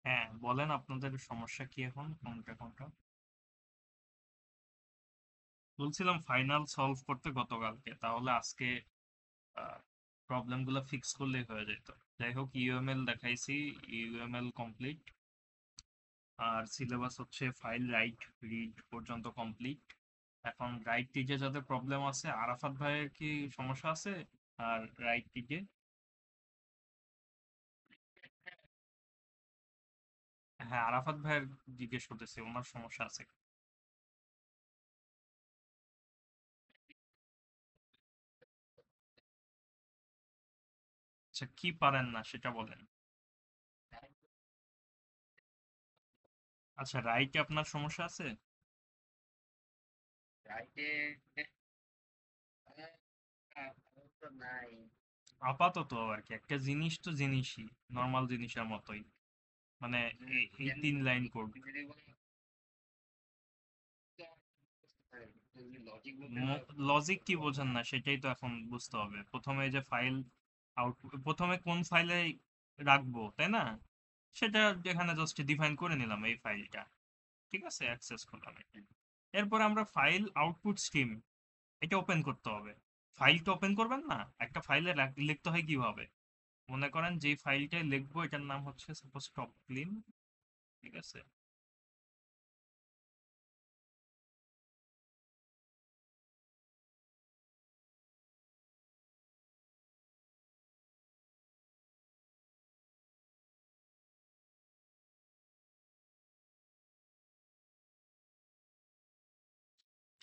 হ্যাঁ, বলেন আপনাদের সমস্যা কি এখন, কোনটা কোনটা? বলছিলাম ফাইনাল সলভ করতে গতকালকে, তাহলে আজকে প্রবলেম গুলো ফিক্স করলেই হয়ে যেত। যাই হোক, ইউএমএল দেখাইছি, ইউএমএল কমপ্লিট। আর সিলেবাস হচ্ছে ফাইল রাইট রিড পর্যন্ত কমপ্লিট। এখন রাইট রিডে যাদের প্রবলেম আছে, আরাফাত ভাইয়ের কি সমস্যা আছে? আর রাইট রিডে? হ্যাঁ, আরাফাত ভাইয়ের জিজ্ঞেস করতেছি, ওনার সমস্যা আছে। আচ্ছা, কি পারেন না সেটা বলেন। আচ্ছা, রাইটে আপনার সমস্যা আছে? আপাতত আর কি, একটা জিনিস তো জিনিসই, নর্মাল জিনিসের মতোই। মানে এই 3 লাইন কোড। লজিক কি বোঝেন না সেটাই তো এখন বুঝতে হবে। প্রথমে যে ফাইল আউটপুট, প্রথমে কোন ফাইলে রাখবো তাই না, সেটা যেখানে জাস্ট ডিফাইন করে নিলাম এই ফাইলটা। ঠিক আছে, অ্যাক্সেস করলাম এটা। এরপর আমরা ফাইল আউটপুট স্ট্রিম, এটা ওপেন করতে হবে। ফাইলটা ওপেন করবেন না, একটা ফাইলে লিখতে হয় কিভাবে? মনে করেন যে ফাইলটা লিখবো এটার নাম হচ্ছে সাপোজ টপ ক্লিন। ঠিক আছে।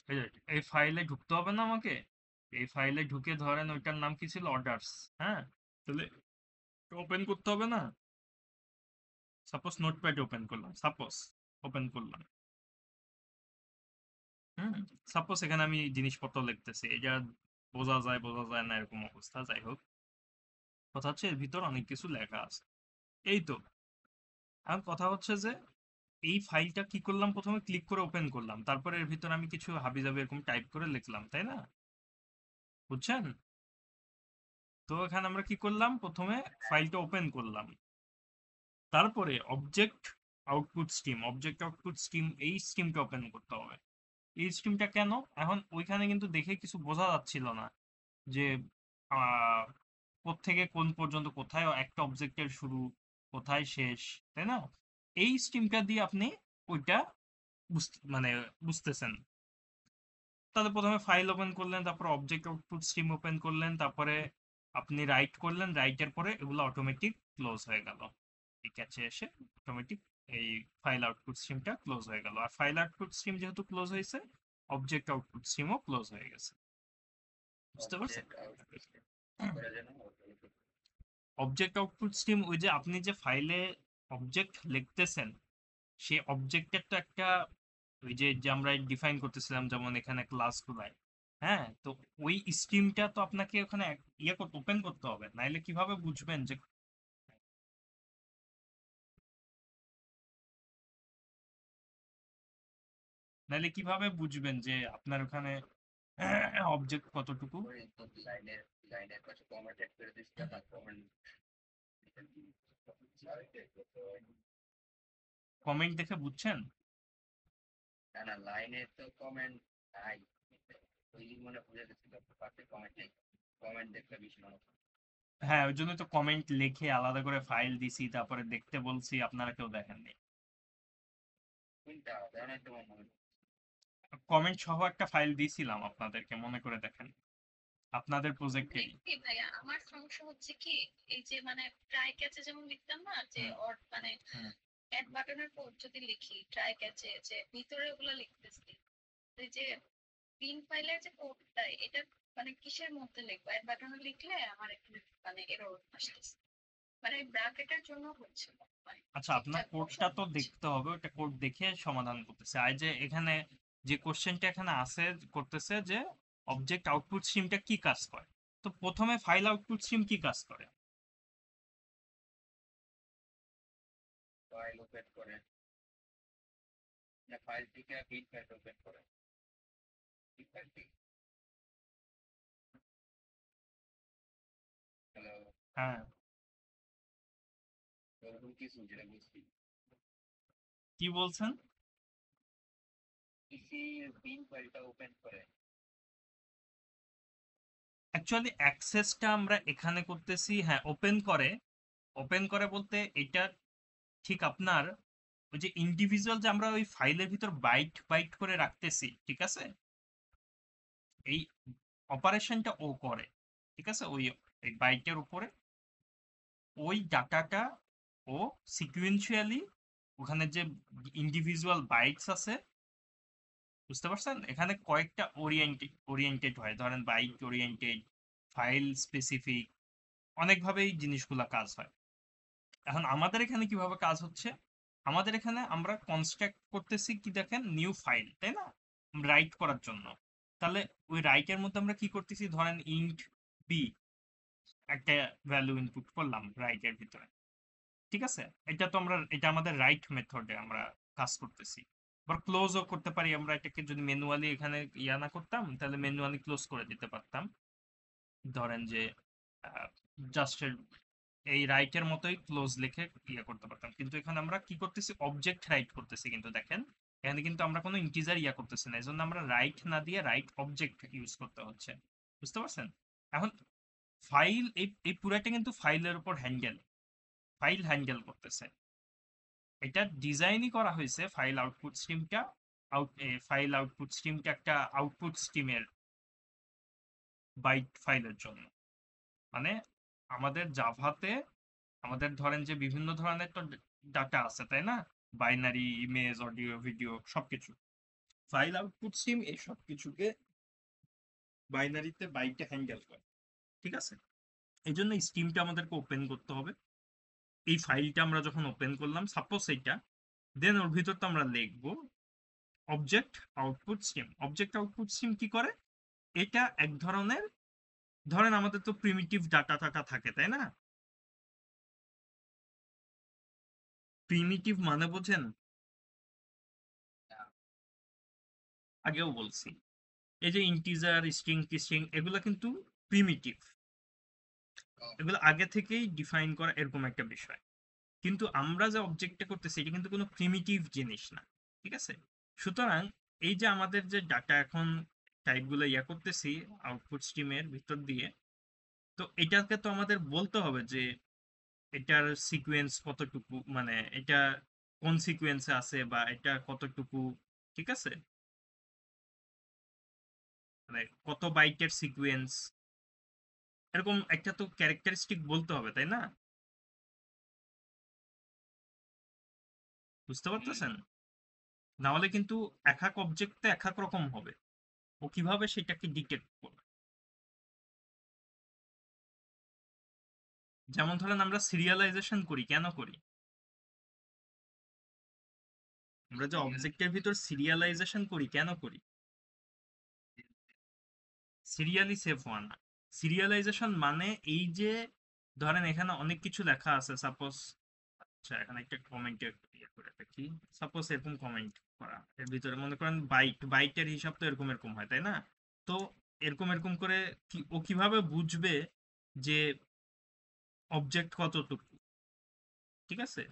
এই যে, এই ফাইলে ঢুকতে হবে না আমাকে? এই ফাইলে ঢুকে ধরেন ওইটার নাম কি ছিল, অর্ডারস। হ্যাঁ, তাহলে ওপেন করতে হবে না? সাপোজ নোটপ্যাড ওপেন করলাম, সাপোজ ওপেন করলাম। হুম, সাপোজ এখানে আমি জিনিসপত্র লিখতেছি, এটা বোঝা যায় বোঝা যায় না এরকম অবস্থা। যাই হোক, কথা হচ্ছে এর ভিতর অনেক কিছু লেখা আছে। এই তো, এখন কথা হচ্ছে যে এই ফাইলটা কি করলাম, প্রথমে ক্লিক করে ওপেন করলাম, তারপরে এর ভিতর আমি কিছু হাবিজাবি এরকম টাইপ করে লিখলাম, তাই না? বুঝছেন? তো এখানে আমরা কি করলাম, প্রথমে ফাইলটা ওপেন করলাম, তারপরে অবজেক্ট আউটপুট স্ট্রিম, এই স্ট্রিমটা ওপেন করতে হবে। এই স্ট্রিমটা কেন? এখন ওইখানে কিন্তু দেখে কিছু বোঝা যাচ্ছিল না যে আহ কোত্থেকে কোন পর্যন্ত, কোথায় একটা অবজেক্টের শুরু, কোথায় শেষ, তাই না? এই স্ট্রিমটা দিয়ে আপনি ওইটা মানে বুঝতেছেন। তাহলে প্রথমে ফাইল ওপেন করলেন, তারপর অবজেক্ট আউটপুট স্ট্রিম ওপেন করলেন, তারপরে আপনি রাইট করলেন, রাইটের পরে এগুলো অটোমেটিক ক্লোজ হয়ে গেল। এই ক্যাচে এসে অটোমেটিক এই ফাইল আউটপুট স্ট্রিমটা ক্লোজ হয়ে গেল। আর ফাইল আউটপুট স্ট্রিম যেহেতু ক্লোজ হয়েছে, অবজেক্ট আউটপুট স্ট্রিমও ক্লোজ হয়ে গেছে। বুঝতে পারছেন? অবজেক্ট আউটপুট স্ট্রিম, ওই যে আপনি যে ফাইলে অবজেক্ট লিখতেছেন, সেই অবজেক্টের তো একটা, ওই যে যে আমরা ডিফাইন করতেছিলাম যেমন এখানে ক্লাসগুলায়। হ্যাঁ, তো ওই স্ট্রিমটা তো আপনাকে ওখানে ইয়ে করতে, ওপেন করতে হবে, নাইলে কিভাবে বুঝবেন যে, নাইলে কিভাবে বুঝবেন যে আপনার ওখানে অবজেক্ট কতটুকু? কমেন্ট দেখে বুঝছেন? হ্যাঁ, ওই জন্য তো কমেন্ট লিখে আলাদা করে ফাইল দিছি, তারপরে দেখতে বলছি, আপনারা কেউ দেখেননি। কমেন্ট সহ একটা ফাইল দিছিলাম আপনাদেরকে, মনে করে দেখেন, আপনাদের প্রজেক্টেই। দেখি ভাইয়া, আমার সমস্যা হচ্ছে কি, এই যে মানে ট্রাই ক্যাচে যেমন লিখতাম না, যে হুম, মানে হুম। অ্যাড বাটনের পর যদি লিখি ট্রাই ক্যাচে, যে ভিতরে ওগুলো লিখতেছি, এই যে পিন ফাইলের যে কোডটা, এটা মানে কিসের মধ্যে লিখবো? অ্যাড বাটনে লিখলে আমার এখানে মানে এরর আসতেছে, মানে ব্র্যাকেটের জন্য হচ্ছে না, মানে আচ্ছা, আপনার ঠিকঠাক কোডটা বসানো তো হচ্ছে দেখতে হবে, ওটা কোড দেখে সমাধান করতেছে। আর যে এখানে যে কোশ্চেনটা এখানে আছে, করতেছে যে অবজেক্ট আউটপুট স্ট্রিমটা কি কাজ করে। তো প্রথমে ফাইল আউটপুট স্ট্রিম কি কাজ করে? হ্যাঁ, কি বলছেন? পিসি বিন ফাইলটা ওপেন করে। অ্যাকচুয়ালি অ্যাক্সেসটা আমরা এখানে করতেছি, হ্যাঁ ওপেন করে। ওপেন করে বলতে এটা ঠিক আপনার ওই যে ইন্ডিভিজুয়াল যে আমরা ওই ফাইলের ভিতর বাইট বাইট করে রাখতেছি, ঠিক আছে, এই অপারেশনটা ও করে, ঠিক আছে, ওই এই বাইটের উপরে ওই ডাটাটা ও সিকুয়েন্সিয়ালি ওখানে যে ইন্ডিভিজুয়াল বাইটস আছে, বুঝতে পারছেন, এখানে কয়েকটা ওরিয়েন্টেড হয়, ধরেন বাইট ওরিয়েন্টেড, ফাইল স্পেসিফিক, অনেকভাবেই জিনিসগুলা কাজ হয়। এখন আমাদের এখানে কিভাবে কাজ হচ্ছে, আমাদের এখানে আমরা কনস্ট্রাক্ট করতেছি কি দেখেন, নিউ ফাইল, তাই না, রাইট করার জন্য। তাহলে ওই রাইটের মধ্যে আমরা কি করতেছি, ধরেন ইন্ট বি একটা ভ্যালু ইনপুট করলাম রাইটের ভিতরে, ঠিক আছে, এটা তো আমরা, এটা আমাদের রাইট মেথডে আমরা কাজ করতেছি। আবার ক্লোজও করতে পারি আমরা এটাকে, যদি ম্যানুয়ালি এখানে ইয়া না করতাম তাহলে ম্যানুয়ালি ক্লোজ করে দিতে পারতাম, ধরেন যে জাস্ট এই রাইটের মতোই ক্লোজ লিখে ইয়ে করতে পারতাম। কিন্তু এখানে আমরা কি করতেছি, অবজেক্ট রাইট করতেছি, কিন্তু দেখেন এখানে কিন্তু আমরা কোনো ইন্টিজার ইয়া করতেছি না, এই জন্য আমরা রাইট না দিয়ে রাইট অবজেক্ট ইউজ করতে হচ্ছে, বুঝতে পারছেন। এখন ফাইল, এই এই পুরাটা কিন্তু ফাইলের উপর হ্যান্ডেল, ফাইল হ্যান্ডেল করতেছে, এটা ডিজাইনই করা হয়েছে ফাইল আউটপুট স্ট্রিমটা, ফাইল আউটপুট স্ট্রিমটা একটা আউটপুট স্ট্রিমের বাইট ফাইলের জন্য। মানে আমাদের জাভাতে আমাদের ধরেন যে বিভিন্ন ধরনের তো ডাটা আছে, তাই না, বাইনারি, ইমেজ, অডিও, ভিডিও, সবকিছু। ফাইল আউটপুট স্ট্রিম এই সব কিছুকে বাইনারিতে বাইটে হ্যান্ডেল করে, ঠিক আছে। এই জন্য স্ট্রিমটা আমাদেরকে ওপেন করতে হবে। এই ফাইলটা আমরা যখন ওপেন করলাম সাপোজ এইটা, দেন ওর ভিতর তো আমরা লিখবো object output stream. Object output stream কি করে, এটা এক ধরনের, ধরেন আমাদের তো প্রিমিটিভ ডাটা টাটা থাকে, তাই না, প্রিমিটিভ মানে বোঝেন, আগেও বলছি, এই যে ইন্টিজার, স্ট্রিং টিস্ট্রিং, এগুলো কিন্তু প্রিমিটিভ, এগুলো আগে থেকেই ডিফাইন করা এরকম একটা বিষয়। কিন্তু আমরা যে অবজেক্টটা করতেছি এটা কিন্তু কোনো প্রিমিটিভ জিনিস না, ঠিক আছে। সুতরাং এই যে আমাদের যে ডাটা এখন টাইপগুলো ইয়া করতেছি আউটপুট স্ট্রিমের ভিতর দিয়ে, তো এটাকে তো আমাদের বলতে হবে যে এটার সিকোয়েন্স কতটুকু, মানে এটা কোন সিকোয়েন্সে আছে বা এটা কতটুকু, ঠিক আছে, মানে কত বাইটের সিকোয়েন্স, এরকম একটা তো ক্যারেক্টারিস্টিক বলতে হবে, তাই না, বুঝতে পারতেছেন। না হলে কিন্তু এক এক অবজেক্টে এক এক রকম হবে, ও কিভাবে সেটাকে ডিটেক্ট করবে। যেমন ধরেন আমরা সিরিয়ালাইজেশন করি, কেন করি, আমরা যে অবজেক্টের ভিতর সিরিয়ালাইজেশন করি কেন করি, সিরিয়ালি সেভ হওয়া না। সিরিয়ালাইজেশন মানে এই যে ধরেন এখানে অনেক কিছু লেখা আছে, সাপোজ, আচ্ছা এখানে একটা কমেন্টে ইয়ে করে রাখি, সাপোজ এরকম কমেন্ট করা, এর ভিতরে মনে করেন বাইটের হিসাব তো এরকম এরকম হয়, তাই না। তো এরকম এরকম করে ও কিভাবে বুঝবে যে অবজেক্ট কতটুকু, ঠিক আছে,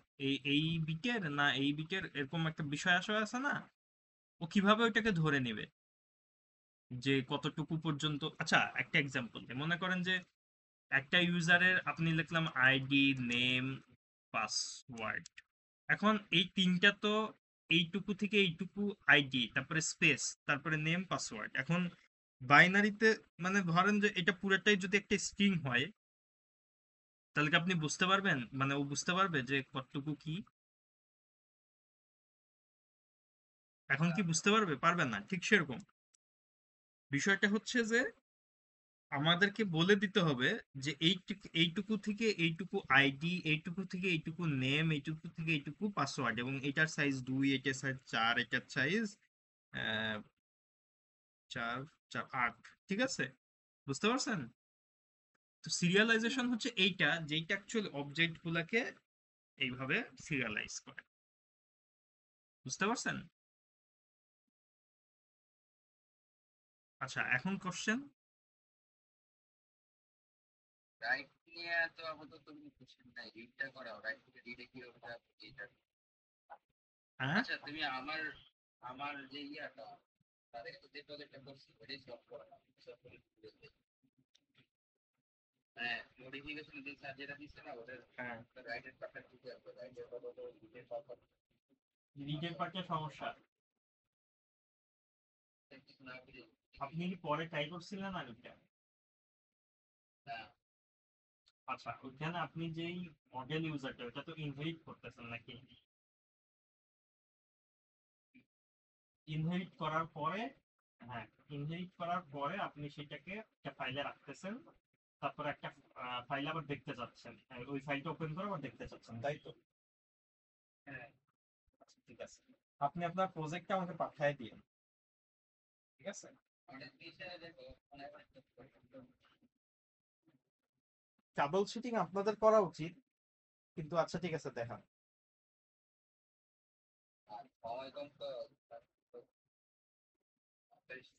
এই বিটের না এই বিটের, এরকম একটা বিষয় আসা আছে না, ও কিভাবে ওইটাকে ধরে নেবে যে কতটুকু পর্যন্ত। আচ্ছা একটা এক্সাম্পল মনে করেন যে একটা ইউজারের আপনি লিখলাম আইডি, নেম, পাসওয়ার্ড, এখন এই তিনটা তো এইটুকু থেকে এইটুকু আইডি, তারপরে স্পেস, তারপরে নেম, পাসওয়ার্ড, এখন বাইনারিতে, মানে ধরেন যে এটা পুরোটাই যদি একটা স্ট্রিং হয়, তাহলে কি আপনি বুঝতে পারবেন, মানে ও বুঝতে পারবে যে কতটুকু কি, এখন কি বুঝতে পারবে, পারবে না, ঠিক সেরকম বিষয়টা হচ্ছে যে আমাদেরকে বলে দিতে হবে যে এইটুকু থেকে এইটুকু আইডি, এইটুকু থেকে এইটুকু নেম, এইটুকু থেকে এইটুকু পাসওয়ার্ড, এবং এটার সাইজ 2, এটার সাইজ 4, এটার সাইজ 4, 4, 8, ঠিক আছে, বুঝতে পারছেন। তো সিরিয়ালাইজেশন হচ্ছে এইটা, যেইটা অ্যাকচুয়ালি অবজেক্ট গুলাকে এইভাবে সিরিয়ালাইজ করে, বুঝতে পারছেন। আচ্ছা এখন কোশ্চেন, রাইট নিয়ে তো আপাতত কোনো কোশ্চেন নাই, রিডটা করাও, রাইট থেকে রিডে কি হবে এটা। হ্যাঁ আচ্ছা তুমি আমার আমার যে ইয়াটা তাদের যে প্রজেক্টটা করছি ওটাই সলভ করা হ্যাঁ মডিফিকেশন যে স্যার যেটা দিচ্ছে না ওদের হ্যাঁ রাইটের পার্টটা দিতে হবে রাইটের পার্টটা দিতে পারবো রিডের পার্টের সমস্যা কিছু না করে আপনি কি পরে ট্রাই করছিলেন আর এটা না আচ্ছা ওইখানে আপনি যেই মডেল ইউজারটা ওটা তো ইনহেরিট করতেছেন নাকি ইনহেরিট করার পরে হ্যাঁ ইনহেরিট করার পরে আপনি সেটাকে একটা ফাইলে রাখতেছেন তারপরে একটা ফাইল আবার দেখতে চাচ্ছেন ওই ফাইলটা ওপেন করে আবার দেখতে চাচ্ছেন তাই তো হ্যাঁ আচ্ছা, ঠিক আছে আপনি আপনার প্রজেক্টটা আমাকে পাঠিয়ে দিন ঠিক আছে অনেক বিষয়ে দেখো অনেক ট্রাবল শুটিং আপনাদের করা উচিত কিন্তু আচ্ছা ঠিক আছে দেখান আর সময় কম তো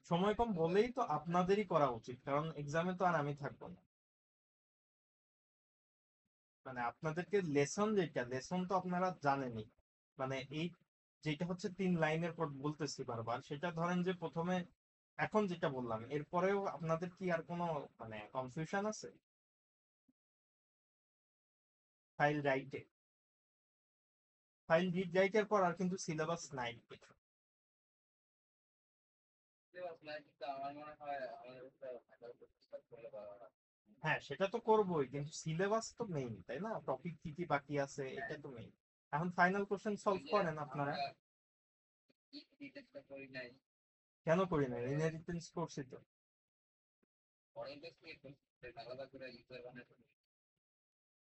সময় কম বলেই তো আপনাদেরই করা উচিত কারণ এক্সামে তো আর আমি থাকবো না মানে আপনাদেরকে লেসন যেটা লেসন তো আপনারা জানেনই মানে এই যেটা হচ্ছে 3 লাইনের পর বলতেছি বারবার সেটা ধরেন যে প্রথমে এখন যেটা বললাম এরপরেও আপনাদের কি আর কোনো মানে কনফিউশন আছে ফাইল রাইটে ফাইল রিড রাইটের পর আর কিন্তু সিলেবাস নাই কিছু কিন্তু আমার মনে হয় আমাদের করলে ভালো হয় হ্যাঁ সেটা তো করবোই কিন্তু সিলেবাস তো মেইন তাই না টপিক কি কি বাকি আছে এটা তো মেইন এখন ফাইনাল কোশ্চেন ওই সলভ যে করেন আপনারা আমরা কি ডিটেক্টটা করি নাই কেন করি না ইনহেরিটেন্স করছি তো পরে ইনভেস্টিগেট করছি আলাদা করে ইউজার বানাতে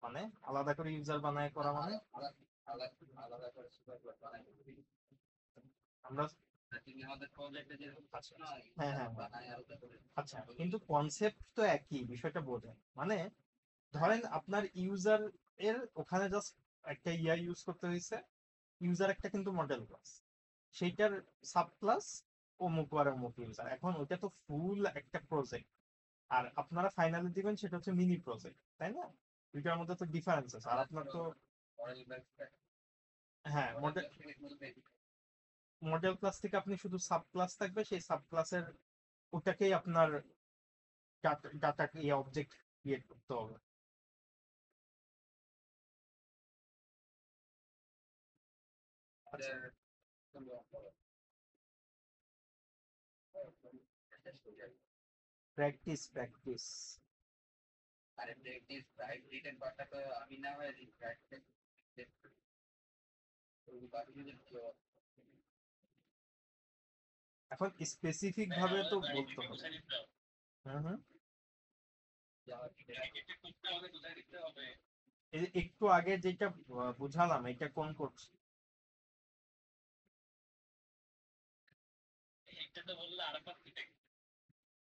মানে আলাদা করে ইউজার বানায় করা মানে আলাদা আলাদা করে সুপার বানাই আমরা তুমি আমাদের প্রজেক্টে যে আচ্ছা না হ্যাঁ হ্যাঁ হ্যাঁ বানাই আলাদা করে আচ্ছা কিন্তু কনসেপ্ট তো একই বিষয়টা বোঝেন মানে ধরেন আপনার ইউজার এর ওখানে জাস্ট একটা ইউজ করতে হয়েছে ইউজার একটা কিন্তু মডেল ক্লাস সেইটার সাব ক্লাস অমুক আর অমুক ইউজার এখন ওইটা তো ফুল একটা প্রজেক্ট আর আপনারা ফাইনালি দিবেন সেটা হচ্ছে মিনি প্রজেক্ট তাই না দুইটার মধ্যে তো ডিফারেন্স আছে আর আপনার তো পরে ইনভেস্টমেন্ট হ্যাঁ পরে মডেল ইনভেস্টমেন্ট মডেল ক্লাস থেকে আপনি শুধু সাব ক্লাস থাকবে সেই সাব ক্লাসের ওটাকেই আপনার ডাটা অবজেক্ট ক্রিয়েট করতে হবে আচ্ছা প্র্যাকটিস প্র্যাকটিস আরে প্র্যাকটিস রাইট রিটেন পার্টটা তো আমি না হয় প্র্যাকটিস এখন স্পেসিফিক ভাবে তো বলতে হবে হুম হুম এই যে একটু আগে যেটা বুঝালাম এটা কোন করছি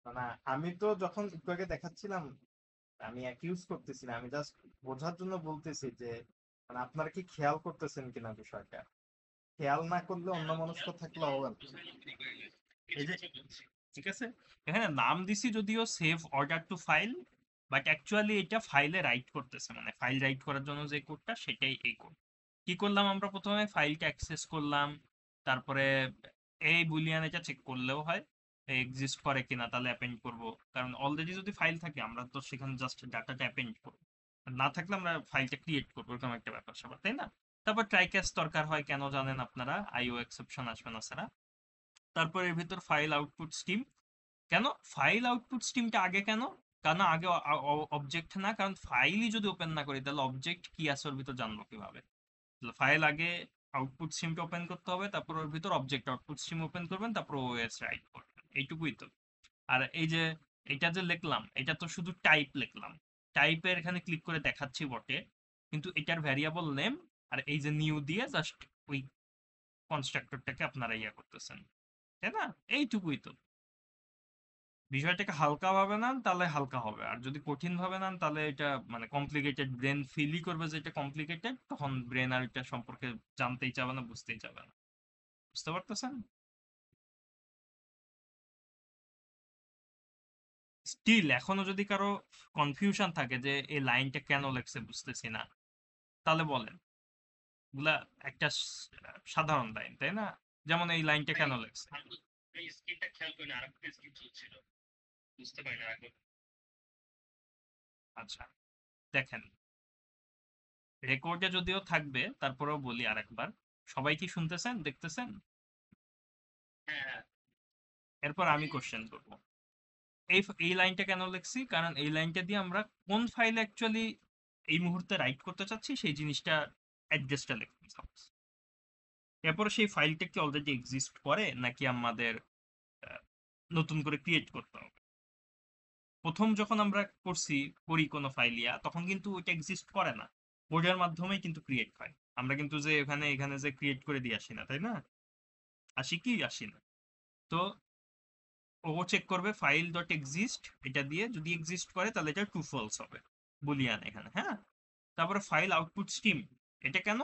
মানে আমি তো যখন একটু আগে দেখাচ্ছিলাম আমি অ্যাকিউজ করতেছি না আমি জাস্ট বোঝার জন্য বলতেছি যে মানে আপনারা কি খেয়াল করতেছেন কিনা বিষয়টা খেয়াল না করলে অন্য মনস্ক থাকলে হবে না এই যে ঠিক আছে এখানে নাম দিছি যদিও save order to file but actually এটা ফাইলে রাইট করতেছে মানে ফাইল রাইট করার জন্য যে কোডটা সেটাই এই কোড কি করলাম আমরা প্রথমে ফাইলটা অ্যাক্সেস করলাম তারপরে এই বুলিয়ান এটা চেক করলেও হয় এক্সিস্ট করে কিনা তাহলে অ্যাপেন্ড করব কারণ অলরেডি যদি ফাইল থাকে আমরা তো সেখানে জাস্ট ডাটাটা অ্যাপেন্ড করব আর না থাকলে আমরা ফাইলটা ক্রিয়েট করবো এরকম একটা ব্যাপার স্যাপার তাই না তারপর ট্রাই ক্যাচ দরকার হয় কেন জানেন আপনারা আইও এক্সেপশন আসবে না ছাড়া তারপর এর ভিতর ফাইল আউটপুট স্ট্রিম কেন ফাইল আউটপুট স্ট্রিমটা আগে কেন কারণ আগে অবজেক্ট না কারণ ফাইলই যদি ওপেন না করি তাহলে অবজেক্ট কি আছে ওর ভিতর জানবো কিভাবে ফাইল আগে আউটপুট স্ট্রিমটা ওপেন করতে হবে তারপর ওর ভিতর অবজেক্ট আউটপুট স্ট্রিম ওপেন করবেন তারপর ওএস রাইট করবেন এইটুকুই তো আর এই যে এটা যে লিখলাম এটা তো শুধু টাইপ লিখলাম টাইপের এখানে ক্লিক করে দেখাচ্ছি বটে কিন্তু এটার ভ্যারিয়েবল নেম আর এই যে নিউ দিয়ে জাস্ট ওই কনস্ট্রাক্টরটাকে আপনারা ইয়া করতেছেন তাই না এইটুকুই তো বিষয়টাকে হালকা ভাবে নেন তাহলে হালকা হবে আর যদি কঠিন ভাবে নেন তাহলে এটা মানে কমপ্লিকেটেড ব্রেন ফিলই করবে যে এটা কমপ্লিকেটেড তখন ব্রেন আর এটা সম্পর্কে জানতেই চাবে না বুঝতেই চাবে না বুঝতে পারতেছেন স্টিল এখনো যদি কারো কনফিউশন থাকে যে এই লাইনটা কেন লেখছে বুঝতেছি না তাহলে বলেন গুলা একটা সাধারণ লাইন, তাই না? যেমন এই লাইনটা কেন লেখছে? আমি এই স্ক্রিনটা খেয়াল করি না, আরেকটা স্ক্রিন চলছিল, বুঝতে পারি না আগে। আচ্ছা, দেখেন, রেকর্ডে যদিও থাকবে, তারপরেও বলি আরেকবার। সবাই কি শুনতেছেন, দেখতেছেন? হ্যাঁ হ্যাঁ। এরপর আমি কোশ্চেন করব। এই লাইনটা কেন লিখছি? কারণ এই লাইনটা দিয়ে আমরা কোন ফাইলে অ্যাকচুয়ালি এই মুহূর্তে রাইট করতে চাচ্ছি সেই জিনিসটা, অ্যাড্রেসটা লিখতে চাচ্ছি। এরপর সেই ফাইলটা কি অলরেডি এক্সিস্ট করে নাকি আমাদের আহ, নতুন করে ক্রিয়েট করতে হবে? প্রথম যখন আমরা করি কোনো ফাইলিয়া, তখন কিন্তু ওইটা এক্সিস্ট করে না, কোডের মাধ্যমেই কিন্তু ক্রিয়েট হয়। আমরা কিন্তু যে এখানে এখানে যে ক্রিয়েট করে দিয়ে আসি না, তাই না? আসি কি আসি না? তো ও চেক করবে ফাইল ডট এক্সিস্ট, এটা দিয়ে যদি এক্সিস্ট করে তাহলে এটা ট্রু ফলস হবে, বুলিয়ান এখানে, হ্যাঁ। তারপরে ফাইল আউটপুট স্ট্রিম, এটা কেন?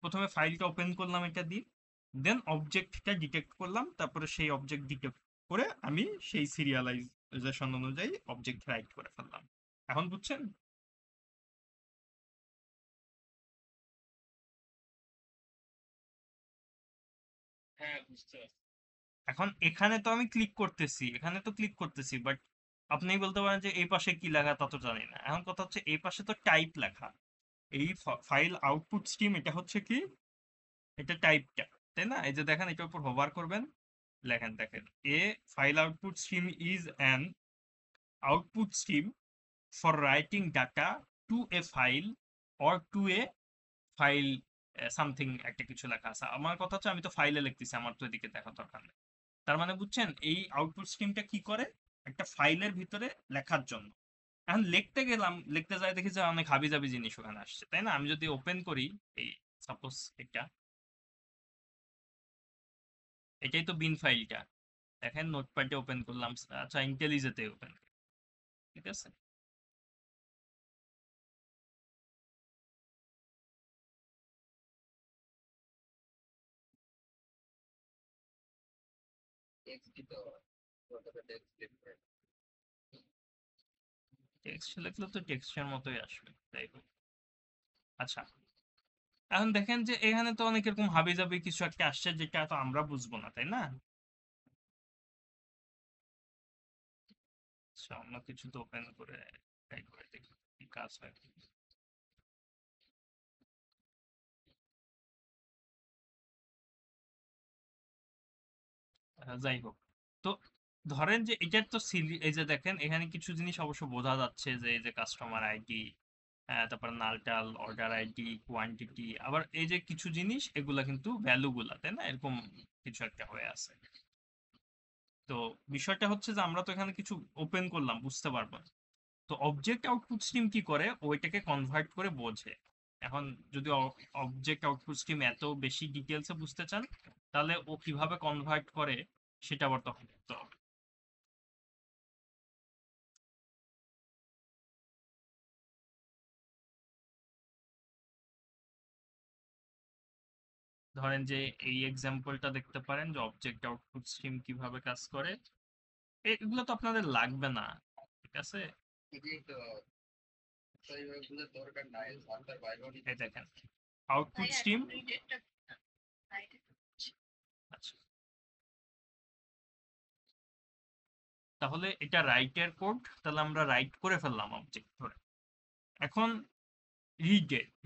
প্রথমে ফাইলটা ওপেন করলাম এটা দিয়ে, দেন অবজেক্টটা ডিটেক্ট করলাম, তারপরে সেই অবজেক্ট ডিটেক্ট করে আমি সেই সিরিয়ালাইজেশন অনুযায়ী অবজেক্ট রাইট করে ফেললাম। এখন বুঝছেন? হ্যাঁ বুঝতে পারছি। এখন এখানে তো আমি ক্লিক করতেছি, এখানে তো ক্লিক করতেছি, বাট আপনি বলতে পারেন যে এই পাশে কি লেখা তা তো জানি না। এখন কথা হচ্ছে এই পাশে তো টাইপ লেখা, এই ফাইল আউটপুট স্ট্রিম এটা হচ্ছে কি, এটা টাইপটা, তাই না? এই যে দেখেন, এটার উপর হোভার করবেন, লেখেন, দেখেন, a file output stream is an output stream for writing data to a file or to a file something, একটা কিছু লেখা আছে। আমার কথা হচ্ছে আমি তো ফাইলে লিখতেছি, আমার তো এদিকে দেখা দরকার নেই। তার মানে বুঝছেন এই আউটপুট স্ট্রিমটা কি করে? একটা ফাইলের ভিতরে লেখার জন্য। এখন লিখতে গেলাম, লিখতে যাই দেখি যে অনেক হাবিজাবি জিনিস ওখানে আসছে, তাই না? আমি যদি ওপেন করি এই, সাপোজ এটাই তো বিন ফাইলটা, দেখেন নোটপ্যাডে ওপেন করলাম, আচ্ছা ইন্টেলিজেতে ওপেন, ঠিক আছে। টেক্সট তো ওটাতে টেক্সট লিখবে। টেক্সট লিখলে তো টেক্সটের মতোই আসবে, তাই হোক। আচ্ছা, এখন দেখেন যে এখানে তো অনেক এরকম হাবিজাবি কিছু একটা আসছে যেটা তো আমরা বুঝবো না, তাই না? আচ্ছা, অন্য কিছু তো ওপেন করে ট্রাই করে দেখি কি কাজ হয়। যাই হোক, তো ধরেন যে এটার তো এই যে দেখেন এখানে কিছু জিনিস অবশ্য বোঝা যাচ্ছে, যে এই যে কাস্টমার আইডি, তারপর নালটাল, অর্ডার আইডি, কোয়ান্টিটি, আবার এই যে কিছু জিনিস এগুলা কিন্তু ভ্যালু গুলা, তাই না? এরকম কিছু একটা হয়ে আছে। তো বিষয়টা হচ্ছে যে আমরা তো এখানে কিছু ওপেন করলাম, বুঝতে পারবো না। তো অবজেক্ট আউটপুট স্ট্রিম কি করে, ওইটাকে কনভার্ট করে বোঝে। এখন যদি অবজেক্ট আউটপুট স্ট্রিম এত বেশি ডিটেলসে বুঝতে চান, তাহলে ও কিভাবে কনভার্ট করে সেটা আবার তখন বুঝতে হবে। ধরেন যে এই এক্সাম্পলটা দেখতে পারেন যে অবজেক্ট আউটপুট স্ট্রিম কিভাবে কাজ করে। এগুলো তো আপনাদের লাগবে না, ঠিক আছে। এটাই তো, তো এইভাবে বুঝার দরকার নাই, সরকার বাইরেও নিতে এই দেখেন আউটপুট ভাই স্ট্রিম। এখন রিডেটটা রাইট। আচ্ছা, তাহলে এটা রাইটের কোড, তাহলে আমরা রাইট করে ফেললাম অবজেক্ট ধরে। এখন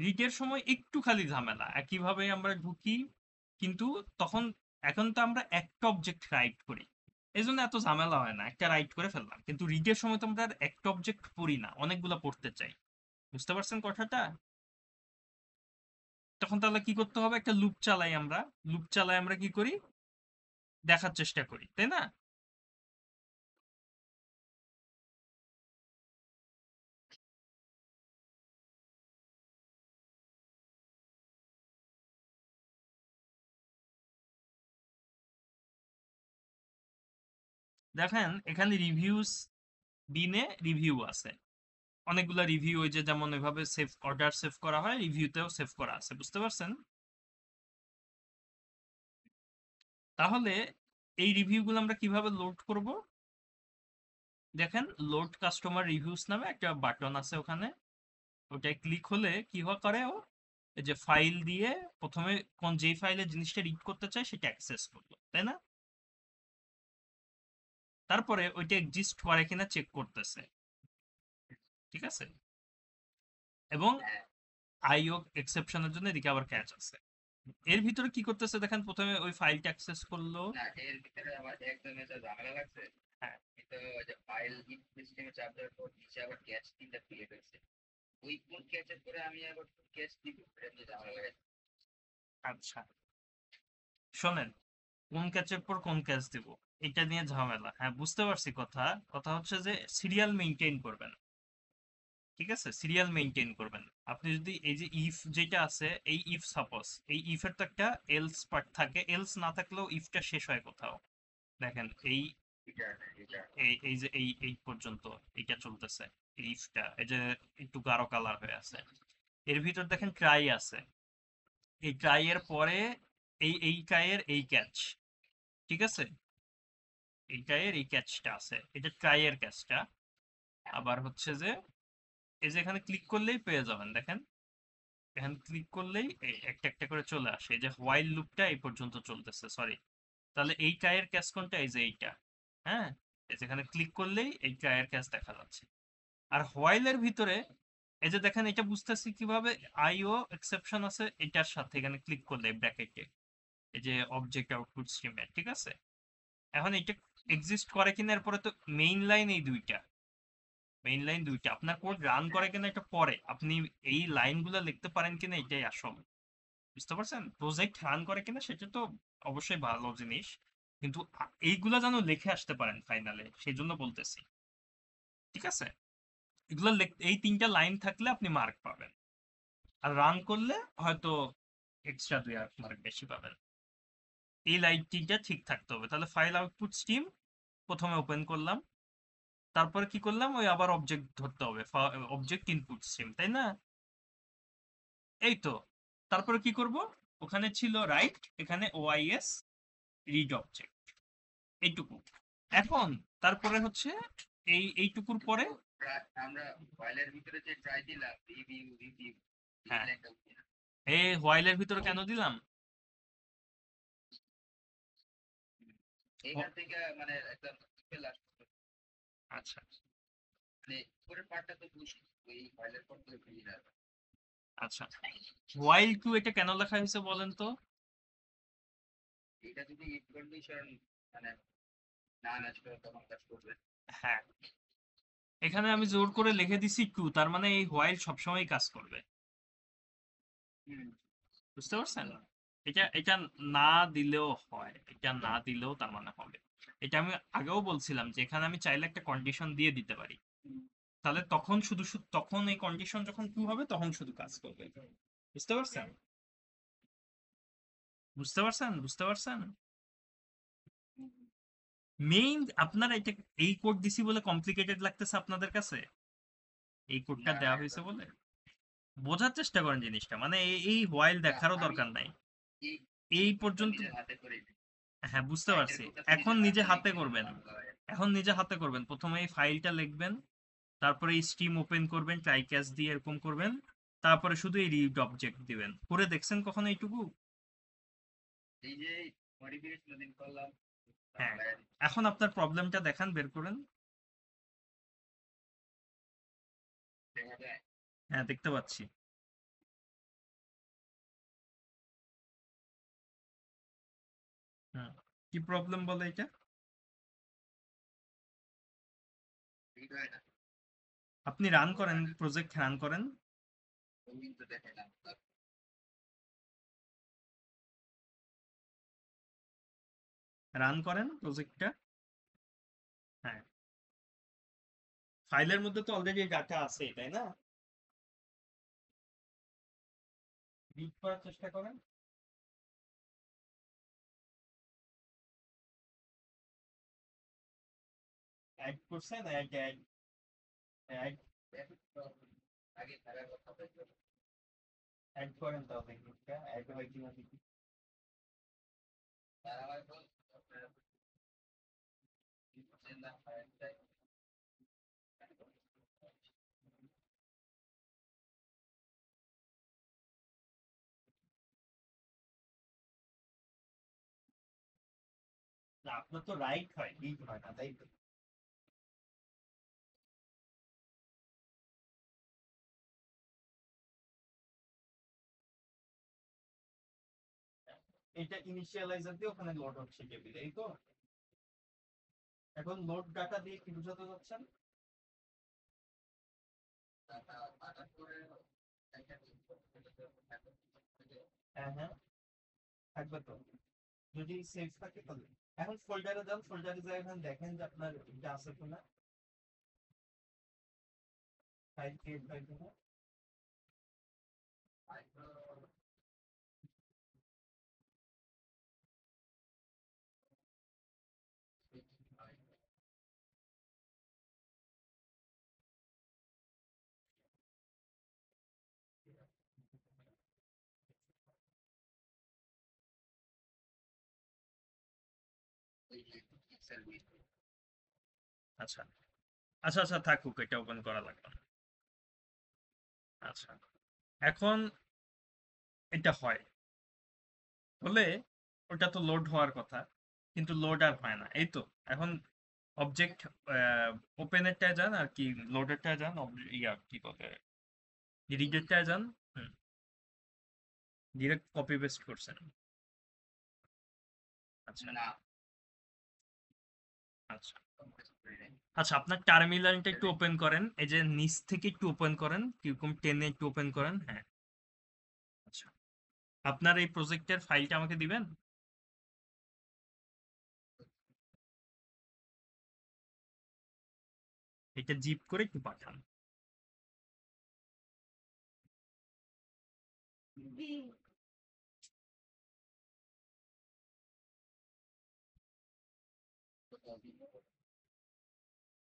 রিডের সময় একটু খালি ঝামেলা, একইভাবে আমরা ঢুকি, কিন্তু তখন, এখন তো আমরা একটা অবজেক্ট রাইট করি, এই জন্য এত ঝামেলা হয় না, একটা রাইট করে ফেললাম। কিন্তু রিডের সময় তো আমরা আর একটা অবজেক্ট পড়ি না, অনেকগুলো পড়তে চাই, বুঝতে পারছেন কথাটা? তখন তাহলে কি করতে হবে, একটা লুপ চালাই আমরা, লুপ চালাই আমরা কি করি, দেখার চেষ্টা করি, তাই না? দেখেন এখানে রিভিউস, বিনে রিভিউ আছে, অনেকগুলা রিভিউ, ওই যে যেমন ওইভাবে সেভ, অর্ডার সেভ করা হয়, রিভিউতেও সেভ করা আছে, বুঝতে পারছেন? তাহলে এই রিভিউগুলো আমরা কিভাবে লোড করব? দেখেন লোড কাস্টমার রিভিউস নামে একটা বাটন আছে ওখানে, ওটায় ক্লিক হলে কি করে ও, এই যে ফাইল দিয়ে প্রথমে যেই ফাইলে জিনিসটা রিড করতে চায় সেটা অ্যাক্সেস করলো, তাই না? তারপরে ওইটা এক্সিস্ট করে কিনা চেক করতেছে, ঠিক আছে? এবং হ্যাঁ, আইও এক্সেপশনের জন্য এদিকে আবার ক্যাচ আছে। এর ভিতরে কি করতেছে দেখেন, প্রথমে ওই ফাইলটা অ্যাক্সেস করলো। না এর ভিতরে আমার একদম এটা ঝামেলা লাগছে। হ্যাঁ, কিন্তু ওই যে ফাইল ইন সিস্টেমে চাপ দেওয়ার পর নিচে আবার ক্যাচ তিনটা ক্রিয়েট হয়েছে। ওই কোন ক্যাচের পরে আমি আবার কোন ক্যাচ দিব এটা নিয়ে ঝামেলা লাগাইছে। আচ্ছা শোনেন, কোন ক্যাচের পর কোন ক্যাচ দিব এটা নিয়ে ঝামেলা, হ্যাঁ বুঝতে পারছি। কথা কথা হচ্ছে যে সিরিয়াল মেইনটেইন করবেন, ঠিক আছে? সিরিয়াল মেইনটেইন করবেন। আপনি যদি এই যে ইফ যেটা আছে, এই ইফ সাপোজ এই ইফের তো একটা এলস পার্ট থাকে, এলস না থাকলেও ইফটা শেষ হয় কোথাও। দেখেন এই এটা এটা এই এই যে এই পর্যন্ত এইটা চলতেছে, এই ইফটা এই যে একটু গাঢ় কালার হয়ে আছে, এর ভিতর দেখেন ট্রাই আছে। এই ট্রাই এর পরে এই ট্রাই এর এই ক্যাচ, ঠিক আছে? এই ট্রাই এর এই ক্যাচটা আছে, এটা ট্রাই এর ক্যাচটা। আবার হচ্ছে যে এই যে এখানে ক্লিক করলেই পেয়ে যাবেন, দেখেন এখানে ক্লিক করলেই একটা একটা করে চলে আসে। এই যে হোয়াইল লুপটা এই পর্যন্ত চলতেছে, সরি, তাহলে এই ট্রাইয়ের ক্যাচ কোনটা? এই যে এইটা, হ্যাঁ। এই যেখানে ক্লিক করলেই এই ট্রাইয়ের ক্যাচ দেখা যাচ্ছে। আর হোয়াইলের ভিতরে এই যে দেখেন, এটা বুঝতেছি কিভাবে, আইও এক্সেপশন আছে এটার সাথে, এখানে ক্লিক করলে ব্র্যাকেটে এই যে অবজেক্ট আউটপুট স্ট্রিমের, ঠিক আছে? এখন এটা এক্সিস্ট করে কিনা, এরপরে তো মেইন লাইন এই দুইটা, মেইন লাইন দুইটা আপনার কোড রান করে কিনা এটা পরে, আপনি এই লাইনগুলো লিখতে পারেন কিনা এটাই আসল। বুঝতে পারছেন? প্রজেক্ট রান করে কিনা সেটা তো অবশ্যই ভালো জিনিস, কিন্তু এইগুলা যেন লিখে আসতে পারেন ফাইনালে, সেই জন্য বলতেছি, ঠিক আছে? এগুলো এই তিনটা লাইন থাকলে আপনি মার্ক পাবেন, আর রান করলে হয়তো এক্সট্রা 2 মার্ক বেশি পাবেন। এই লাইন তিনটা ঠিক থাকতে হবে। তাহলে ফাইল আউটপুট স্ট্রিম প্রথমে ওপেন করলাম, তারপরে কি করলাম, ওই আবার অবজেক্ট ধরতে হবে, অবজেক্ট ইনপুট স্ট্রিম, তাই না? এই তো। তারপরে কি করব, ওখানে ছিল রাইট, এখানে ওআইএস রিড অবজেক্ট, এইটুকু। এখন তারপরে হচ্ছে এইটুকুর পরে, আমরা ফাইলের ভিতরে যে ট্রাই দিলাম রিভিউ রিভিউ এই হ্যাঁ, লাইনটা উঠে না। এই হোয়াইলের ভিতরে কেন দিলাম? এইখান থেকে মানে একদম লাস্ট আচ্ছা মানে উপরের পার্টটা তো বুঝি ওই ফাইলের পর তো বুঝি না। আচ্ছা, হোয়াইল টু এটা কেন লেখা হয়েছে বলেন তো? এটা যদি ইফ কন্ডিশন মানে না ম্যাচ করে তখন কাজ করবে। হ্যাঁ, এখানে আমি জোর করে লিখে দিছি টু, তার মানে এই হোয়াইল সবসময় কাজ করবে। হুম। বুঝতে পারছেন? এটা এটা না দিলেও হয়, এটা না দিলেও তার মানে হবে। এটা আমি আগেও বলছিলাম যে এখানে আমি চাইলে একটা কন্ডিশন দিয়ে দিতে পারি, তাহলে তখন শুধু তখন এই কন্ডিশন যখন ট্রু হবে তখন শুধু কাজ করবে। বুঝতে পারছেন? বুঝতে পারছেন? বুঝতে পারছেন? মেইন আপনারা এটা, এই কোড দিছি বলে কমপ্লিকেটেড লাগতেছে আপনাদের কাছে, এই কোডটা না দেওয়া হয়েছে বলে। বোঝার চেষ্টা করেন জিনিসটা, মানে এই হোয়াইল না, দেখারও আমি দরকার নাই এই এই কোডটা পর্যন্ত। নিজের হাতে করে দিই। হ্যাঁ বুঝতে সাইটের পারছি। কোডটা তো এখন নিজে হাতে লিখে করবেন, বাংলা হয়। এখন নিজে হাতে করবেন। প্রথমে এই ফাইলটা লিখবেন, তারপরে এই স্ট্রিম ওপেন করবেন, ট্রাই ক্যাচ দিয়ে এরকম করবেন, তারপরে শুধু এই রিড অবজেক্ট দিবেন। করে দেখছেন কখনো এইটুকু? এই যে মডিফিকেশন দিন করলাম হ্যাঁ, লাগাই দিই। এখন আপনার প্রবলেমটা দেখান, বের করেন। দেখা যায় হ্যাঁ দেখতে পাচ্ছি। হুম, কি প্রবলেম বলে এটা? ঠিক হয় না। আপনি রান করেন, প্রজেক্ট রান করেন, ওই কিন্তু দেখাইলাম রান করেন প্রজেক্টটা। হ্যাঁ, ফাইলের মধ্যে তো অলরেডি ডাটা আছে, তাই না? রিড করার চেষ্টা করেন। অ্যাড করছেন, অ্যাড অ্যাড অ্যাড আগে তারা কথা বলতো অ্যাড করেন, তাহলে গ্রুপটা অ্যাড হয় কিনা দেখি। তারা আমার বলতো আপনারা না ফাইল না, আপনার তো রাইট হয়, রিড হয় না, তাই তো? এটা ইনিশিয়ালাইজার দিয়ে ওখানে লোড হচ্ছে টেবিলে, এই তো। এখন লোড ডাটা দিয়ে কি বোঝাতে যাচ্ছেন? হ্যাঁ হ্যাঁ, থাকবে তো। যদি সেভ থাকে তাহলে এখন ফোল্ডারে যান, ফোল্ডারে যাই, এখন দেখেন যে আপনার এটা আছে কিনা, ফাইল ক্রিয়েট হয় কিনা। আচ্ছা আচ্ছা আচ্ছা, থাকুক, এটা ওপেন করা লাগবে না। আচ্ছা, এখন এটা হয় বলে ওটা তো লোড হওয়ার কথা, কিন্তু লোড আর হয় না, এই তো। এখন অবজেক্ট ওপেনেরটায় যান আর কি, লোডেরটায় যান, ইয়া কি বলে, রিডেরটায় যান। হুম, ডিরেক্ট কপি পেস্ট করছেন। আচ্ছা না, আচ্ছা আচ্ছা, আপনার টার্মিনালটা একটু ওপেন করেন, এই যে নিচ থেকে একটু ওপেন করেন, কিরকম টেনে একটু ওপেন করেন, হ্যাঁ। আচ্ছা, আপনার এই প্রজেক্টের ফাইলটা আমাকে দিবেন? এটা জিপ করে একটু পাঠান।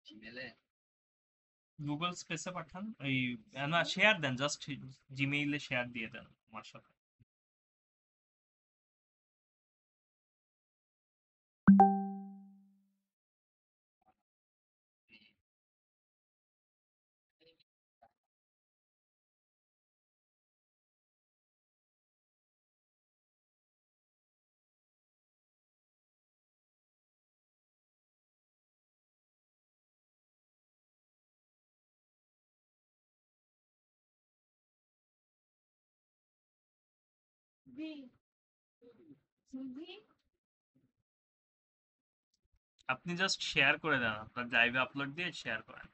জিমেলে গুগল স্পেসে পাঠান, এই না, শেয়ার দেন, জাস্ট জিমেইলে শেয়ার দিয়ে দেন আমার সাথে। আপনি জাস্ট শেয়ার করে দেন, আপনার ড্রাইভে আপলোড দিয়ে শেয়ার করেন।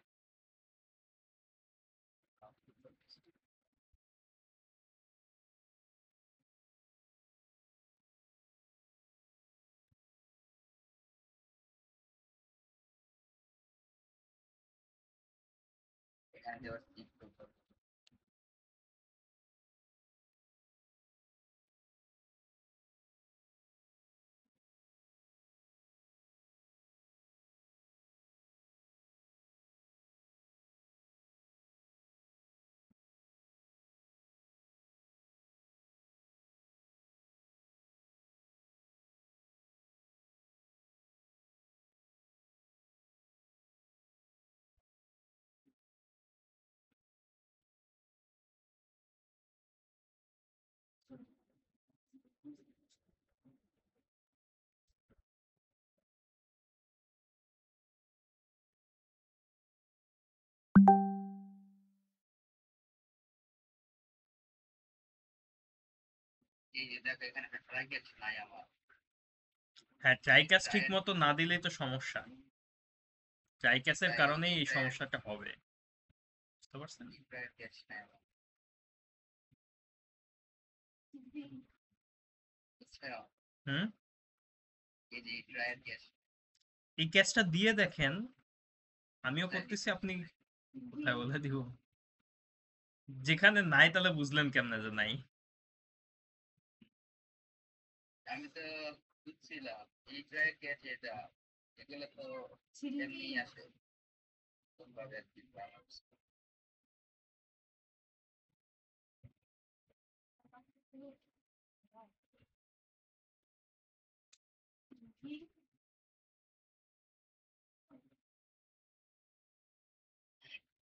এখানে দেওয়ার ঠিক করতে হবে। এই যে দেখো এখানে একটা ট্রাই গেছে নাই আমার। হ্যাঁ, ট্রাই ক্যাচ ঠিক ট্রায়ের মতো না দিলেই তো সমস্যা। ট্রাই ক্যাচের কারণেই এই সমস্যাটা হবে, বুঝতে পারছেন? ট্রায়ের গেছে নাই আমার। বুঝছো? হুম, এই যে ট্রায়ের গেছে। এই ক্যাচটা দিয়ে দেখেন, আমিও করতেছি, আপনি কোথায় বলে দিব। যেখানে নাই তাহলে বুঝলেন কেমনে যে নাই? আমি তো বুঝছিলাম এই ট্রায়ের গেছে এটা, এগুলো তো এমনি আসে কোনভাবে আর কি বানাবো।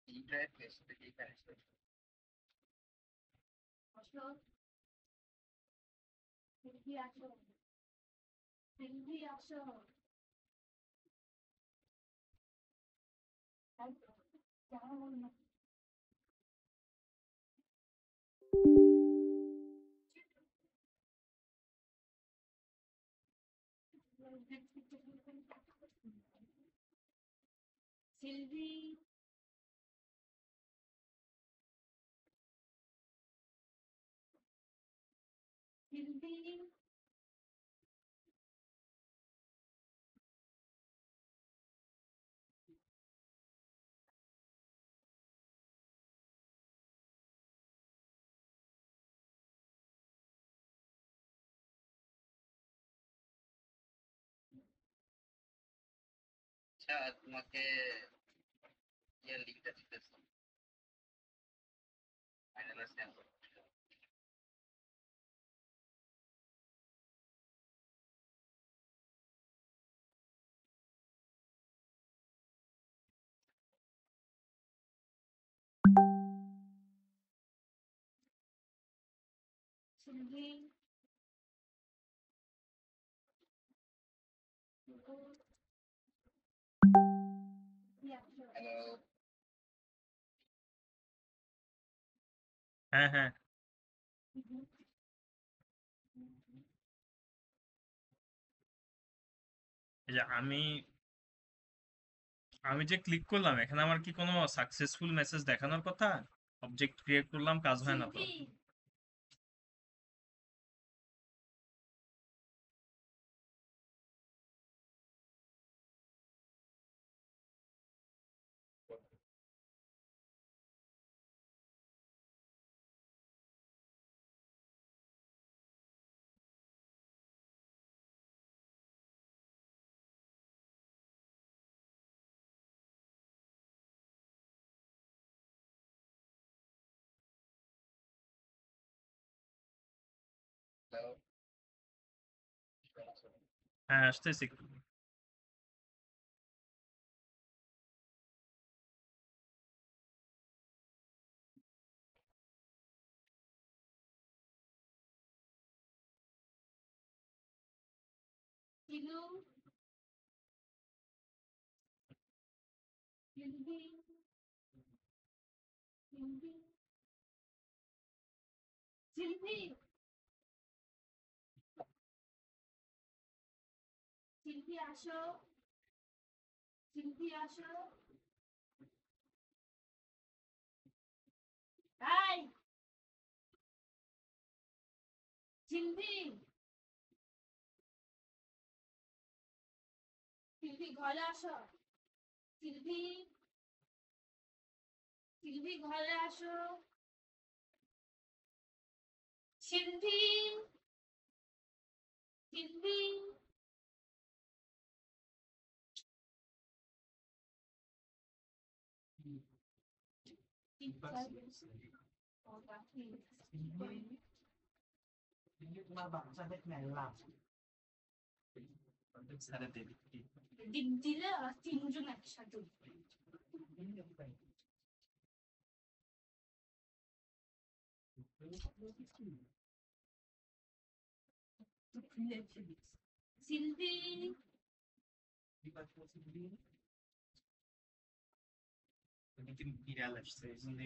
এই ট্রায়ের গেছে থেকে এখানে এসে সিলভি সিলভি আচ্ছা তোমাকে ইয়ার লিঙ্কটা দিতেছি ফাইনাল সেন্ড করো। সিলভি হ্যালো হ্যাঁ হ্যাঁ এই যে আমি যে ক্লিক করলাম এখানে আমার কি কোনো সাকসেসফুল মেসেজ দেখানোর কথা? অবজেক্ট ক্রিয়েট করলাম, কাজ হয় না তো। সিলভি হ্যালো হ্যাঁ আসতেছি। Silu Sylvie Sylvie Sylvie Sylvie আসো সিলভি আসো হাই সিলভি সিলভি ঘরে আসো সিলভি সিলভি ঘরে আসো সিলভি সিলভি ডিপ দিলে আর তিনজন একসাথে সিলভি বিড়াল আসছে এই জন্য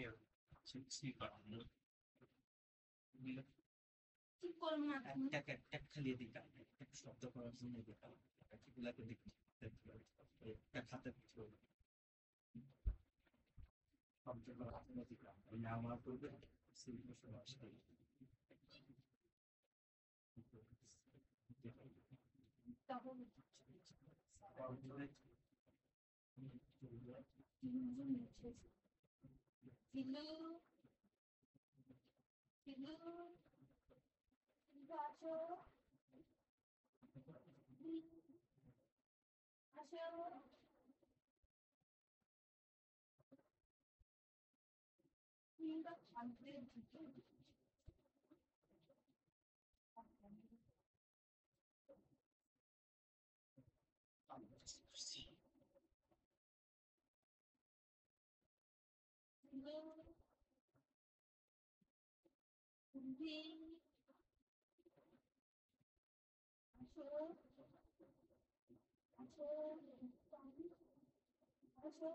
কিছুই করার নেই। কি করবো না একটা খালি দিতাম, একটা শব্দ করার জন্য দিতাম, এগুলাকে দেখতে একটা খাতে শব্দ করার জন্য দিতাম, আমার করবে সিলেবাসে আসবে। তখন সিলু সিলু আসো আসো তিনটা শান্তি সিলু সিলভি আসো আসো আসো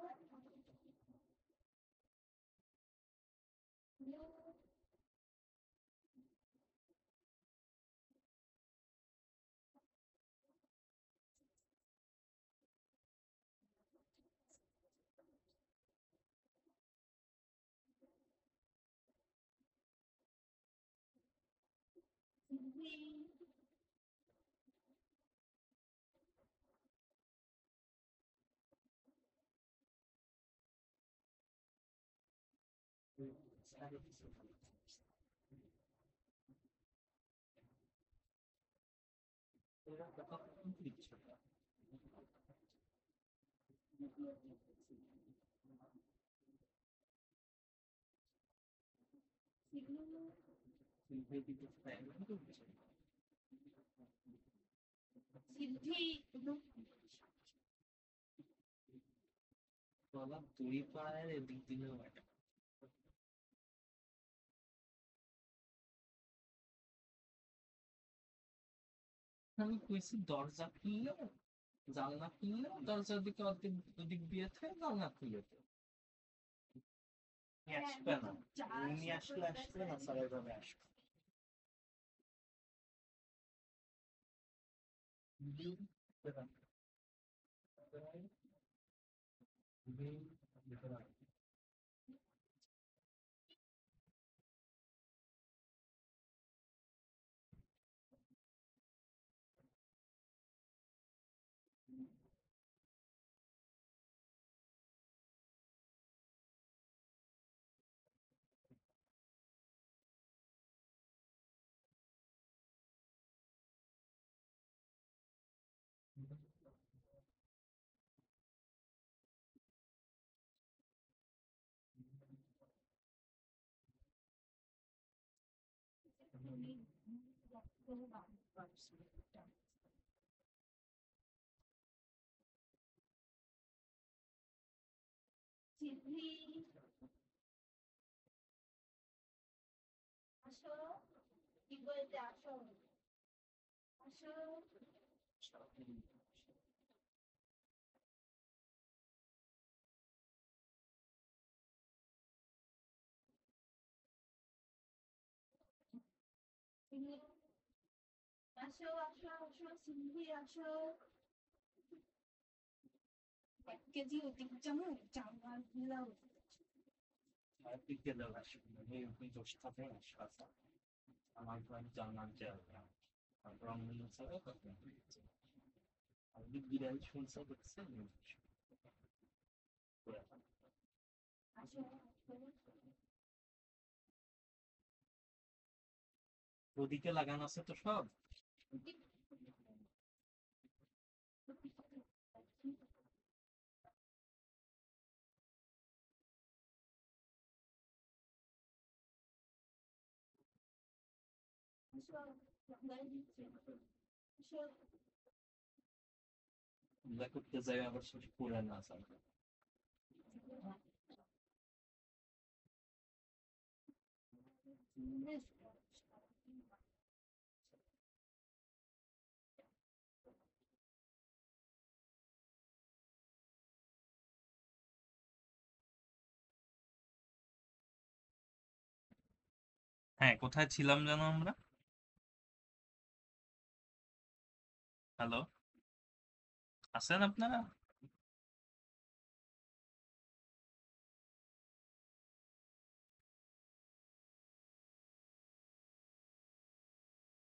দুই পায়ের এদিক দিলেও এটা আমি কইছি দরজা খুললে জানলা খুললে দরজার দিকে অর্ধেক ওদিক দিয়ে থাকে জানলা খুলে আসবে না উনি আসলে আসবে না স্যার এভাবে আসবে আসো কি বলতে আসো আসো আসো আসো আসো সিন্ধি আসো 1 কেজি ওদিক যাবো জামা গুলা দিক দিয়ে আসবে এই দোষ থাকে আসবে আমার প্রায় জানলাম যে রং ছাড়া আপনি বিড়াল শুনছে দেখছেন আসো ওদিকে লাগানো আছে তো সব আমরা করতে যাই আবার শেষ করে না স্যার হ্যাঁ কোথায় ছিলাম যেন আমরা হ্যালো আছেন আপনারা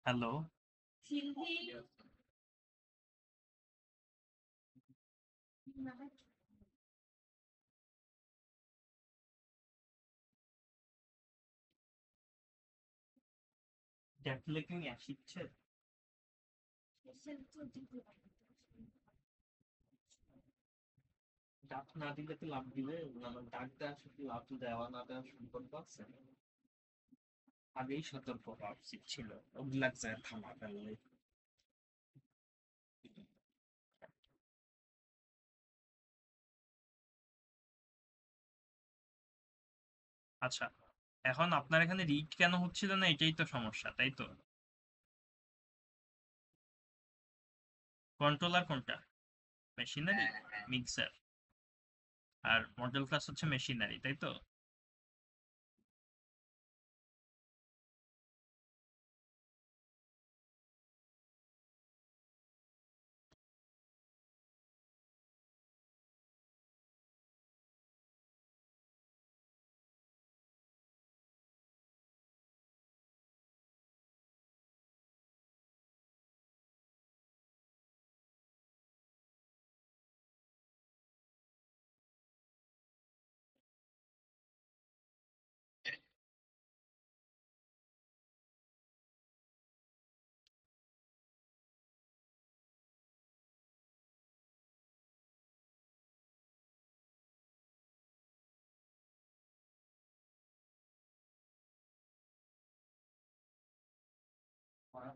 হ্যালো সিন্ধি দেখলে কি আসিচ্ছে ডাক না দিলে তো লাভ দিলে মানে ডাক দেওয়া শুধু লাভ দেওয়া না দেওয়া সম্পর্ক আছে আগেই সতর্ক হওয়া উচিত ছিল ওগুলা যায় থামা ফেললে আচ্ছা এখন আপনার এখানে রিড কেন হচ্ছিল না এটাই তো সমস্যা তাই তো কন্ট্রোলার কোনটা মেশিনারি মিক্সার আর মডেল ক্লাস হচ্ছে মেশিনারি তাই তো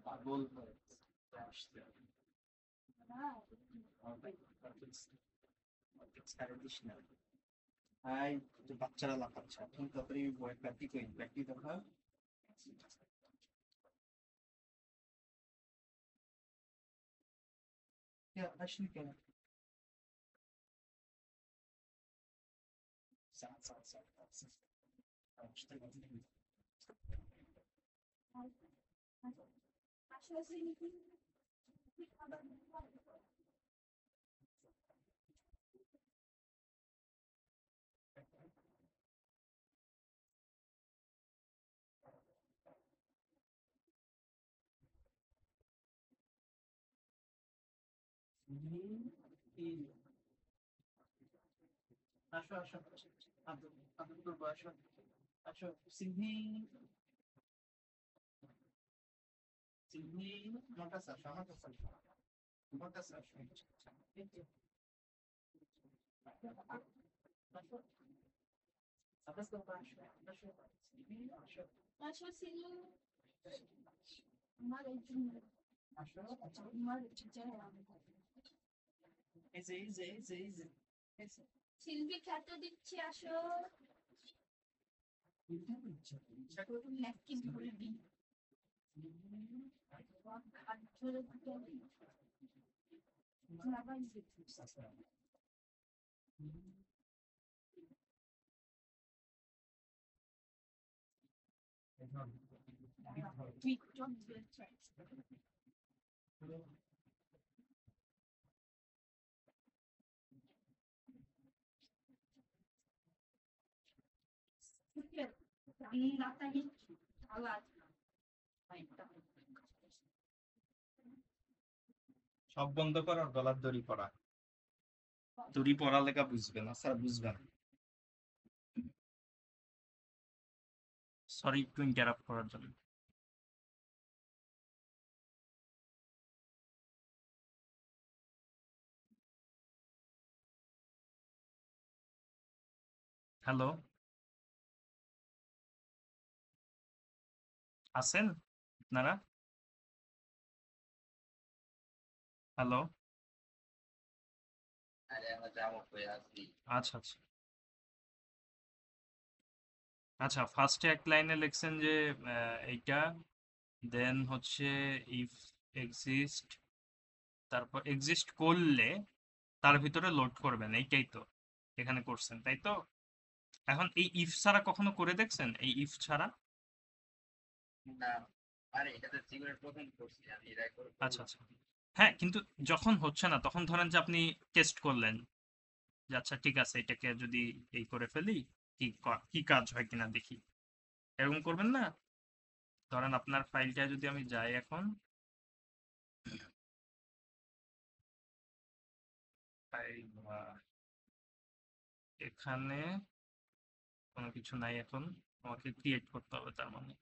পাগল হয়ে আসছে ছেড়ে দিস না ভাই, তো বাচ্চারা লাফাচ্ছে এখন তাড়াতাড়ি বই প্র্যাকটি করি প্র্যাকটি দেখা আসলি কেন আসো আসো আদর করবো আসো আসো সিংহি সিংহি আমার কাছে আসো আমার কাছে আসো আমার কাছে আসো এই যে, আসো আদর করবো আসো আসো সিংহি আসো আসো সিলু আমার এই জন্য আসো আসো আমার চাই এই যে এই যে এই যে এই যে এই যে সিলভি খেতে দিচ্ছি আসো ইচ্ছা করে ন্যাপকিন ধরে দিই হাত ধরে তুই don't do it first. নাতালি আলাদ সব বন্ধ কর আর গলার দড়ি পরা দড়ি পরা লেখা বুঝবে না স্যার বুঝবে না সরি একটু ইন্টারাপ্ট করার জন্য। হ্যালো, আছেন আপনারা? হ্যালো, আরে আমরা যাবো হয়ে আসছি। আচ্ছা আচ্ছা আচ্ছা, ফার্স্টে এক লাইনে লিখছেন যে এইটা, দেন হচ্ছে ইফ এক্সিস্ট, তারপর এক্সিস্ট করলে তার ভিতরে লোড করবেন, এইটাই তো এখানে করছেন, তাই তো? এখন এই ইফ ছাড়া কখনো করে দেখছেন? এই ইফ ছাড়া? না, আরে এটা তো জীবনের প্রথম করছি আমি, এটা করে আচ্ছা আচ্ছা, হ্যাঁ, কিন্তু যখন হচ্ছে না তখন ধরেন যে আপনি টেস্ট করলেন যে আচ্ছা ঠিক আছে এটাকে যদি এই করে ফেলি কি কাজ হয় কিনা দেখি, এরকম করবেন না? ধরেন আপনার ফাইলটা যদি আমি যাই এখন, এখানে কোনো কিছু নাই, এখন আমাকে ক্রিয়েট করতে হবে তার মানে।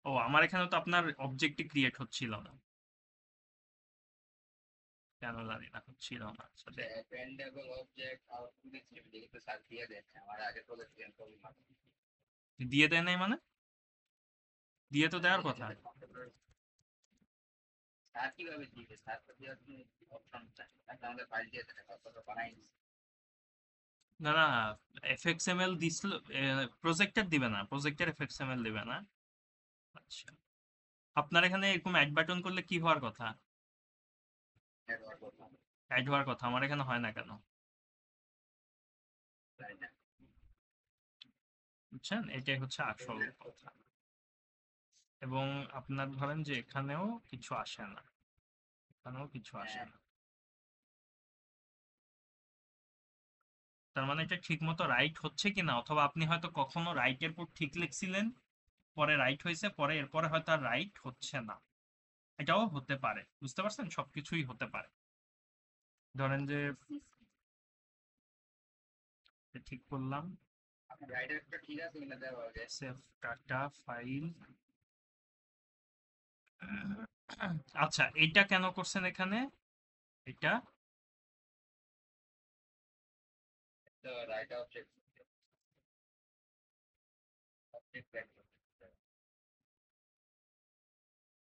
ও, আমার এখানে তো আপনার অবজেক্টই ক্রিয়েট হচ্ছিল না, কেন জানি না হচ্ছিল না। আচ্ছা, অ্যাপেন্ডেবল অবজেক্ট আউটপুট স্ট্রিম কিন্তু স্যার দিয়ে দেন আমার আগে প্রজেক্ট চেঞ্জ করলাম দিয়ে দেয় নাই মানে? দিয়ে তো দেওয়ার কথা। স্যার কিভাবে দিবে, স্যার তো দেওয়ার কোনো অপশন চাই, আমাদের ফাইল দিয়ে দেন কত বানাই না না, এফএক্সএমএল দিছিল, প্রজেক্টর দিবে না, প্রজেক্টর এফএক্সএমএল দিবে না। আচ্ছা, আপনার এখানে এরকম অ্যাড বাটন করলে কি হওয়ার কথা? ব্যবহার করলাম অ্যাড হওয়ার কথা, আমার এখানে হয় না কেন? তাই না? বুঝছেন, এটাই হচ্ছে আসল কথা। এবং আপনার ধরেন যে এখানেও কিছু আসে না, এখানেও কিছু আসে না, তার মানে এটা ঠিক মতো রাইট হচ্ছে কিনা, অথবা আপনি হয়তো কখনো রাইটের পর ঠিক লিখছিলেন, পরে রাইট হয়েছে, পরে এরপরে হয়তো আর রাইট হচ্ছে না, এটাও হতে পারে। বুঝতে পারছেন, সবকিছুই হতে পারে। ধরেন যে ঠিক করলাম, আপনার রাইটারটা ঠিক আছে কিনা দেওয়া হবে। Save data file. আচ্ছা, এইটা কেন করছেন এখানে? এটা তো রাইটার অবজেক্ট অবজেক্ট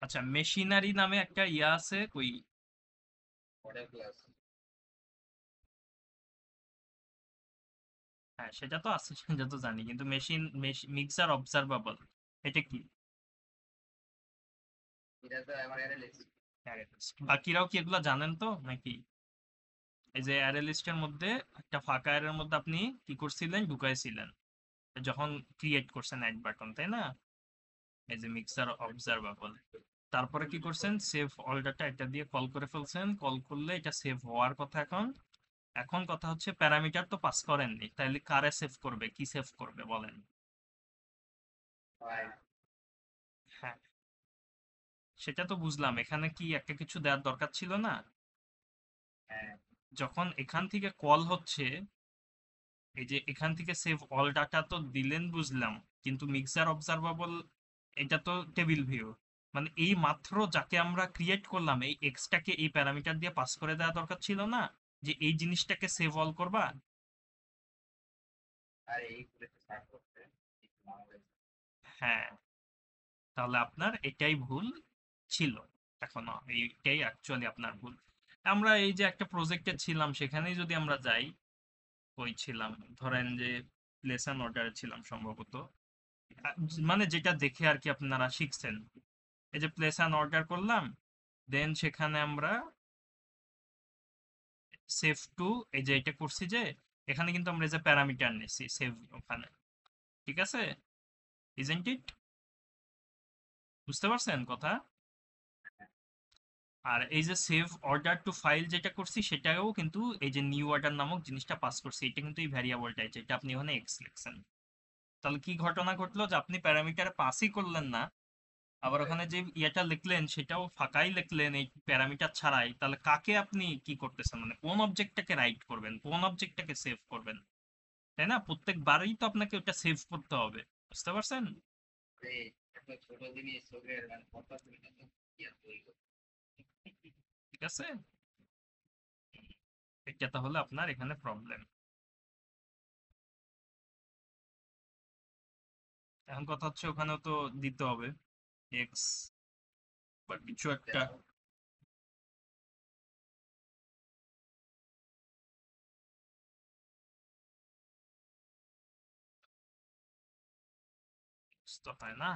আচ্ছা, মেশিনারি নামে একটা ইয়া আছে কই? মডেল ক্লাস হ্যাঁ, সেটা তো আছে, সেটা তো জানি, কিন্তু মিক্সার অবজারভেবল এটা কি? এটা তো আমার অ্যানালিস্ট। বাকিরাও কি এগুলা জানেন তো নাকি? এই যে অ্যারে লিস্টের মধ্যে একটা ফাঁকা অ্যারের মধ্যে আপনি কি করছিলেন, ঢুকাইছিলেন যখন ক্রিয়েট করছেন অ্যাড বাটন, তাই না? এই যে মিক্সার অবজারভেবল, তারপরে কি করছেন, সেভ অল ডাটা এটা দিয়ে কল করে ফেলছেন, কল করলে এটা সেভ হওয়ার কথা। এখন এখন কথা হচ্ছে প্যারামিটার তো পাস করেননি, তাইলে কারে সেভ করবে, কি সেভ করবে বলেন? হ্যাঁ, সেটা তো বুঝলাম, এখানে কি একটা কিছু দেওয়ার দরকার ছিল না? হ্যাঁ, যখন এখান থেকে কল হচ্ছে, এই যে এখান থেকে সেভ অল ডাটা তো দিলেন বুঝলাম, কিন্তু মিক্সার অবজারভেবল এটা তো টেবিল ভিউ, মানে এই মাত্র যাকে আমরা ক্রিয়েট করলাম এই এক্সটাকে এই প্যারামিটার দিয়ে পাস করে দেওয়া দরকার ছিল না, যে এই জিনিসটাকে সেভ অল করবা? আর এইগুলো তো সার্চ করতে একটু মামা হয়েছে। হ্যাঁ, তাহলে আপনার এটাই ভুল ছিল, এখনো এইটাই অ্যাকচুয়ালি আপনার ভুল। আমরা এই যে একটা প্রজেক্টে ছিলাম, সেখানেই যদি আমরা যাই, ওই ছিলাম, ধরেন যে লেসন অর্ডারে ছিলাম সম্ভবত, মানে যেটা দেখে আর কি আপনারা শিখছেন, এই যে প্লেস অ্যান অর্ডার করলাম, দেন সেখানে আমরা সেভ টু, এই যে এটা করছি, যে এখানে কিন্তু আমরা এই যে প্যারামিটার নিছি সেভ ওখানে, ঠিক আছে? Isn't it? বুঝতে পারছেন কথা? আর এই যে সেভ অর্ডার টু ফাইল যেটা করছি, সেটাও কিন্তু এই যে নিউ অর্ডার নামক জিনিসটা পাস করছি, এটা কিন্তু এই ভ্যারিয়েবলটাই, যেটা আপনি ওখানে এক্স লিখছেন। তাহলে কি ঘটনা ঘটলো, যে আপনি প্যারামিটারে পাসই করলেন না, আবার ওখানে যে ইয়েটা লিখলেন সেটাও ফাঁকাই লিখলেন এই প্যারামিটার ছাড়াই, তাহলে কাকে আপনি কি করতেছেন, মানে কোন অবজেক্টটাকে রাইট করবেন, কোন অবজেক্টটাকে সেভ করবেন, তাই না? প্রত্যেকবারই তো আপনাকে ওটা সেভ করতে হবে, বুঝতে পারছেন? এই এত ছোট জিনিস চোখের মানে কথা তুমি তো ইয়া তৈরি করতে। ঠিক আছে, এটা তাহলে আপনার এখানে প্রবলেম। এখন কথা হচ্ছে ওখানেও তো দিতে হবে এক্স বা কিছু একটা। তো হয় না,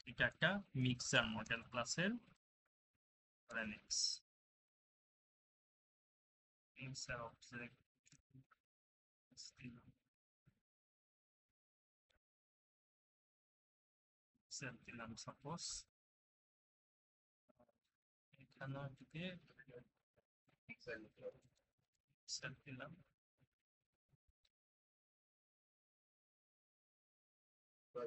এটা একটা মিক্সার মডেল ক্লাসের এক্স, মিক্সার অবজেক্ট সেট দিলাম সাপোজ, এখানে থেকে পিক্সেল নিতে হবে। সেট দিলাম, তো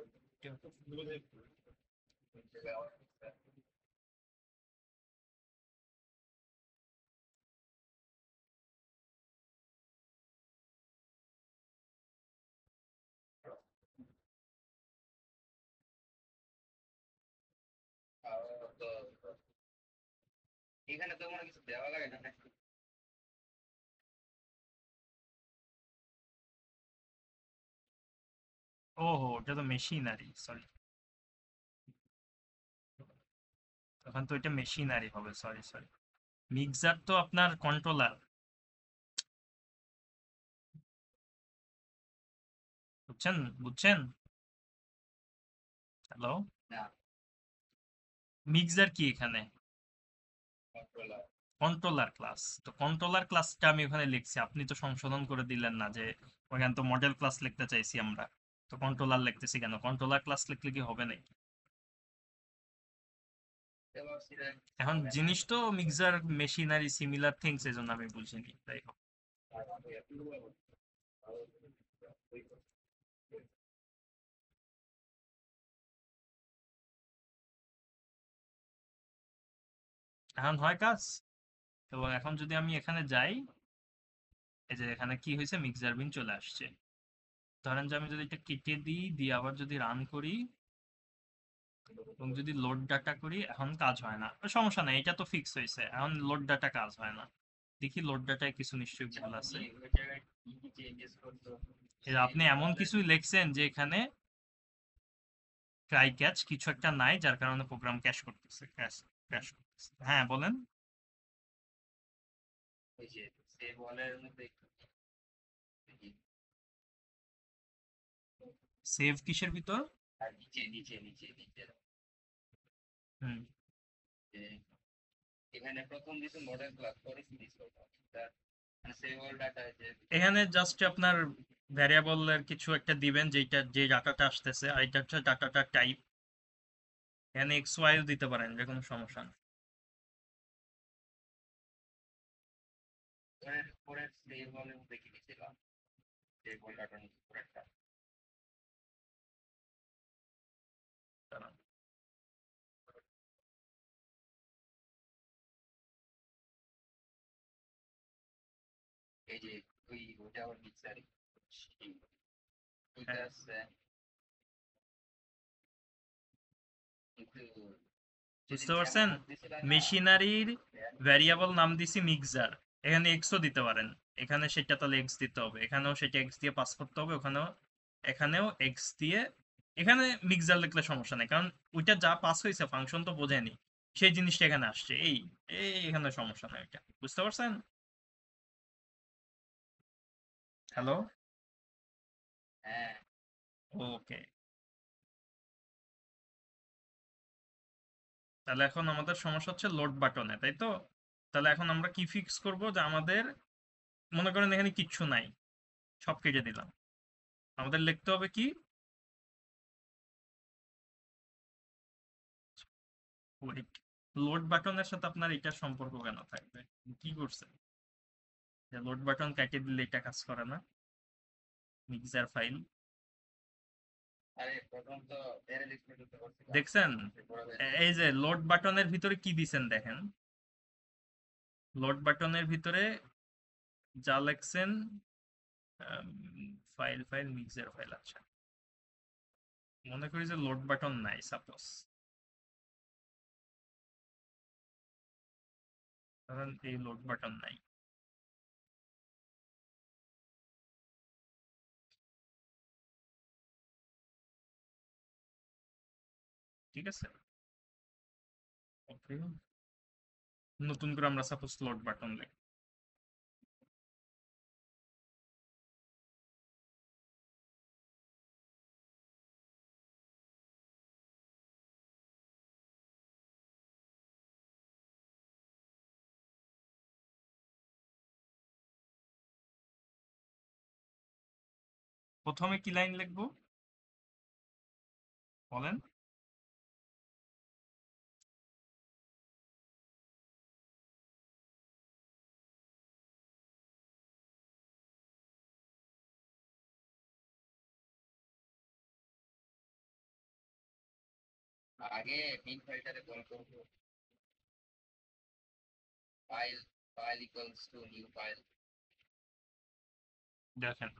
এখানে তো কোনো কিছু দেওয়া লাগে না নাকি? ওহো ওটা তো মেশিনারি, সরি, তখন তো এটা মেশিনারি হবে, সরি সরি, মিক্সার তো আপনার কন্ট্রোলার, বুঝছেন? বুঝছেন? হ্যালো, না, মিক্সার কি এখানে? কন্ট্রোলার। কন্ট্রোলার ক্লাস, তো কন্ট্রোলার ক্লাসটা আমি ওখানে লিখছি, আপনি তো সংশোধন করে দিলেন না, যে ওখানে তো মডেল ক্লাস লিখতে চাইছি আমরা, তো কন্ট্রোলার লিখতেছি কেন? কন্ট্রোলার ক্লাস লিখলে কি হবে নাকি? এবার সেটা এখন হবে না। জিনিস তো মিক্সার মেশিনারি সিমিলার থিংস, এই জন্য আমি বুঝিনি, তাই হোক। এখন হয় কাজ, তো এখন যদি আমি এখানে যাই, এই যে এখানে কি হয়েছে, মিক্সার বিন চলে আসছে, ধরেন যে আমি যদি এটা কেটে দিই, দিয়ে আবার যদি রান করি এবং যদি লোড ডাটা করি, এখন কাজ হয় না, সমস্যা নাই, এটা তো ফিক্স হয়েছে, এখন লোড ডাটা কাজ হয় না, দেখি লোড ডাটায় কিছু নিশ্চয়ই ভুল আছে। তুমি ওই জায়গায় কি কি চেঞ্জেস করছো এই যে আপনি এমন কিছুই লিখছেন যে এখানে ট্রাই ক্যাচ কিছু একটা নাই, যার কারণে প্রোগ্রাম ক্র্যাশ করতেছে, ক্র্যাশ করতেছে। হ্যাঁ বলেন। ওই যে সেভ ওয়ালের মধ্যে সেভ কিসের ভিতর? আর নিচে নিচে নিচে নিচে হুম যে এখানে প্রথম দিকে মডেল ক্লাস পরে সিরিজ মানে সেভ ওয়াল ডাটা যে এখানে জাস্ট আপনার ভ্যারিয়েবলের কিছু একটা দিবেন, যেটা যে ডাটাটা আসতেছে, আর এটা হচ্ছে ডাটাটা টাইপ। এখানে এক্স ওয়াইও দিতে পারেন, যে কোনো সমস্যা নেই। পরে সেভ ওয়ালের মধ্যে কি দিয়েছিলাম সেভ ওয়াল ডাটার মধ্যে পুরো একটা দাঁড়ান। এই যে ওইটা আবার মিক্সার ওইটা হ্যাঁ, আছে কিন্তু যেদিন বুঝতে পারছেন? জ্যামার দিয়েছিলাম না মেশিনারির ভ্যারিয়েবল নাম দিছি মিক্সার, এখানে এক্সও দিতে পারেন। এখানে সেটা তাহলে এক্স দিতে হবে, এখানেও সেটা এক্স দিয়ে পাস করতে হবে, ওখানেও এখানেও এক্স দিয়ে। এখানে মিক্সার লিখলে সমস্যা নেই, কারণ ওইটা যা পাস হয়েছে ফাংশন তো বোঝেনি, সেই জিনিসটা এখানে আসছে। এই এই এখানে সমস্যা নেই, এটা বুঝতে পারছেন? হ্যালো, হ্যাঁ ওকে। তাহলে এখন আমাদের সমস্যা হচ্ছে লোড বাটনে, তাই তো? তাহলে এখন আমরা কি ফিক্স করব, যে আমাদের মনে করেন এখানে কিচ্ছু নাই, সব কেটে দিলাম। আমাদের লিখতে হবে কি, ওয়েট, লোড বাটনের সাথে আপনার এটার সম্পর্ক কেন থাকবে? কি করছেন যে লোড বাটন কেটে দিলে এটা কাজ করে না? মিক্সার ফাইল আরে প্রথম তো এর লিস্টে করতে করছিলাম দেখছেন? পরে এই যে লোড বাটনের ভিতরে কি দিছেন দেখেন, লোড বাটনের ভিতরে যা লেখছেন, ফাইল ফাইল মিক্সার ফাইল। আচ্ছা, মনে করি যে লোড বাটন নাই, সাপোজ ধরেন এই লোড বাটন নাই, ঠিক আছে? ওকে, নতুন করে আমরা সাপোজ লোড বাটন লিখি। প্রথমে কি লাইন লিখবো বলেন? আগে বিন ফাইলটারে কল করবো file file equals to new file দেখেন,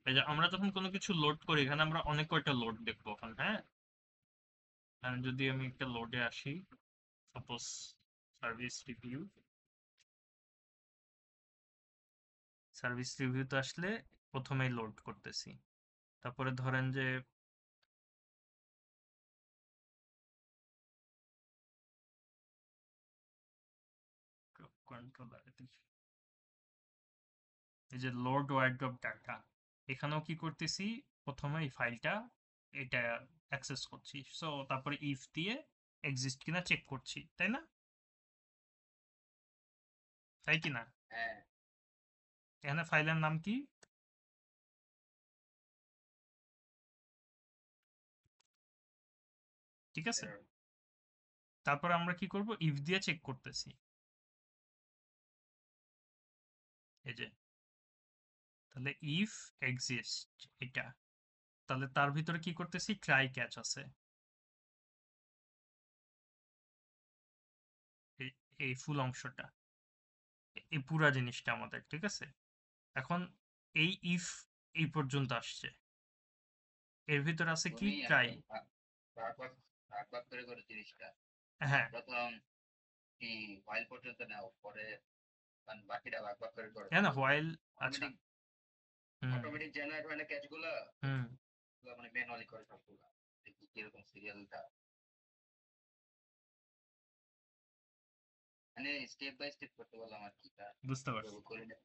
এই যে আমরা যখন কোনো কিছু লোড করি, এখানে আমরা অনেক কয়টা লোড দেখবো এখন। হ্যাঁ, যদি আমি একটা লোডে আসি, সাপোজ সার্ভিস রিভিউ, সার্ভিস রিভিউতে আসলে প্রথমেই লোড করতেছি। তারপরে ধরেন যে কন্ট্রোলার, এই যে লোড ওয়ার্ড্রপ ডাটা, এখানেও কি করতেছি, প্রথমে এই ফাইলটা এটা অ্যাক্সেস করছি, সো তারপরে ইফ দিয়ে এক্সিস্ট কিনা চেক করছি, তাই না? তাই কি না? হ্যাঁ এখানে ফাইলের নাম কি? ঠিক আছে, তারপর আমরা কি করব, ইফ দিয়ে চেক করতেছি, এই যে তাহলে ইফ এক্সিস্ট এটা, তাহলে তার ভিতরে কি করতেছি, ট্রাই ক্যাচ আছে, এই ফুল অংশটা, এই পুরা জিনিসটা আমাদের, ঠিক আছে? এখন এই ইফ এই পর্যন্ত আসছে, এর ভিতরে আছে কি, তুমি ট্রাই। ভাগ ভাগ ভাগ ভাগ করে করে জিনিসটা হ্যাঁ, প্রথম কি ফাইল পর্যন্ত নাও পরে মানে বাকিটা ভাগ ভাগ করে করে হ্যাঁ না হোয়াইল, আচ্ছা, অটোমেটিক হুম অটোমেটিক জেনারেট হয় না ক্যাচগুলো হুম, মানে ম্যানুয়ালি করে সবগুলো দেখি কিরকম সিরিয়ালটা, মানে স্টেপ বাই স্টেপ করতে বললাম আর কি, তা বুঝতে পারছি। কিভাবে করে না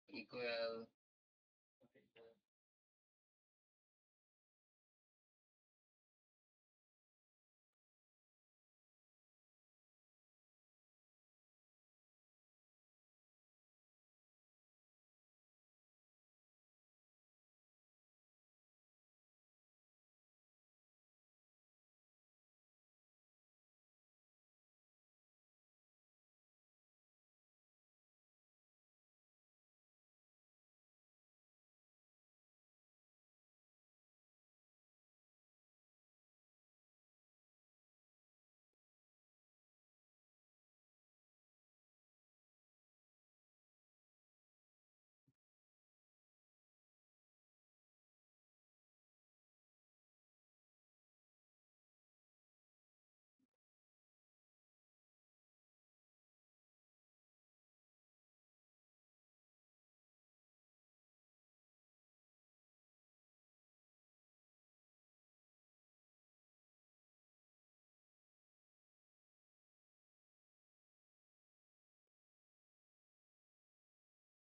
ইকুয়াল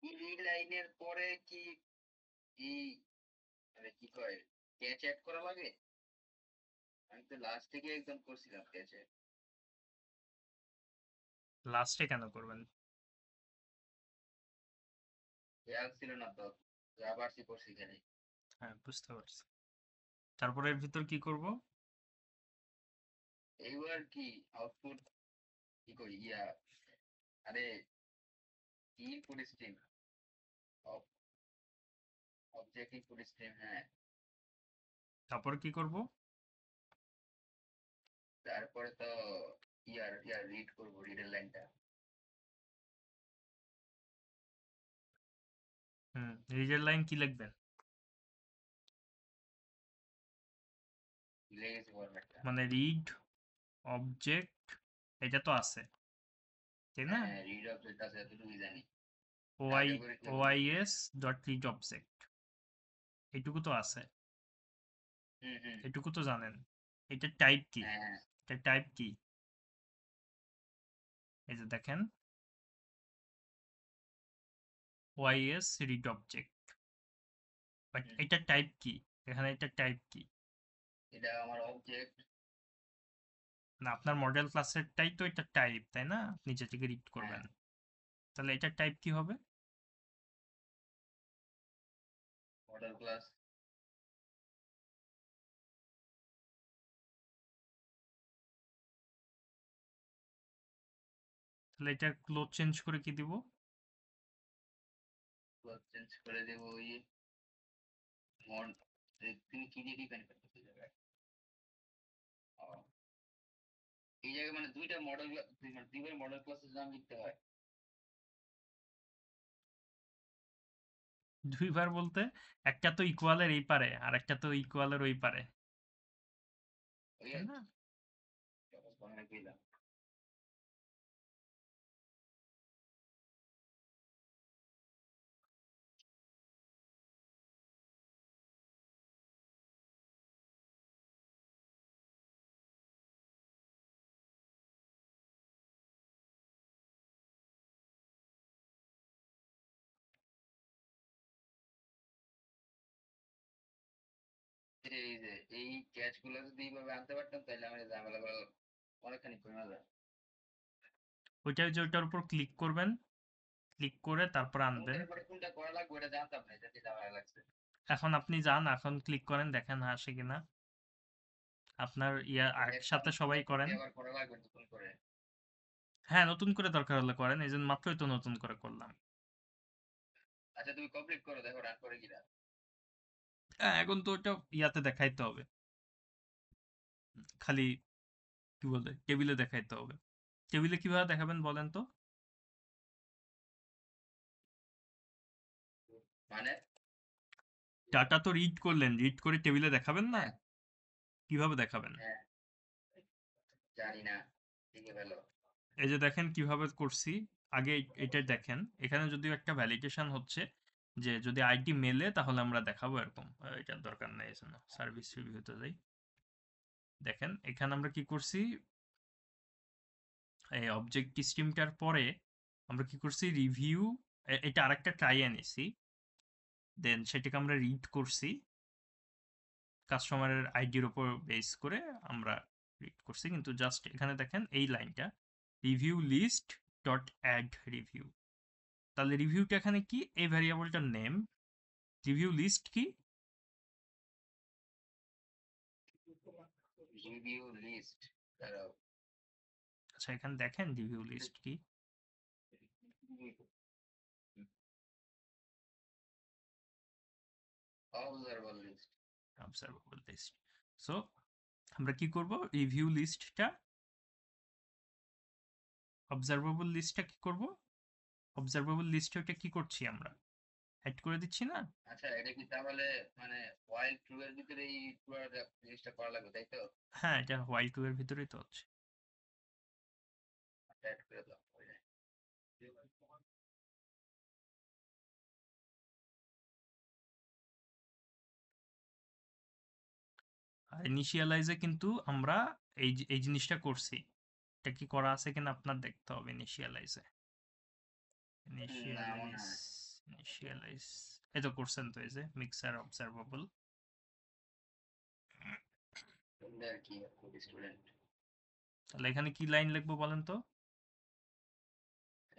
এই লাইনের পরে কি এই মানে কি কয় ক্যাচ অ্যাড করা লাগে? আমি তো লাস্ট থেকে একদম করছিলাম ক্যাচ অ্যাড, লাস্টে কেন করবেন? খেয়াল ছিল না তো, যা পারছি করছি এখানে। হ্যাঁ, বুঝতে পারছি। তারপরে এর ভিতর কি করব? এইবার কি আউটপুট কি করি ইয়া, আরে input stream, object input stream, হ্যাঁ। তারপর কি করব? তারপরে তো ইয়ার ইয়ার রিড করবো, রিডের লাইনটা। রিডের লাইন কি লিখবেন? ভুলে গেছি ফরম্যাটটা। মানে রিড অবজেক্ট এটা তো আছে, তাই না? হ্যাঁ, রিড অবজেক্ট আছে এতটুকুই জানি। ওআই কার্যকরীতে বলি। ওআইএস ডট রিড অবজেক্ট এইটুকু তো আছে, হুম হুম। এটুকু তো জানেন। এটা টাইপ কি? হ্যাঁ এটা টাইপ কি? এই যে দেখেন, ওআইএস রিড অবজেক্ট, বাট হুম, এটা টাইপ কি? এখানে এটা টাইপ কি? এটা আমার অবজেক্ট। না, আপনার মডেল ক্লাসেরটাই তো এটা টাইপ, তাই না? নিচে থেকে রিড হ্যাঁ, করবেন, তাহলে এটা টাইপ কি হবে? Model class. তাহলে এটা ক্লোজ চেঞ্জ করে কি দিব? ক্লাস চেঞ্জ করে দেবো ওই মড। তুমি কি দিয়ে ডিপেন্ড করতেছো এই জায়গায়? ও, এই জায়গায় মানে দুইটা মডেল, মানে দুইবার মডেল ক্লাসের নাম লিখতে হয়। দুইবার বলতে একটা তো ইকুয়ালের এই পারে আর একটা তো ইকুয়ালের ওই পারে, ওই তাই আর না? কি, সহজ বাংলায় কইলাম। যে এই ক্যাচ গুলো যদি এইভাবে আনতে পারতাম তাহলে আমার এই ঝামেলাগুলো অনেকখানি কমে যায়। ওইটার উপর ক্লিক করবেন, ক্লিক করে তারপর আনবেন। কোনটার পরে কোনটা করা লাগবে ওটা জানতাম না, এটা দিয়ে ঝামেলা লাগছে। এখন আপনি যান, এখন ক্লিক করেন, দেখেন আসে কিনা। আপনার একটা একসাথে সবাই করেন। আবার করা লাগবে নতুন করে। হ্যাঁ, নতুন করে দরকার হলে করেন, এই জন্য মাত্রই তো নতুন করে করলাম। আচ্ছা তুমি কমপ্লিট করো, দেখো রান করে কিনা। হ্যাঁ, এখন তো ওটা ইয়াতে দেখাইতে হবে, খালি কি বলে টেবিলে দেখাইতে হবে। টেবিলে কিভাবে দেখাবেন বলেন তো? মানে ডাটা তো রিড করলেন, রিড করে টেবিলে দেখাবেন না? হ্যাঁ কিভাবে দেখাবেন? হ্যাঁ জানি না, শিখে ফেলো। এই যে দেখেন কিভাবে করছি। আগে এটা দেখেন, এখানে যদিও একটা ভ্যালিডেশন হচ্ছে যে যদি আইডি মেলে তাহলে আমরা দেখাবো এরকম। এটার দরকার নেই, এই জন্য সার্ভিস রিভিউতে যাই। দেখেন এখানে আমরা কি করছি, এই অবজেক্ট স্ট্রিমটার পরে আমরা কি করছি, রিভিউ, এটা আরেকটা ট্রাই এনেছি, দেন সেটাকে আমরা রিড করছি কাস্টমারের আইডির উপর বেস করে আমরা রিড করছি। কিন্তু জাস্ট এখানে দেখেন এই লাইনটা, review list dot add review, তাহলে রিভিউটা এখানে কি, এই ভ্যারিয়েবলটার নেম। রিভিউ লিস্ট কি? রিভিউ লিস্ট, দাঁড়াও। আচ্ছা এখানে দেখেন রিভিউ লিস্ট কি। Observer list. Observable list. So আমরা কি করব, রিভিউ লিস্টটা, অবজারভেবল লিস্টটা কি করব, অবজারভেবল লিস্টে ওটা কি করছি আমরা, অ্যাড করে দিচ্ছি না? আচ্ছা এটা কি তাহলে মানে ওয়াইল্ড ট্রু এর ভিতরে এই পুরো জিনিসটা করা লাগবে তাই তো? হ্যাঁ, এটা হোয়াইল টু এর ভিতরেই তো হচ্ছে। অ্যাড করে দাও ওই যে। আর ইনিশিয়ালাইজে কিন্তু আমরা এই জিনিসটা করছি, এটা কি করা আছে কিনা আপনার দেখতে হবে। ইনিশিয়ালাইজে, না মনে ইনিশিয়ালাইজ, হয়। ইনিশিয়ালাইজ, এই তো করছেন তো, এই যে মিক্সার অবজারভেবল। তোমরা আর কি স্টুডেন্ট। তাহলে এখানে কি লাইন লিখবো বলেন তো?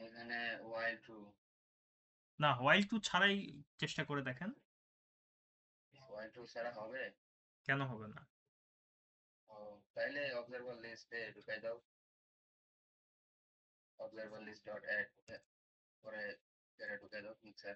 এখানে ওয়াইল্ড ট্রু। না, হোয়াইল টু ছাড়াই চেষ্টা করে দেখেন। ওয়াইল্ড ট্রু ছাড়া হবে? কেন হবে না? ও তাইলে অবজারভার লিস্টে ঢুকাই দাও, অবজারভার লিস্ট ডট অ্যাড করে এটা ঢুকাই দাও মিক্সার।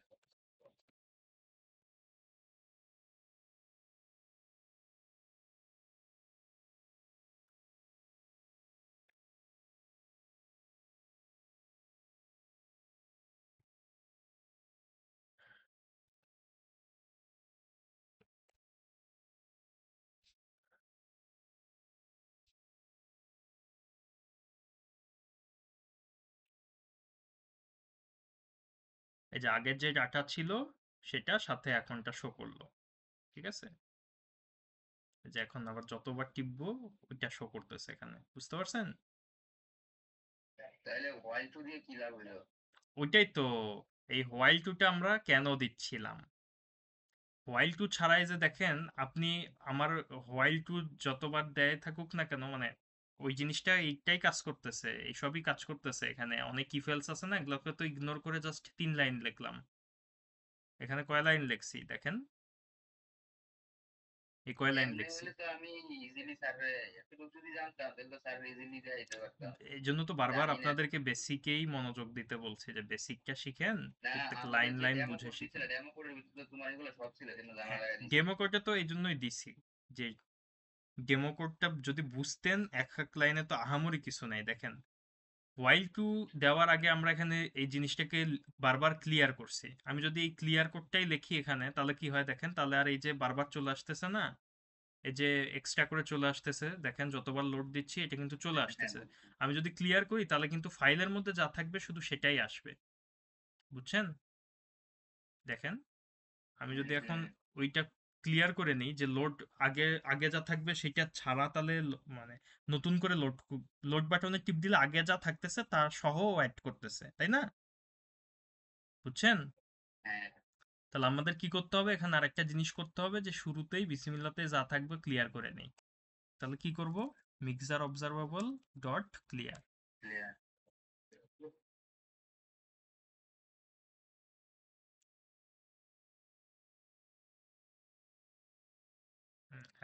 এই যে আগের যে ডাটা ছিল সেটা সাথে এখনটা শো করলো, ঠিক আছে? এই যে এখন আবার যতবার টিপবো ওইটা শো করতেছে এখানে, বুঝতে পারছেন? তাইলে ওয়াইল্ড ট্রু দিয়ে কি লাভ হলো? ওইটাই তো, এই হোয়াইল টুটা আমরা কেন দিচ্ছিলাম। হোয়াইল টু ছাড়াই যে দেখেন আপনি, আমার হোয়াইল টু যতবার দেয় থাকুক না কেন, মানে ওই জিনিসটা এইটাই কাজ করতেছে, এইসবই কাজ করতেছে। এখানে অনেক ইফ এলস আছে না, এগুলোকে তো ইগনোর করে জাস্ট 3 লাইন লিখলাম। এখানে কয় লাইন লিখছি দেখেন, এই কয় লাইন এমনি লিখছি। হলে তো আমি ইজিলি স্যারে এতটুকু যদি জানতাম তাহলে তো স্যার ইজিলি দিয়ে দিতে পারতাম। এই জন্য তো বারবার জানি না। আপনাদেরকে বেসিকেই মনোযোগ দিতে বলছি, যে বেসিকটা শিখেন, না প্রত্যেক আমাদের লাইন যে লাইন ডেমো বুঝে কোড দিছিল শিখেন। ডেমো কোডের ভিতরে তোমার এগুলো সব ছিল কিন্তু ঝামেলা হ্যাঁ, লাগা দিছে। ডেমো কোডটা তো এই জন্যই দিছি, যে ডেমো কোডটা যদি বুঝতেন, এক এক লাইনে তো আহামরি কিছু নাই। দেখেন হোয়াইল টু দেওয়ার আগে আমরা এখানে এই জিনিসটাকে বারবার ক্লিয়ার করছি। আমি যদি এই ক্লিয়ার কোডটাই লিখি এখানে, তাহলে কি হয় দেখেন, তাহলে আর এই যে বারবার চলে আসতেছে না, এই যে এক্সট্রা করে চলে আসতেছে, দেখেন যতবার লোড দিচ্ছি এটা কিন্তু চলে হ্যাঁ হ্যাঁ আসতেছে। বুঝছি। আমি যদি ক্লিয়ার করি তাহলে কিন্তু ফাইলের মধ্যে যা থাকবে শুধু সেটাই আসবে, বুঝছেন? দেখেন আমি যদি এখন হুম, ওইটা ক্লিয়ার করে নিই, যে লোড আগে আগে যা থাকবে সেটা ছাড়া, তাহলে মানে নতুন করে লোড, লোড বাটনে টিপ দিলে আগে যা থাকতেছে তা সহ অ্যাড করতেছে, তাই না? বুঝছেন? হ্যাঁ তাহলে আমাদের কি করতে হবে, এখানে আরেকটা জিনিস করতে হবে যে শুরুতেই বিসমিল্লাতে যা থাকবে ক্লিয়ার করে নেই। তাহলে কি করব, mixer observable dot clear. Clear.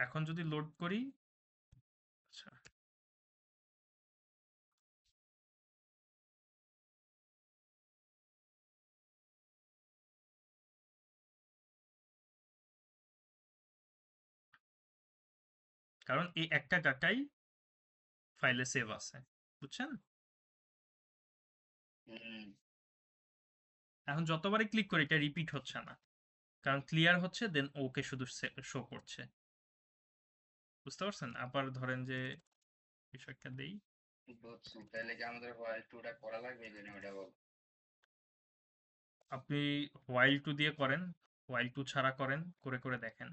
এখন যদি লোড করি, আচ্ছা কারণ এই একটা ডাটাই ফাইলে সেভ আছে, বুঝছেন? হুম। এখন যতবারই ক্লিক করি এটা রিপিট হচ্ছে না, কারণ ক্লিয়ার হচ্ছে দেন ওকে শুধু শো করছে, বুঝতে পারছেন? আবার ধরেন যে কিছু একটা দেই, বুঝছি, তাহলে কি আমাদের হোয়াইল টুটা করা লাগবে এই জন্য ওটা বল। আপনি হোয়াইল টু দিয়ে করেন, হোয়াইল টু ছাড়া করেন, করে করে দেখেন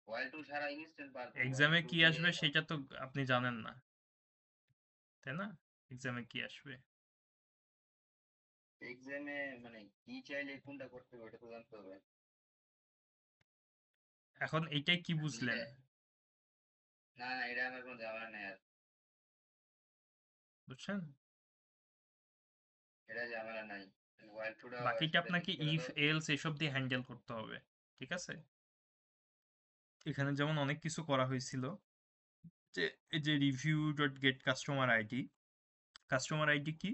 হোয়াইল টু ছাড়া ইনস্ট্যান্ট পারবো, হোয়াইল এক্সামে টু কি দিয়ে আসবে সেটা তো আপনি জানেন না, তাই না? এক্সামে কি আসবে এক্সামে মানে কি চাইলে কোনটা করতে হবে ওটা তো জানতে হবে। এখন এইটাই কি বুঝলেন? দুইটা, না না এটা আমার কোনো ঝামেলা নেই আর, বুঝছেন? এটা ঝামেলা নাই। হোয়াইল টুটা বাকিটা সাথে আপনাকে মিক্স করে ইফ দাও। এলস এসব দিয়ে হ্যান্ডেল করতে হবে, ঠিক আছে? এখানে যেমন অনেক কিছু করা হয়েছিল, যে এই যে review dot gate customer ID, customer ID কি,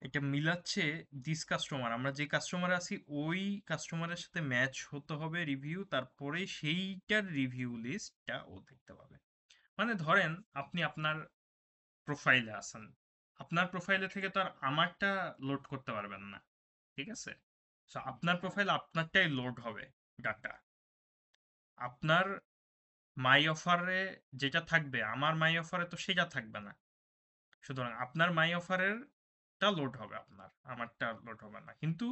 এটা মিলাচ্ছে দিস কাস্টমার, আমরা যে কাস্টমার আছি ওই কাস্টমারের সাথে ম্যাচ হতে হবে রিভিউ, তারপরে সেইটার রিভিউ লিস্টটা ও দেখতে পাবে। মানে ধরেন আপনি আপনার প্রোফাইলে আছেন, আপনার প্রোফাইলে থেকে তো আর আমারটা লোড করতে পারবেন না, ঠিক আছে? সো আপনার প্রোফাইল আপনারটাই লোড হবে ডাটা, আপনার মাই অফারে যেটা থাকবে আমার মাই অফারে তো সেটা থাকবে না, সুতরাং আপনার মাই অফারের টা লোড হবে আপনার, আমারটা লোড হবে না, কিন্তু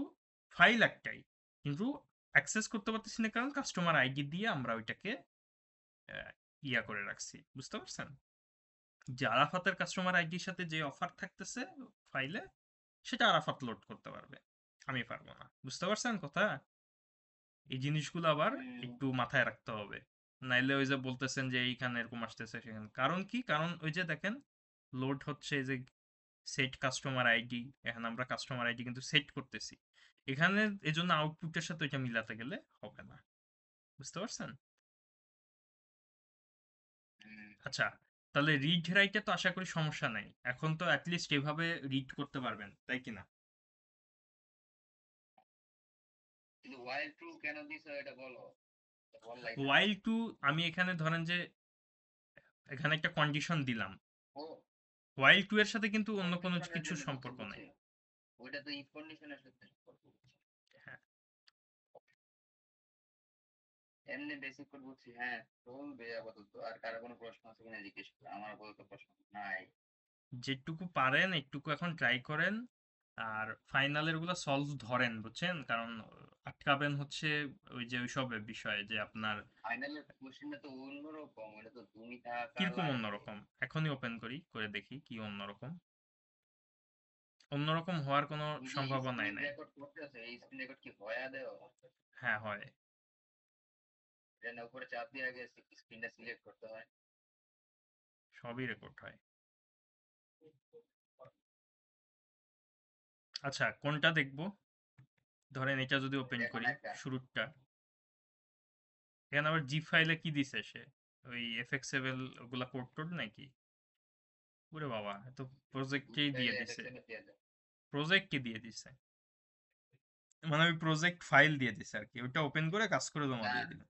ফাইল একটাই, কিন্তু অ্যাক্সেস করতে পারতেছি না কারণ কাস্টমার আইডি দিয়ে আমরা ওইটাকে আহ, ইয়া করে রাখছি, বুঝতে পারছেন? যে আরাফাতের কাস্টমার আইডির সাথে যে অফার থাকতেছে ফাইলে, সেটা আরাফাত লোড করতে পারবে, আমি পারবো না, বুঝতে পারছেন কথা? এই জিনিসগুলো আবার হুম। একটু মাথায় রাখতে হবে, নাইলে ওই যে বলতেছেন যে এইখানে এরকম আসতেছে সেখানে, কারণ কি, কারণ ওই যে দেখেন লোড হচ্ছে এই যে সেট কাস্টমার আইডি, এখানে আমরা কাস্টমার আইডি কিন্তু সেট করতেছি, এখানে এজন্য আউটপুটের সাথে ওইটা মিলাতে গেলে হবে না, বুঝতে পারছেন? হুম। আচ্ছা, তাহলে রিড রাইটে তো আশা করি সমস্যা নাই, এখন তো অ্যাটলিস্ট এভাবে রিড করতে পারবেন, তাই কি না? কিন্তু হোয়াইল টু কেন দিছো এটা বলো, এটা বল লাগে। ওয়াইল টু, আমি এখানে ধরেন যে এখানে একটা কন্ডিশন দিলাম, ও ওয়াইল টু এর সাথে কিন্তু অন্য কোনো কন্ডিশনের কিছু জন্য বুঝছি সম্পর্ক বুঝছি, নাই। ওইটা তো ইফ কন্ডিশনের সাথে সম্পর্ক বুঝছি। হ্যাঁ, এমনি বেসিক কোড বুঝছি, হ্যাঁ চলবে আপাতত। আর কারো কোনো প্রশ্ন আছে কিনা জিজ্ঞেস করে, আমার আপাতত প্রশ্ন নাই। যেটুকু পারেন একটুকু এখন ট্রাই করেন, আর ফাইনালের গুলো সলভ ধরেন, বুঝছেন? কারণ আটকাবেন হচ্ছে ওই যে ওইসব বিষয়ে যে আপনার ফাইনালের কোশ্চেনটা তো অন্যরকম, ওটা তো তুমি থাকা কিরকম লাগবে। অন্যরকম, এখনই ওপেন করি করে দেখি কি অন্যরকম, অন্যরকম হওয়ার কোনো তুমি যে সম্ভাবনাই স্ক্রিন নাই। রেকর্ড করতেছো, এই স্ক্রিন রেকর্ড কি হয়া দেওয়া? হ্যাঁ হয়, এটা না উপরে চাপ দিয়ে আগে স্ক্রিনটা সিলেক্ট করতে হয়। সবই রেকর্ড হয়। আচ্ছা কোনটা দেখবো, ধরেন এটা যদি ওপেন দেখো করি না একটা, শুরুরটা, এখানে আবার জি ফাইলে কি দিছে সে, ওই এফএক্সএমএল ওগুলা কোড টোড নাকি? ওরে বাবা, এত প্রজেক্টেই দিয়ে চাইলে দিছে, এফএক্সএমএল দিয়ে দাও। প্রজেক্টই দিয়ে দিছে, মানে ওই প্রজেক্ট ফাইল দিয়ে দিছে আর কি, ওটা ওপেন করে কাজ করে জমা না, দিয়ে দিল।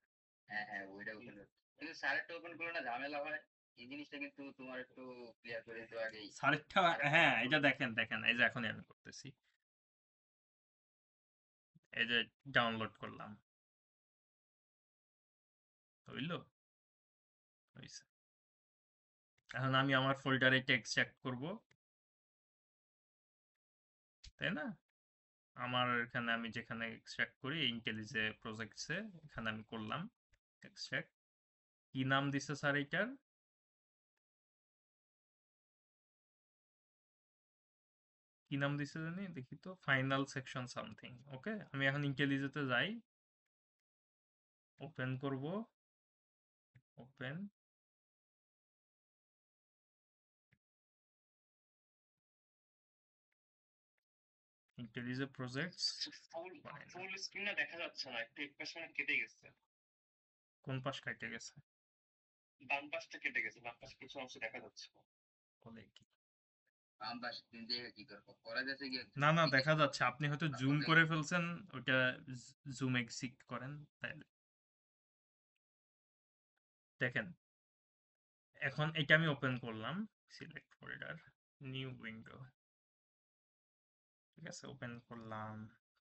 হ্যাঁ হ্যাঁ ওইটা ওপেন করতে, কিন্তু সারেরটা ওপেন করলে না ঝামেলা হয়। এই জিনিসটা কিন্তু তোমার একটু ক্লিয়ার করে দিতে হবে আগেই। সারেরটা, সারেরটা হ্যাঁ ওপেন এটা করলে দেখেন দেখেন, এই যে এখনই আমি করতেছি, এই যে ডাউনলোড করলাম, হইলো, হইছে। এখন আমি আমার ফোল্ডারে এটা এক্সট্রাক্ট করব, তাই না? আমার এখানে আমি যেখানে এক্সট্রাক্ট করি ইন্টেলিজে প্রজেক্টসে, এখানে আমি করলাম এক্সট্রাক্ট, কি নাম দিছে স্যার এটার? কি নাম দিছে জানি, দেখি তো, ফাইনাল সেকশন সামথিং। ওকে, আমি এখন ইন্টেলিজেতে যাই, ওপেন করব, ওপেন, ইন্টেলিজে প্রজেক্টস। ফুল ফুল স্ক্রিন না দেখা যাচ্ছে না, একটু এক পাশে মানে কেটে গেছে, কোন পাশ কাটে গেছে? বাম পাশটা কেটে গেছে, বাম পাশে কিছু অংশ দেখা যাচ্ছে না। বলে কি? বাম পাশে তিন জায়গায় কি করবো, করা যাচ্ছে কি না না, দেখা যাচ্ছে, আপনি হয়তো জুম করে ফেলছেন, ওটা জুম এক্সিট করেন তাইলে দেখেন। এখন এটা আমি ওপেন করলাম, সিলেক্ট ফোল্ডার, নিউ উইন্ডো, ঠিক আছে, ওপেন করলাম,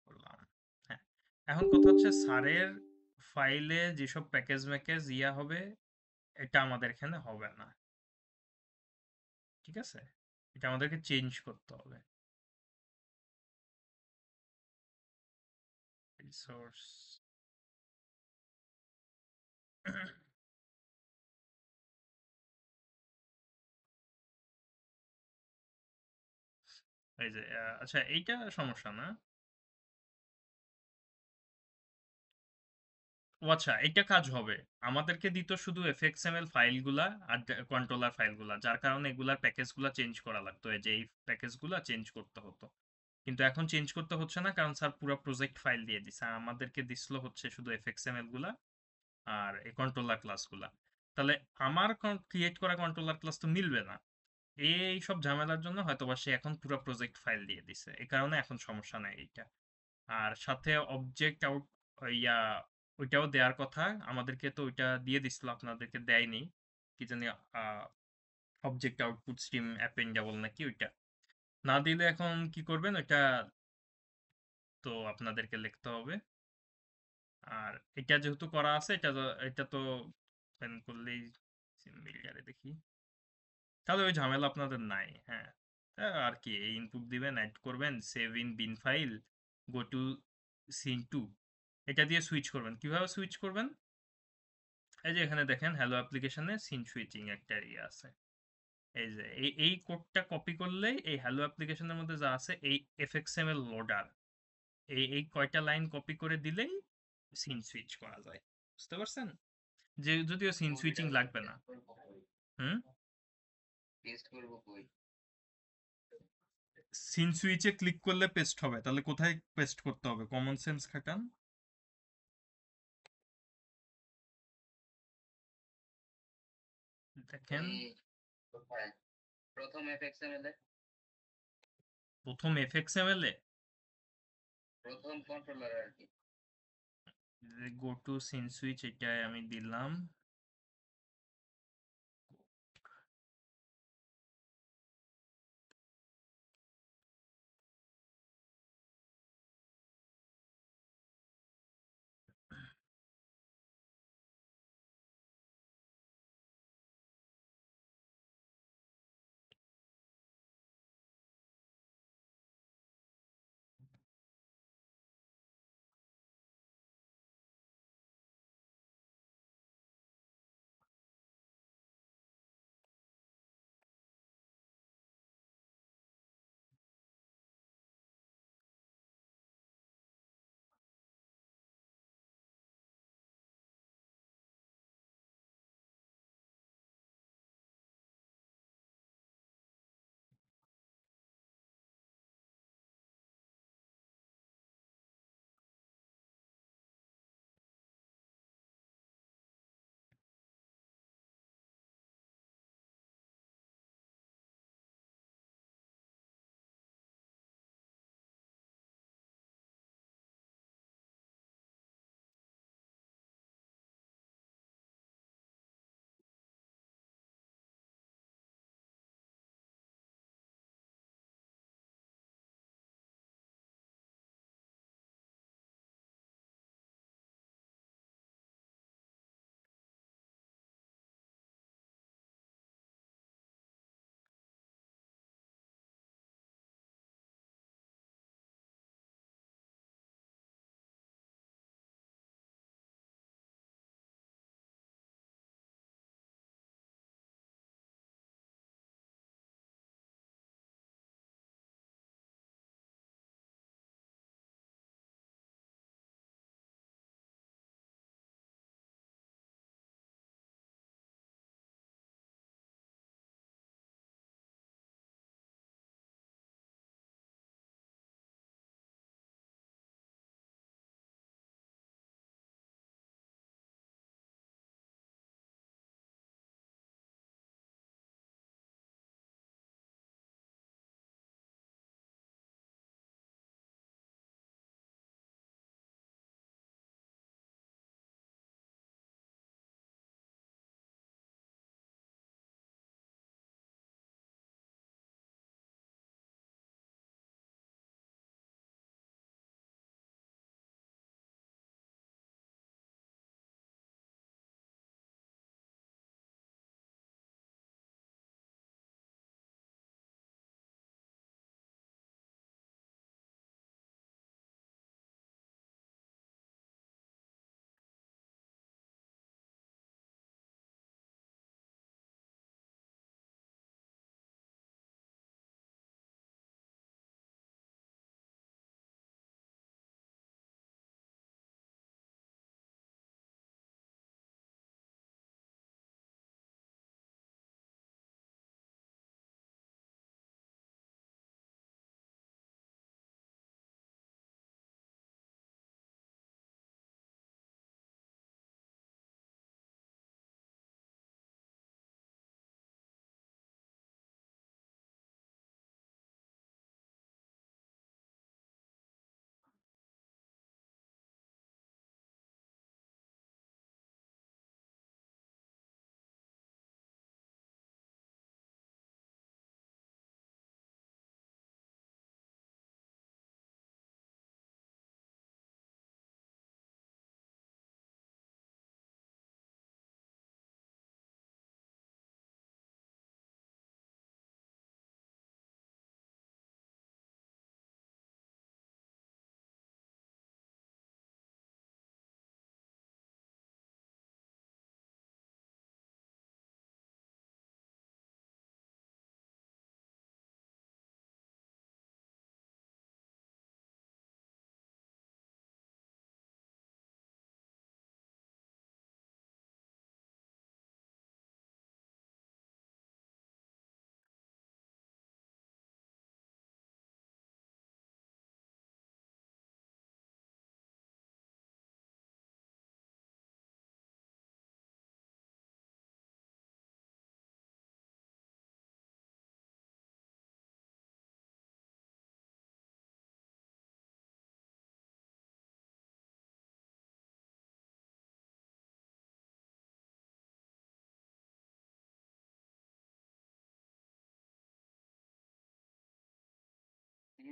করলাম। হ্যাঁ, এখন কথা হচ্ছে স্যারের ফাইলে যেসব প্যাকেজ ম্যাকেজ ইয়া হবে, এটা আমাদের এখানে হবে না, ঠিক আছে, এটা আমাদেরকে চেঞ্জ করতে হবে। রিসোর্স, এই যে আচ্ছা, এইটা সমস্যা না। ও আচ্ছা, এটা কাজ হবে। আমাদেরকে দিত শুধু এফএক্সএমএল ফাইলগুলা আর কন্ট্রোলার ফাইলগুলা, যার কারণে এগুলার প্যাকেজগুলা চেঞ্জ করা লাগতো, এই যে এই প্যাকেজগুলা চেঞ্জ করতে হতো। কিন্তু এখন চেঞ্জ করতে হচ্ছে না, কারণ স্যার পুরো প্রজেক্ট ফাইল দিয়ে দিছে, আমাদেরকে দিছিল হচ্ছে শুধু এফএক্সএমএল গুলা আর এই কন্ট্রোলার ক্লাসগুলা। তাহলে আমার ক্রিয়েট করা কন্ট্রোলার ক্লাস তো মিলবে না, এই সব ঝামেলার জন্য হয়তোবা সে এখন পুরো প্রজেক্ট ফাইল দিয়ে দিছে, এই কারণে এখন সমস্যা নাই এইটা। আর সাথে অবজেক্ট আউট, ইয়া, ওইটাও দেওয়ার কথা আমাদেরকে, তো ওইটা দিয়ে দিছিল, আপনাদেরকে দেয়নি, কি জানি, অবজেক্ট আউটপুট স্ট্রিম অ্যাপেন্ডেবল নাকি, ওইটা না দিলে এখন কি করবেন ওইটা, তো আপনাদেরকে লিখতে হবে। আর এটা যেহেতু করা আছে, এটা তো ওপেন করলেই সিমিলারে দেখি, তাহলে ওই ঝামেলা আপনাদের নাই। হ্যাঁ, আর কি, এই ইনপুট দিবেন, অ্যাড করবেন, save in bin file, go to scene two, এটা দিয়ে সুইচ করবেন। কিভাবে সুইচ করবেন? এই যে এখানে দেখেন, হ্যালো অ্যাপ্লিকেশনে সিন সুইচিং একটা ইয়ে আছে, এই যে এই কোডটা কপি করলেই এই হ্যালো অ্যাপ্লিকেশনের মধ্যে যা আছে, এই এফএক্সএমএল লোডার, এই কয়টা লাইন কপি করে দিলেই সিন সুইচ করা যায়। বুঝতে পারছেন? যে যদিও সিন সুইচিং লাগবে না। হুম, টেস্ট করবো কই? সিন সুইচে ক্লিক করলে পেস্ট হবে, তাহলে কোথায় পেস্ট করতে হবে? কমন সেন্স খাটান। দেখেন, এই কোথায়? প্রথম এফএক্সএমএল এ, প্রথম এফএক্সএমএল এ প্রথম কন্ট্রোলার আর কি। গো টু সিন সুইচ, এটাই আমি দিলাম।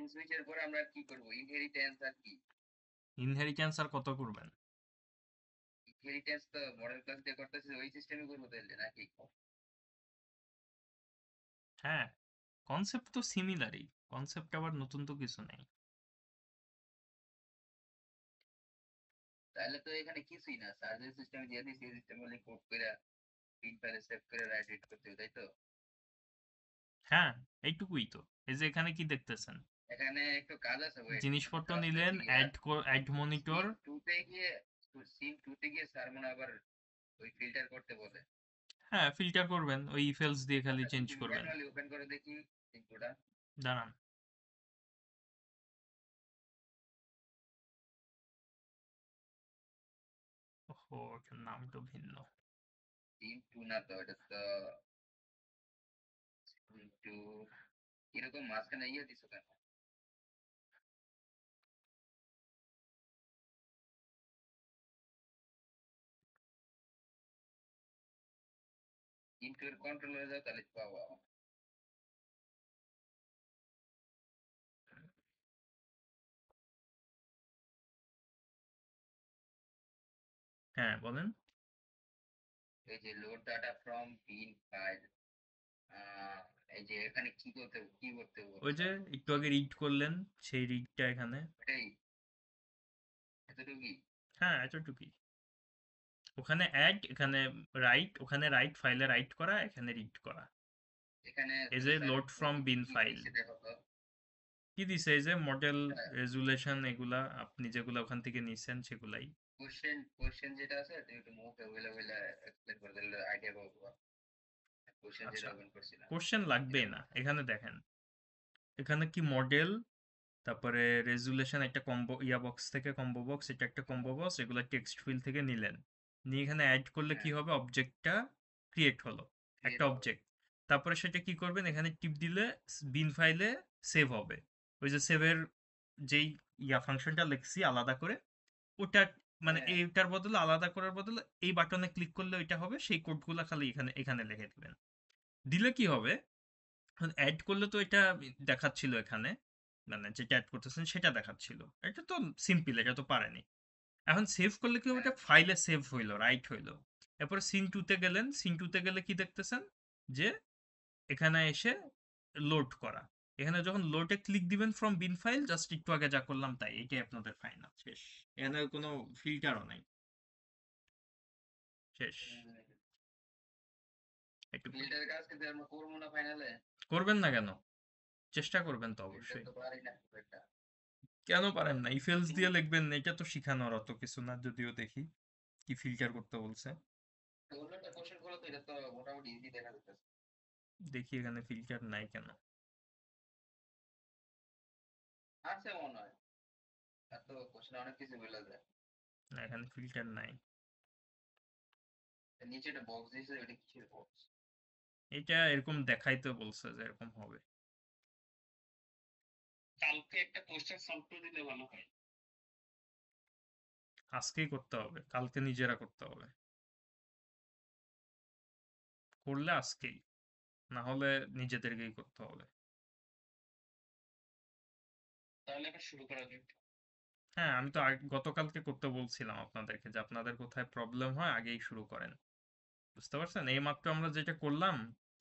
ইন সুইচের পরে আমরা কি করব? ইনহেরিটেন্স আর কি? ইনহেরিটেন্স আর কত করবেন? ইনহেরিটেন্স তো মডেল ক্লাস দিয়ে করতেছি, ওই সিস্টেমে করবো তাহলে নাকি? হ্যাঁ, কনসেপ্ট তো সিমিলারই, কনসেপ্ট আবার নতুন তো কিছু নেই। তাহলে তো এখানে কিছুই না, সার্ভার সিস্টেমে দিয়ে দিই, সেই সিস্টেমে বলে কোড করে পিন ফাইলে সেভ করে রাইট রিড করতে হবে, তাই তো? হ্যাঁ, এইটুকুই তো। এই যে এখানে কি দেখতেছেন, এখানে একটু কাজ আছে, ওয়েট। জিনিসপত্র নিলেন, অ্যাড মনিটর। সিম টুতে গিয়ে স্যার মনে হয় আবার ওই ফিল্টার করতে বলে। হ্যাঁ, ফিল্টার করবেন, ওই ইফেলস দিয়ে খালি চেঞ্জ করবেন। ম্যানুয়ালি ওপেন করে দেখি সিমটা। দাঁড়ান, ওহো, এটার নাম তো ভিন্ন। সিম টু না তো, এটা তো সিম টু। এরকম মাঝখানে ইয়ে দিছো কেন? সিম টু এর কন্ট্রোলারে যাও, তাহলে পাবো। হ্যাঁ, বলেন। এই যে load data from bin file, এই যে এখানে কি করতে হবে ওই বলছো? যে একটু আগে রিড করলেন, সেই রিডটা এখানে। এটাই, এতটুকুই? হ্যাঁ, এতটুকুই। ওখানে অ্যাড, এখানে রাইট, ওখানে রাইট, ফাইলে রাইট করা, এখানে রিড করা। এখানে এই তো যে স্যার লোড ফ্রম বিন কি ফাইল দিছে দেখো তো। কি দিছে, এই যে মডেল রেজুলেশন, এগুলা আপনি যেগুলা ওখান থেকে নিছেন সেগুলাই। কোশ্চেন যেটা আছে তুমি একটু মুখে বলে বলে এক্সপ্লেন করে দিলে আইডিয়া পাবো। কোশ্চেন যেটা আচ্ছা, ওপেন করছিলাম কোশ্চেন লাগবেই না, এখানে দেখেন, এখানে কি মডেল, তারপরে রেজুলেশন একটা কম্বো ইয়া বক্স থেকে কম্বো বক্স, এটা একটা কম্বো বক্স, এগুলো টেক্সট ফিল থেকে নিলেন, নিয়ে এখানে অ্যাড করলে কি হ্যাঁ, হবে, অবজেক্টটা ক্রিয়েট হলো, একটা create হবে। অবজেক্ট। তারপরে সেটা কি করবেন, এখানে টিপ দিলে বিন ফাইলে সেভ হবে। ওই যে সেভের যেই ইয়া ফাংশনটা লিখছি আলাদা করে, ওটা মানে হ্যাঁ, এইটার বদলে, আলাদা করার বদলে এই বাটনে ক্লিক করলে ওইটা হবে, সেই কোডগুলো খালি এখানে এখানে লিখে দিবেন। দিলে কি হবে, অ্যাড করলে তো এটা দেখাচ্ছিল এখানে, মানে যেটা অ্যাড করতেছেন সেটা দেখাচ্ছিল, এটা তো সিম্পল, এটা তো পারেনি। এখন সেভ করলে কি হবে, হ্যাঁ, এটা ফাইলে সেভ হইলো, রাইট হইলো। এরপরে সিন টুতে গেলেন, সিন টুতে গেলে কি দেখতেছেন, যে এখানে এসে লোড করা, এখানে যখন লোডে ক্লিক দিবেন ফ্রম বিন ফাইল, জাস্ট একটু আগে যা করলাম তাই, এটাই আপনাদের ফাইনাল শেষ। এখানে কোনো ফিল্টারও নাই, শেষ, একটু ফিল্টার কাজ কিন্তু আমরা করবো না ফাইনালে। করবেন না কেন, চেষ্টা করবেন তো ফিল্টার অবশ্যই। তো পারি না খুব একটা। কেন পারেন না, ইফেলস দিয়ে লিখবেন, এটা তো শিখানোর অত কিছু না, যদিও দেখি কি ফিল্টার করতে বলছে। তো অন্য একটা কোশ্চেন করো তো, এটা তো মোটামুটি ইজি দেখা যাচ্ছে। দেখি এখানে ফিল্টার নাই কেন। আছে মনে হয়, এত কোশ্চেন অনেক কিছু বলা যায়। না, এখানে ফিল্টার নাই। এর নিচে একটা বক্স দিয়েছে, ওটা কিসের বক্স? এটা এরকম দেখাইতে বলছে যে এরকম হবে। কালকে একটা কোশ্চেন সলভ করে দিলে ভালো হয়। আজকেই করতে হবে, কালকে নিজেরা করতে হবে, করলে আজকেই, না হলে নিজেদেরকেই করতে হবে। তাহলে এখন শুরু করা যাক। হ্যাঁ, আমি তো গতকালকে করতে বলছিলাম আপনাদেরকে, যে আপনাদের কোথায় প্রবলেম হয় আগেই শুরু করেন। বুঝতে পারছেন, এই মাত্র আমরা যেটা করলাম,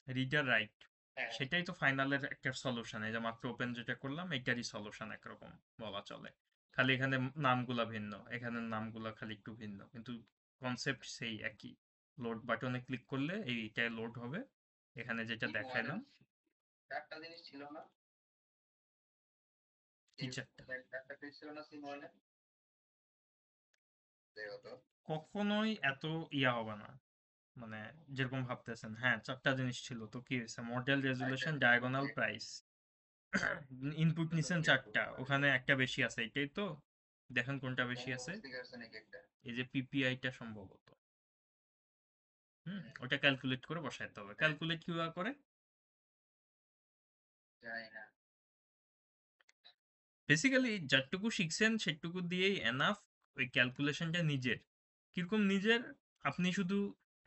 রিডার রাইট, হ্যাঁ, সেটাই তো ফাইনালের একটা সলিউশন। এই যে মাত্র ওপেন যেটা করলাম, এটারই সলিউশন একরকম বলা চলে, খালি এখানে নামগুলা ভিন্ন, এখানে নামগুলা খালি একটু ভিন্ন, কিন্তু কনসেপ্ট সেই একই। লোড বাটনে ক্লিক করলে এইটাই লোড হবে, এখানে যেটা কি ওয়ানের দেখাইলাম। চারটা জিনিস ছিল না? কি চারটা? চারটা পেজ ছিল না সিম ওয়ানে? দেখো তো। কখনোই এত ইয়া হবে না, মানে যেরকম ভাবতেছেন। হ্যাঁ, চারটা জিনিস ছিল তো কি হয়েছে, মডেল, আরেকটা রেজুলেশন, কি ডায়াগোনাল, যে প্রাইস। ইনপুট এটা তো নিছেন চেক চারটা, করতে পারি। ওখানে একটা বেশি আছে, এটাই তো, দেখেন কোনটা বেশি কম্বো আছে। বক্স থেকে আসছে নাকি একটা? এই যে পিপিআইটা সম্ভবত, ওটা ক্যালকুলেট করে বসাইতে হবে। হ্যাঁ, ক্যালকুলেট কিভাবে করে, জানি না। বেসিক্যালি যতটুকু শিখছেন সেটুকু দিয়েই এনাফ। ওই ক্যালকুলেশনটা নিজের, কিরকম নিজের, আপনি শুধু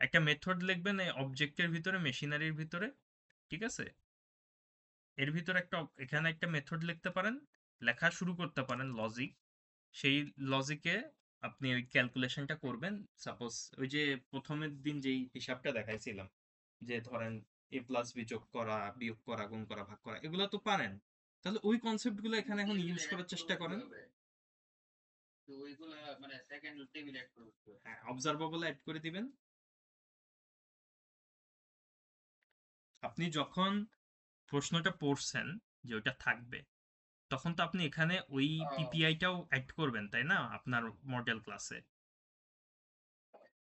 একটা মেথড লিখবেন এই অবজেক্টের ভিতরে, মেশিনারির ভিতরে, ঠিক আছে, এর ভিতরে এখানে একটা মেথড লিখতে পারেন, লেখা শুরু করতে পারেন লজিক। সেই লজিকে আপনি ওই ক্যালকুলেশনটা করবেন। সাপোজ ওই যে প্রথমের দিন যেই হিসাবটা দেখাইছিলাম, যে ধরেন এ প্লাস বি যোগ করা, বিয়োগ করা, গুণ করা, ভাগ করা, এগুলো তো পারেন। তাহলে ওই কনসেপ্টগুলো এখানে এখন টেবিল ইউজ অ্যাড করার করবো চেষ্টা কি করেন। হবে? তো ওইগুলা মানে সেকেন্ড টেবিল অ্যাড করবো কি হবে? হ্যাঁ, অবজারভেবল অ্যাড করে দিবেন। আপনি যখন প্রশ্নটা পড়ছেন যে ওটা থাকবে, তখন তো আপনি এখানে ওই ও, পিপিআইটাও অ্যাড করবেন, তাই না, আপনার মডেল ক্লাসে।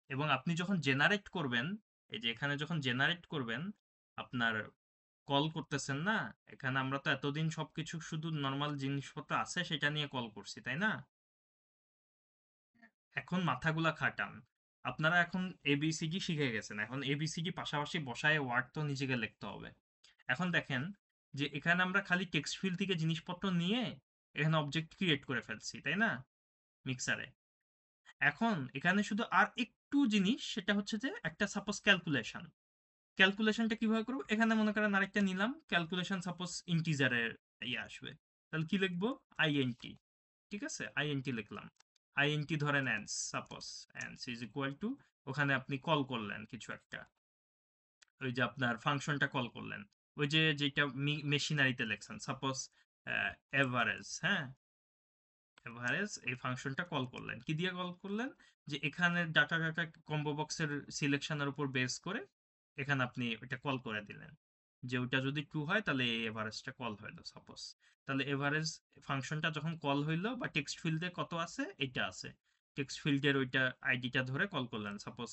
এবং আপনি যখন জেনারেট করবেন, এই যে এখানে যখন জেনারেট করবেন, আপনার কল করতেছেন না, এখানে আমরা তো এতদিন সবকিছু শুধু নর্মাল জিনিসপত্র আছে সেটা নিয়ে কল করছি, তাই না? এখন মাথাগুলা খাটান। আপনারা এখন এবিসিডি শিখে গেছেন, এখন এবিসিডি পাশাপাশি বসায় ওয়ার্ড তো নিজেকে লিখতে হবে। এখন দেখেন যে এখানে আমরা খালি টেক্সট ফিল্ড থেকে জিনিসপত্র নিয়ে এখানে অবজেক্ট ক্রিয়েট করে ফেলছি, তাই না, মিক্সারে। এখন এখানে শুধু আর একটু জিনিস, সেটা হচ্ছে যে একটা সাপোজ ক্যালকুলেশন। ক্যালকুলেশনটা কিভাবে করবো, এখানে মনে করেন আরেকটা নিলাম ক্যালকুলেশন, সাপোজ ইন্টিজারের ইয়ে আসবে, তাহলে কি লিখবো, আইএনটি। ঠিক আছে, আইএনটি লিখলাম। আইএনটি ধরেন অ্যান্স, সাপোজ অ্যান্স ইজ ইকুয়াল টু, ওখানে আপনি কল করলেন কিছু একটা, ওই যে আপনার ফাংশনটা কল করলেন, ওই যে যেটা মেশিনারিতে লেখছেন, সাপোজ এভারেজ। হ্যাঁ, এভারেজ এই ফাংশনটা কল করলেন, কি দিয়ে কল করলেন, যে এখানে ডাটা ডাটা কম্বো বক্সের সিলেকশনের উপর বেস করে এখানে আপনি ওইটা কল করে দিলেন, যে ওইটা যদি ট্রু হয় তাহলে এই এভারেজটা কল হইলো সাপোজ। তাহলে এভারেজ ফাংশনটা যখন কল হইলো, বা টেক্সট ফিল্ডে কত আছে, এটা আছে, টেক্সট ফিল্ডের ওইটা আইডিটা ধরে কল করলেন, সাপোজ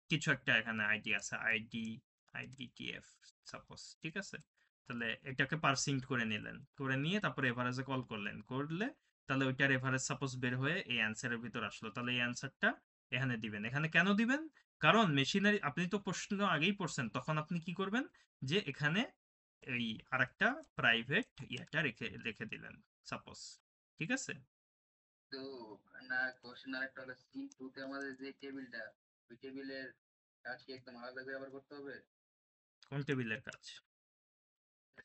কিছু একটা এখানে আইডি আছে, আইডিটিএফ সাপোজ। ঠিক আছে, তাহলে এটাকে পার্সিংট করে নিলেন, করে নিয়ে তারপরে এভারেজে কল করলেন, করলে তাহলে ওইটার এভারেজ সাপোজ বের হয়ে এই অ্যান্সারের ভিতর আসলো, তাহলে এই অ্যান্সারটা এখানে দিবেন। এখানে কেন দিবেন, কারণ মেশিনারি, আপনি তো প্রশ্ন আগেই পড়ছেন, তখন আপনি কি করবেন, যে এখানে এই আরেকটা প্রাইভেট ইয়েটা রেখে রেখে দিলেন সাপোজ। ঠিক আছে, তো না, কোশ্চেন আরেকটা হলো সিন টুতে আমাদের যে টেবিলটা, ওই টেবিলের কাজ কি একদম আলাদা করে আবার করতে হবে? কোন টেবিলের কাজ?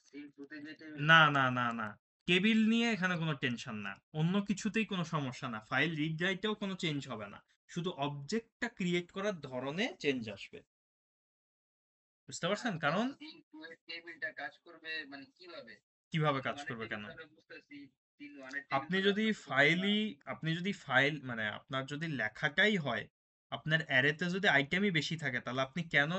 সিন টুতে যে না টেবিলটা। না না না, টেবিল নিয়ে এখানে কোনো টেনশন না, অন্য কিছুতেই কোনো সমস্যা না, ফাইল রিড রাইটেও কোনো চেঞ্জ হবে না, শুধু অবজেক্টটা ক্রিয়েট করার ধরনে চেঞ্জ আসবে। বুঝতে পারছেন আচ্ছা, কারণ সিন টু এর টেবিলটা কাজ করবে মানে কিভাবে? কিভাবে সিন কাজ ওয়ানের করবে টেবিল কেন? তো আমরা বুঝতেছি, সিন ওয়ানের টেবিল আপনি তো যদি কাজ করতেছে না। ফাইলই, আপনি যদি ফাইল মানে আপনার যদি লেখাটাই হয়, আপনার অ্যারেতে যদি আইটেমই বেশি থাকে, তাহলে আপনি কেন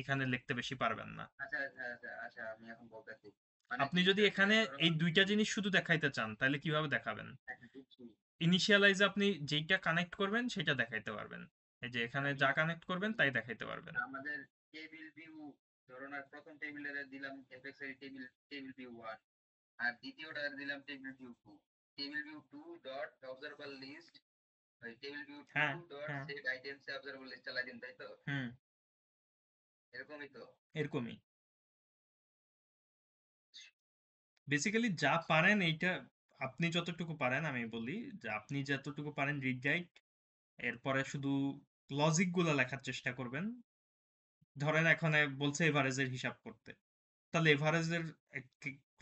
এখানে লিখতে বেশি পারবেন না? আচ্ছা আচ্ছা আচ্ছা আচ্ছা, আমি এখন বলতেছি। মানে আপনি যদি জিনিসটা হচ্ছে এখানে ধরো এই দুইটা জিনিস শুধু দেখাইতে চান, তাহলে কিভাবে দেখাবেন? একটা বুঝছি। ইনিশিয়ালাইজে আপনি যেইটা কানেক্ট করবেন সেটা দেখাইতে পারবেন, এই যে এখানে আমি যা কানেক্ট করবেন তাই দেখাইতে পারবেন। আমাদের টেবিল ভিউ, ধরুন আর প্রথম টেবিলের দিলাম এফএক্স এর টেবিল, টেবিল ভিউ 1, আর দ্বিতীয়টা দিলাম table view 2। Table view 2 dot observer list, ওই টেবিল ভিউ 2 হ্যাঁ, ডট হ্যাঁ, সেট আইটেমস অবজারভার লিস্ট চালাই দিন, তাই তো? হুম, এরকমই তো। এরকমই। বেসিক্যালি যা পারেন এইটা, আপনি যতটুকু পারেন আমি বলি, যে আপনি যতটুকু পারেন রিড রাইট, এরপরে শুধু লজিক গুলো লেখার চেষ্টা করবেন। ধরেন এখানে বলছে এভারেজের হিসাব করতে, তাহলে এভারেজের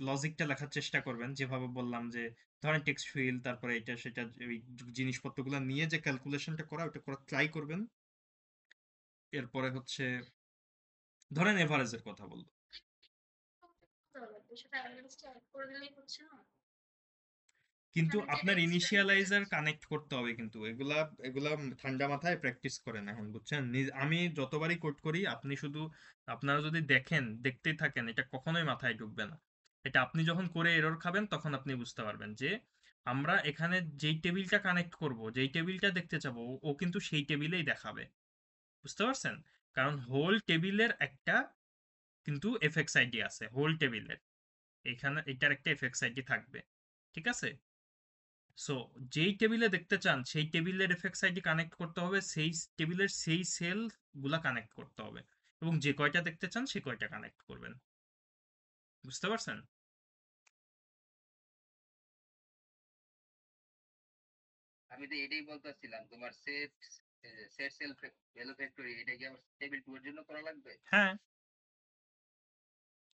লজিকটা লেখার চেষ্টা করবেন, যেভাবে বললাম, যে ধরেন টেক্সট ফিল্ড, তারপরে এটা সেটা, ওই জিনিসপত্রগুলো নিয়ে যে ক্যালকুলেশনটা করা, ওটা করা ট্রাই করবেন। এরপরে হচ্ছে ধরেন এভারেজের কথা বলবো, সেটা অ্যানালিস্টে অ্যাড করে দিলেই হচ্ছে না? কিন্তু মানে যেটা আপনার এক্সট্রা দিতে ইনিশিয়ালাইজার চাচ্ছি। কানেক্ট করতে হবে, কিন্তু এগুলা এগুলা ঠান্ডা মাথায় প্র্যাকটিস করেন এখন, বুঝছেন? আমি যতবারই কোড করি, আপনি শুধু, আপনারা যদি দেখেন, দেখতেই থাকেন, এটা কখনোই মাথায় ঢুকবে না। এটা আপনি যখন করে এরর খাবেন, তখন আপনি বুঝতে পারবেন যে আমরা এখানে যেই টেবিলটা কানেক্ট করব, যেই টেবিলটা দেখতে চাবো, ও কিন্তু সেই টেবিলেই দেখাবে। বুঝতে পারছেন? কারণ হোল টেবিলের একটা কিন্তু এফএক্স আইডি আছে, হোল টেবিলের এখানে এটার একটা এফএক্স আইডি থাকবে। ঠিক আছে, সো যেই টেবিলে দেখতে চান সেই টেবিলের এফএক্স আইডি কানেক্ট করতে হবে, সেই টেবিলের সেই সেল গুলা কানেক্ট করতে হবে, এবং যে কয়টা দেখতে চান সে কয়টা কানেক্ট করবেন। বুঝতে পারছেন? আমি তো এটাই বলতেছিলাম, তোমার set set sale value factory, এটা কি আবার টেবিল 2 এর জন্য করা লাগবে? হ্যাঁ,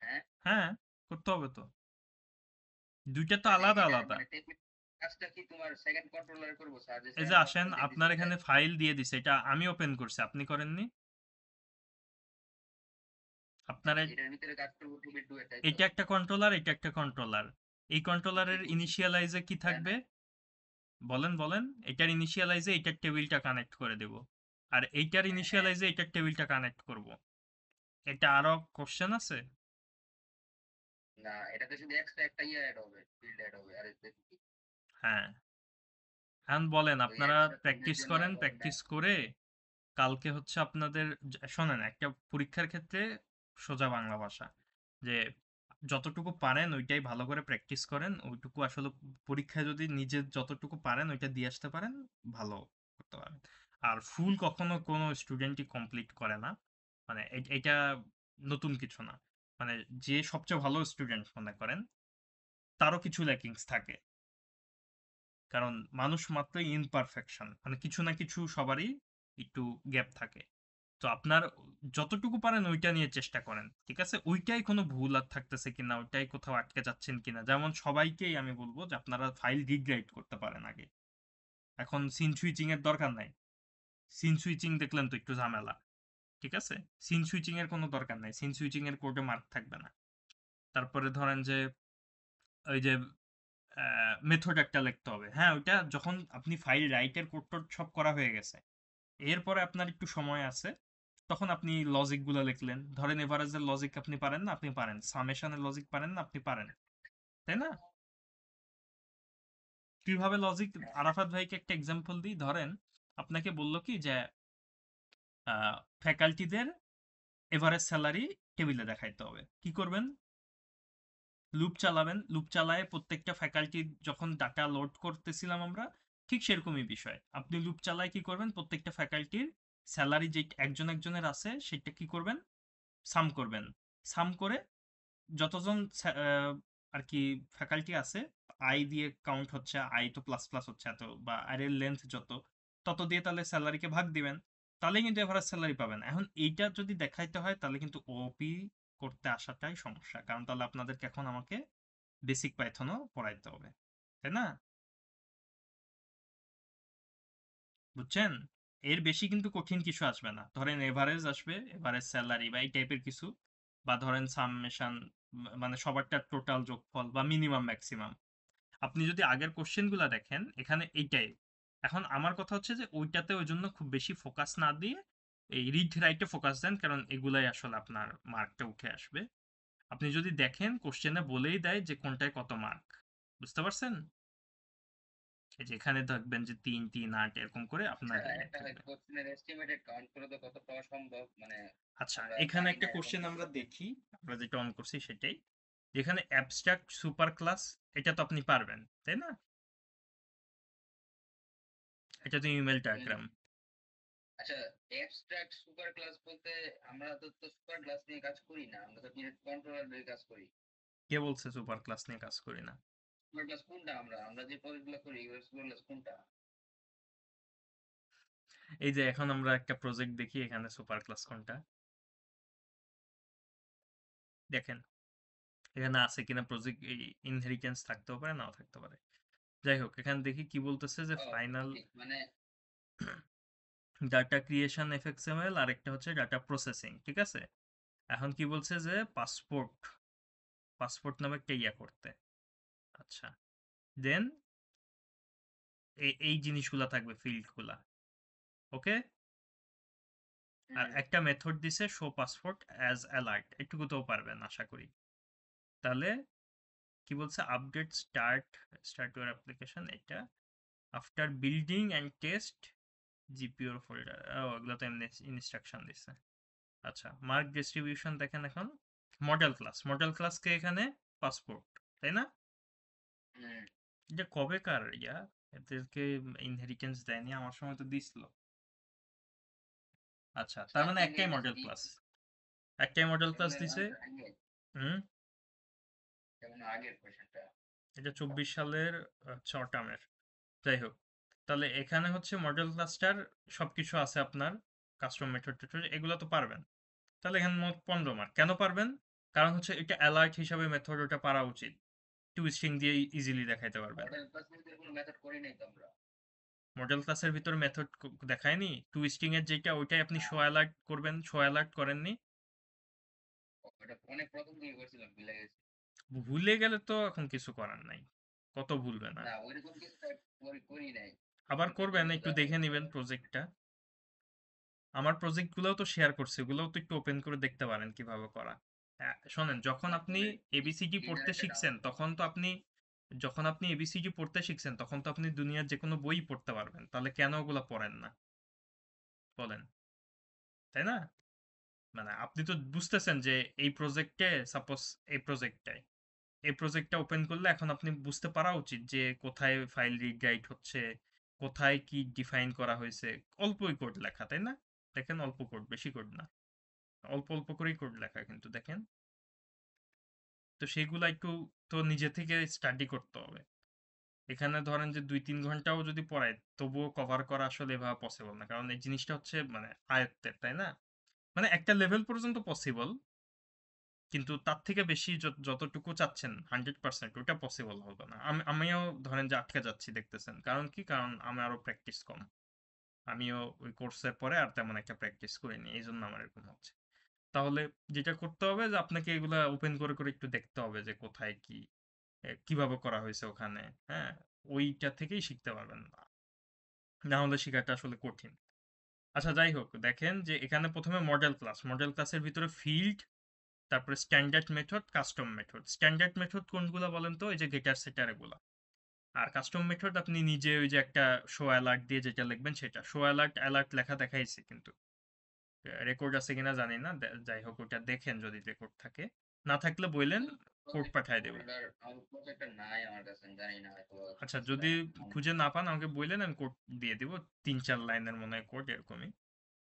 হ্যাঁ হ্যাঁ, করতে হবে তো। দুইটা তো মানে আলাদা এটা আলাদা। মানে টেবিল কাজটা কি তোমার সেকেন্ড কন্ট্রোলারে করবো স্যার, যে এই যে সেকেন্ড আসেন, কন্ট্রোলার দিয়ে আপনার দিছে এখানে ফাইল দিয়ে দিছে, এটা আমি ওপেন করছি, আপনি করেননি। আপনার এটার ভিতরে কাজ করবো টেবিল 2 এর, তাই তো? এটা একটা কন্ট্রোলার, এটা একটা কন্ট্রোলার। এই কন্ট্রোলারের বুঝছি, ইনিশিয়ালাইজে কি তাই না? থাকবে? বলেন বলেন। এটার ইনিশিয়ালাইজে এটার টেবিলটা কানেক্ট করে দেব, আর এইটার হ্যাঁ হ্যাঁ ইনিশিয়ালাইজে এটার টেবিলটা কানেক্ট করব। এটা আরো কোশ্চেন আছে? না, এটাতে শুধু এক্সট্রা একটা ইয়ে অ্যাড হবে, ফিল্ড অ্যাড হবে, আর এতে কি? হ্যাঁ। এখন বলেন, ওই আপনারা এক্সট্রা ফিল্ডের প্র্যাকটিস জন্য করেন, আবার প্র্যাকটিস করে কালকে হচ্ছে আপনাদের শোনেন, একটা পরীক্ষার ক্ষেত্রে সোজা বাংলা ভাষা, যে যতটুকু পারেন ওইটাই ভালো করে প্র্যাকটিস করেন, ওইটুকু আসলে পরীক্ষায় যদি নিজে যতটুকু পারেন ওইটা দিয়ে আসতে পারেন, ভালো করতে পারেন। আর ফুল কখনো কোনো স্টুডেন্টই কমপ্লিট করে না, মানে এটা নতুন কিছু না। মানে যে সবচেয়ে ভালো স্টুডেন্ট মনে করেন, তারও কিছু ল্যাকিংস থাকে, কারণ মানুষ মাত্রই ইমপারফেকশন, মানে কিছু না কিছু সবারই একটু গ্যাপ থাকে। তো আপনার যতটুকু পারেন ওইটা নিয়ে চেষ্টা করেন, ঠিক আছে? ওইটাই কোনো ভুল আর থাকতেছে কিনা, ওইটাই কোথাও আটকে যাচ্ছেন কিনা। যেমন সবাইকেই আমি বলবো যে আপনারা ফাইল রিগ্রাইড করতে পারেন আগে। এখন সিন সুইচিং এর দরকার নাই। সিন সুইচিং দেখলেন তো একটু ঝামেলা, ঠিক আছে? সিন সুইচিং এর কোনো দরকার নাই, সিন সুইচিং এর কোডে মার্ক থাকবে না। তারপরে ধরেন যে ওই যে মেথড একটা লিখতে হবে, হ্যাঁ ওইটা যখন আপনি ফাইল রাইটের কোড টোড সব করা হয়ে গেছে, এরপরে আপনার একটু সময় আছে, তখন আপনি লজিক গুলো লিখলেন। ধরেন এভারেজের লজিক আপনি পারেন না, আপনি পারেন। সামেশনের লজিক পারেন না, আপনি পারেন। তাই না? কিভাবে লজিক? আরাফাত ভাইকে একটা এক্সাম্পল দিই। ধরেন আপনাকে বললো কি যে ফ্যাকাল্টিদের এভারেজ স্যালারি টেবিলে দেখাইতে হবে, কি করবেন? লুপ চালাবেন। লুপ চালায় প্রত্যেকটা ফ্যাকাল্টি যখন ডাটা লোড করতেছিলাম আমরা, ঠিক সেরকমই বিষয়। আপনি লুপ চালায় কি করবেন? প্রত্যেকটা ফ্যাকাল্টির স্যালারি যে একজন একজনের আছে সেটা কি করবেন? সাম করবেন। সাম করে যতজন আর কি ফ্যাকাল্টি আছে, আই দিয়ে কাউন্ট হচ্ছে, আই তো প্লাস প্লাস হচ্ছে এত, বা আর এর লেন্থ যত, তত দিয়ে তাহলে স্যালারিকে ভাগ দিবেন, তাহলে কিন্তু এভারেজ স্যালারি পাবেন। এখন এইটা যদি দেখাইতে হয় তাহলে কিন্তু ওপি করতে আসাটাই সমস্যা, কারণ তাহলে আপনাদেরকে এখন আমাকে বেসিক পাইথনও পড়াইতে হবে, তাই না? বুঝছেন? এর বেশি কিন্তু কঠিন কিছু আসবে না। ধরেন এভারেজ আসবে, এভারেজ স্যালারি বা এই টাইপের কিছু, বা ধরেন সামমেশন, মানে সবারটা টোটাল যোগফল বা মিনিমাম ম্যাক্সিমাম। আপনি যদি আগের কোশ্চেনগুলো দেখেন, এখানে এইটাই। এখন আমার কথা হচ্ছে যে ওইটাতে ওই জন্য খুব বেশি ফোকাস না দিয়ে এই রিড রাইটে ফোকাস দেন, কারণ এগুলাই আসলে আপনার মার্কটা উঠে আসবে। আপনি যদি দেখেন কোশ্চেনে বলেই দেয় যে কোনটায় কত মার্ক, বুঝতে পারছেন? এই যে এখানে দেখবেন যে ৩ ৩ ৮ এরকম করে আচ্ছা, আপনার ইয়ে একটা থাকবে। কোশ্চেনের এস্টিমেটেড কাউন্ট করে তো কত পাওয়া সম্ভব, মানে আচ্ছা, আমরা এখানে জানি না একটা এরকম কোশ্চেন কিছু। আমরা দেখি, আমরা যেটা অন করছি সেটাই। যেখানে অ্যাবস্ট্রাক্ট সুপার ক্লাস, এটা তো আপনি পারবেন, তাই না? এটা তো ইমেল হুম। ডায়াগ্রাম। আচ্ছা, অ্যাবস্ট্রাক্ট সুপার ক্লাস বলতে আমরা তো সুপার ক্লাস নিয়ে কাজ করি না, আমরা তো কন্ট্রোলার নিয়ে কাজ করি। কে বলছে সুপার ক্লাস নিয়ে কাজ করি না? সুপার ক্লাস কোনটা? আমরা যে প্রজেক্টগুলো করি সুপার ক্লাস কোনটা? এই যে এখন আমরা একটা প্রজেক্ট দেখি, এখানে সুপার ক্লাস কোনটা দেখেন, এখানে আছে কিনা প্রজেক্ট, এই ইনহেরিটেন্স থাকতেও পারে, নাও থাকতে পারে। যাই হোক, এখানে দেখি কি বলতেছে যে ও, ফাইনাল বুঝছি। মানে ডাটা ক্রিয়েশন এফএক্সএমএল, আর একটা হচ্ছে ডাটা প্রসেসিং, ঠিক আছে? এখন কি বলছে যে পাসপোর্ট, পাসপোর্ট নামে একটা ইয়া করতে। আচ্ছা, দেন এই জিনিসগুলা থাকবে, ফিল্ডগুলা, ওকে? আর একটা মেথড দিছে শো পাসপোর্ট অ্যাজ অ্যালার্ট, এটুকু তো পারবেন আশা করি। তাহলে কি বলছে? আপডেট স্টার্ট ইউর অ্যাপ্লিকেশন, এটা আফটার বিল্ডিং অ্যান্ড টেস্ট জিপিওর ফোল্ডার, ওগুলো তো এমনি ইনস্ট্রাকশন দিছে। আচ্ছা, মার্ক ডিস্ট্রিবিউশন দেখেন এখন। মডেল ক্লাসকে এখানে পাসপোর্ট, তাই না? এটা কবেকার ইয়া, এদেরকে ইনহেরিটেন্স দেয়নি, আমার সময় তো দিছিল। আচ্ছা, তার মানে সামথিং একটাই মডেল এমএসডি ক্লাস, একটাই মডেল ক্লাস এগুলো দিছে। আগে, হুম। যেমন আগের কোশ্চেনটা। এটা 24 সালের টার্মের। যাই হোক, তাহলে এখানে হচ্ছে মডেল ক্লাসটার সবকিছু আছে আপনার, কাস্টম মেথড টেথড এগুলো তো পারবেন। তাহলে এখানে মোট 15 মার্ক। কেন পারবেন? কারণ হচ্ছে এটা অ্যালার্ট হিসাবে মেথড ওটা পারা উচিত, টু স্ট্রিং দিয়ে ইজিলি দেখাইতে পারবেন। মডেল প্লাস কোনো মেথড করি নাই তো আমরা। মডেল ক্লাসের ভিতরে মেথড দেখায়নি, টু স্ট্রিং এর যেটা ওইটাই আপনি শো অ্যালার্ট করবেন, শো অ্যালার্ট করেননি। ওটা অনেক প্রথম দিকে করছিলাম, ভুলে গেছি। ভুলে গেলে তো এখন কিছু করার নাই, কত ভুলবে না। না ওইরকম কিছু তো করি নাই। আবার করবেন, একটু যা- দেখে নেবেন প্রজেক্টটা। আমার প্রজেক্ট গুলোও তো শেয়ার করছে, ওগুলোও তো একটু ওপেন করে দেখতে পারেন কিভাবে করা। শোনেন, যখন আপনি তারপরে এবিসিডি পড়তে একটা শিখছেন তখন তো আপনি, যখন আপনি এবিসিডি পড়তে শিখছেন তখন তো আপনি দুনিয়ার যে কোনো বই পড়তে পারবেন, তাহলে কেন ওগুলো পড়েন না বলেন, তাই না? মানে আপনি তো বুঝতেছেন যে এই প্রজেক্টে, সাপোজ এই প্রজেক্টটায়, এই প্রজেক্টটা ওপেন করলে এখন আপনি বুঝতে পারা উচিত যে কোথায় ফাইল রিড রাইট হচ্ছে, কোথায় কি ডিফাইন করা হয়েছে। অল্পই কোড লেখা, তাই না? দেখেন অল্প কোড, বেশি কোড না, অল্প অল্প করেই কোড লেখা কিন্তু দেখেন। তো সেগুলো একটু তো নিজে থেকে স্টাডি করতে হবে। এখানে ধরেন যে 2-3 ঘন্টাও যদি পড়ায় তবুও কভার করা আসলে এভাবে পসিবল না, কারণ এই জিনিসটা হচ্ছে মানে আয়ত্তের, তাই না? মানে একটা লেভেল পর্যন্ত পসিবল, কিন্তু তার থেকে বেশি যতটুকু চাচ্ছেন 100% ওটা পসিবল হবে না। আমিও ধরেন যে আটকে যাচ্ছি দেখতেছেন, কারণ কি, কারণ আমারও প্র্যাকটিস কম। আমিও ওই কোর্সের পরে আর তেমন একটা প্র্যাকটিস করিনি, এই জন্য আমার এরকম হচ্ছে। তাহলে যেটা করতে হবে যে আপনাকে এগুলা ওপেন করে করে একটু দেখতে হবে যে কোথায় কি, কিভাবে করা হয়েছে ওখানে। হ্যাঁ, ওইটা থেকেই শিখতে পারবেন, না হলে শেখাটা আসলে কঠিন। আচ্ছা যাই হোক, দেখেন যে এখানে প্রথমে মডেল ক্লাস, মডেল ক্লাসের ভিতরে ফিল্ড, তারপরে standard method, custom method. Standard method কোনগুলো বলেন তো? এই যে গেটার সেটার এগুলা। আর কাস্টম মেথড আপনি নিজে ওই যে একটা শো অ্যালার্ট দিয়ে যেটা লিখবেন সেটা। শো অ্যালার্ট অ্যালার্ট লেখা দেখাইছে কিন্তু রেকর্ড আছে কিনা জানি না, যাই হোক ওটা দেখেন যদি রেকর্ড থাকে, না থাকলে বললেন, কোড পাঠায় দেব। আমার প্রজেক্টটা নাই আমার কাছে, আমি জানি না হয়তো আচ্ছা আছে যদি কিনা। খুঁজে না পান আমাকে বললেন, আমি কোড দিয়ে দিব, 3-4 লাইনের মনে হয় কোড এরকমই।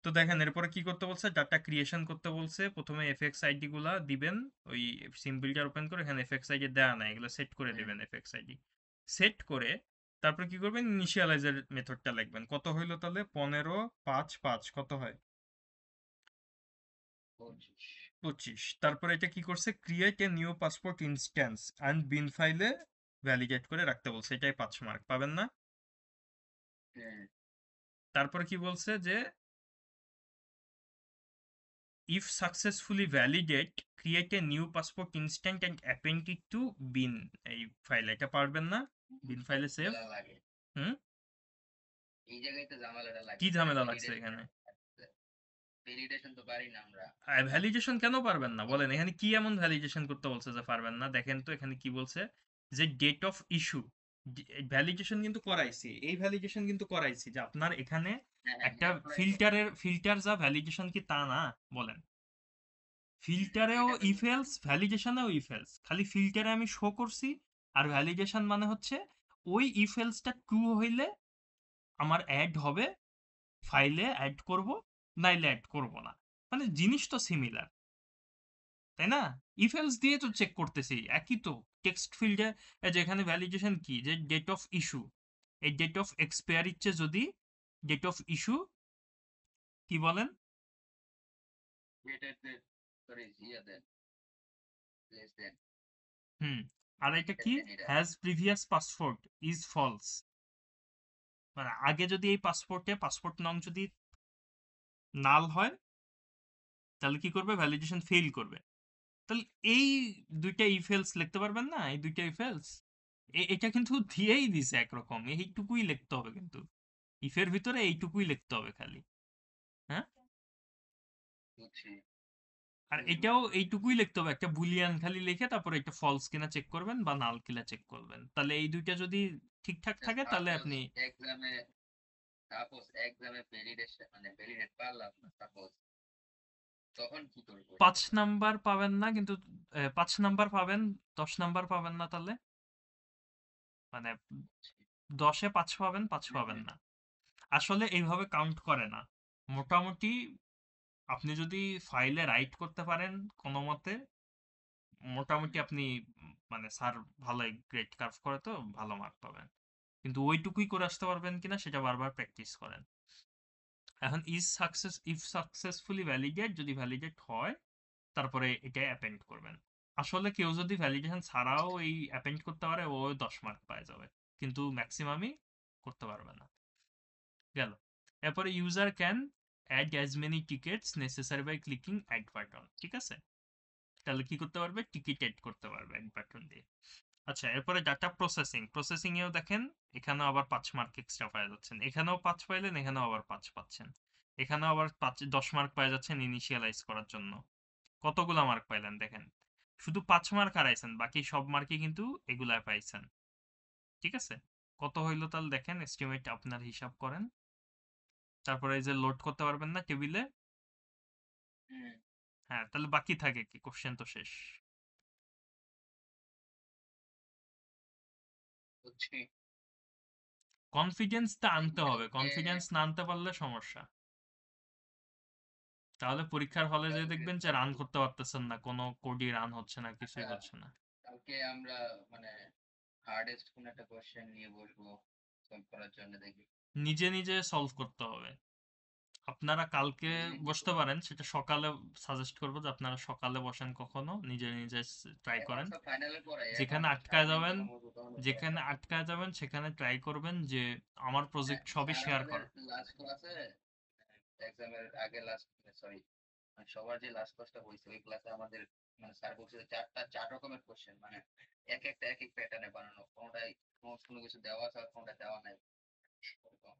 তো দেখেন এরপরে কি করতে বলছে, ডাটা ক্রিয়েশন করতে বলছে। প্রথমে এফএক্স আইডি গুলা দিবেন, ওই সিম বিল্ডার ওপেন করে এখানে এফএক্স আইডি দেওয়া নাই, এগুলো সেট করে দিবেন। এফএক্স আইডি সেট করে তারপর কি করবেন, ইনিশিয়ালাইজার মেথডটা লিখবেন। কত হইলো তাহলে? 15 5 5 কত হয়? 25। তারপরে এটা কি করছে, create a new passport instance and বিন ফাইলে ভ্যালিডেট করে রাখতে বলছে, এটাই 5 মার্ক পাবেন না? হ্যাঁ, তারপরে কি বলছে যে if successfully validate, create a new passport instant and append it to bin এই ফাইল। এটা পারবেন না? বিন ফাইলে সেভ। ঝামেলা লাগে। হুম, এই জায়গায় তো ঝামেলাটা লাগে, কি এখানে ঝামেলা লাগছে এখানে? ভ্যালিডেশন তো পারি না আমরা। ভ্যালিডেশন কেন পারবেন না বলেন? এখানে কি এমন ভ্যালিডেশন করতে বলছে যে পারবেন না? দেখেন তো এখানে কি বলছে, যে ডেট অফ ইস্যু ভ্যালিডেশন কিন্তু করাইছি, এই ভ্যালিডেশন কিন্তু করাইছি যে আপনার এখানে হ্যাঁ হ্যাঁ, একটা এটা apply করো। ফিল্টার যা ভ্যালিডেশন কি তা না বলেন? ফিল্টারেও এটা তো ইফ এলস, ভ্যালিডেশনেও ইফ এলস, খালি ফিল্টারে আমি শো করছি। আর ভ্যালিডেশন মানে হচ্ছে ওই ইফ এলসটা ট্রু হইলে আমার অ্যাড হবে, ফাইলে অ্যাড করব, নাইলে অ্যাড করব না। মানে জিনিস তো সিমিলার, তাই না? ইফ এলস দিয়ে তো চেক করতেছি, একই তো। টেক্সট ফিল্ডে যেখানে ভ্যালিডেশন কি, যে ডেট অফ ইস্যু, এই ডেট অফ এক্সপায়ারির চেয়ে যদি ডেট অফ ইস্যু, কি বলেন? greater than, sorry, ইয়া দেন, less than, হুম, আর এটা কি, এটা has previous passport is false, মানে আগে যদি এই পাসপোর্ট নং যদি নাল হয় তাহলে কি করবে, ভ্যালিডেশন ফেল করবে। তাহলে এই দুইটা ইফেলস লিখতে পারবেন না? এই দুইটা ইফেলস এটা কিন্তু দিয়েই দিছে একরকম, এইটুকুই লিখতে হবে কিন্তু, ইফের ভিতরে এইটুকুই লিখতে হবে খালি। হ্যাঁ, বুঝছি। আর এটাও এইটুকুই লিখতে হবে, একটা বুলিয়ান খালি লিখে তারপরে এটা ফলস কিনা চেক করবেন বা নাল কিনা চেক করবেন। তাহলে এই দুইটা যদি ঠিকঠাক থাকে তাহলে আপনি সাপোজ এক্সামে ভ্যালিডেশন মানে ভ্যালিডেট পারলাম না সাপোজ, তখন কি করবো? 5 নাম্বার পাবেন না কিন্তু, 5 নাম্বার পাবেন, 10 নাম্বার পাবেন না তাহলে, মানে 10-এ 5 পাবেন, 5 পাবেন না। আসলে এইভাবে কাউন্ট করে না। মোটামুটি আপনি যদি ফাইলে রাইট করতে পারেন কোনো মতে, মোটামুটি আপনি মানে স্যার ভালোই গ্রেড কার্ভ করে তো ভালো মার্ক পাবেন। কিন্তু ওইটুকুই করে আসতে পারবেন কিনা সেটা বারবার প্র্যাকটিস করেন। এখন ইফ সাকসেসফুলি ভ্যালিডেট, যদি ভ্যালিডেট হয় তারপরে এটা অ্যাপেন্ড করবেন। আসলে কেউ যদি ভ্যালিডেশন ছাড়াও এই অ্যাপেন্ড করতে পারে ও 10 মার্ক পায় যাবে, কিন্তু ম্যাক্সিমামই করতে পারবে না। গেল। এরপরে user can add as many tickets necessary by clicking add button. ঠিক আছে, তাহলে কি করতে পারবে, টিকিট অ্যাড করতে পারবে অ্যাড বাটন দিয়ে। আচ্ছা, এরপরে ডাটা প্রসেসিং। প্রসেসিং এও দেখেন এখানেও আবার 5 মার্ক এক্সট্রা পাওয়া যাচ্ছেন, এখানেও 5 পাইলেন, এখানেও আবার 5 পাচ্ছেন, এখানেও আবার 10 মার্ক পাওয়া যাচ্ছেন ইনিশিয়ালাইজ করার জন্য। কতগুলা মার্ক পাইলেন দেখেন, শুধু 5 মার্ক হারাইছেন, বাকি সব মার্কই কিন্তু এগুলায় পাইছেন। ঠিক আছে, কত হইলো তাহলে দেখেন, এস্টিমেট আপনার হিসাব করেন। তারপরে এই যে লোড করতে পারবেন না টেবিলে, হুম, হ্যাঁ, তাহলে বাকি থাকে কি, কোশ্চেন তো শেষ। বুঝছি। কনফিডেন্সটা আনতে হবে, কালকে কনফিডেন্স না আনতে পারলে সমস্যা। তাহলে পরীক্ষার হলে যে কালকে দেখবেন যে রান করতে পারতেছেন না, কোনো কোডই রান হচ্ছে না, কিছুই আচ্ছা, হচ্ছে না। কালকে আমরা মানে হার্ডেস্ট কোন একটা কোশ্চেন নিয়ে বসবো সলভ করার জন্য, দেখি। নিজে নিজে সলভ করতে হবে। আপনারা কালকে নিজে নিজে বসতে করবো। পারেন, সেটা সকালে সাজেস্ট করবো যে আপনারা সকালে বসেন, কখনো নিজে নিজে ট্রাই করেন। এখন সব ফাইনালে পড়াই, এখন যেখানে আটকায় সারাদিন যাবেন, যখন বসবো তখন পড়াই। যেখানে আটকায় যাবেন সেখানে ট্রাই করবেন যে আমার হ্যাঁ, প্রজেক্ট সবই স্যার শেয়ার আমাদের করা। লাস্ট ক্লাসে, এক্সামের আগে লাস্ট, সরি, সবার যে লাস্ট ক্লাসটা হয়েছে ওই ক্লাসে আমাদের মানে স্যার বলছে যে 4 রকমের কোশ্চেন, মানে এক একটা এক এক প্যাটার্নে বানানো, কোনোটাই কোনো কিছু দেওয়া আছে আর কোনোটা দেওয়া নাই, এরকম।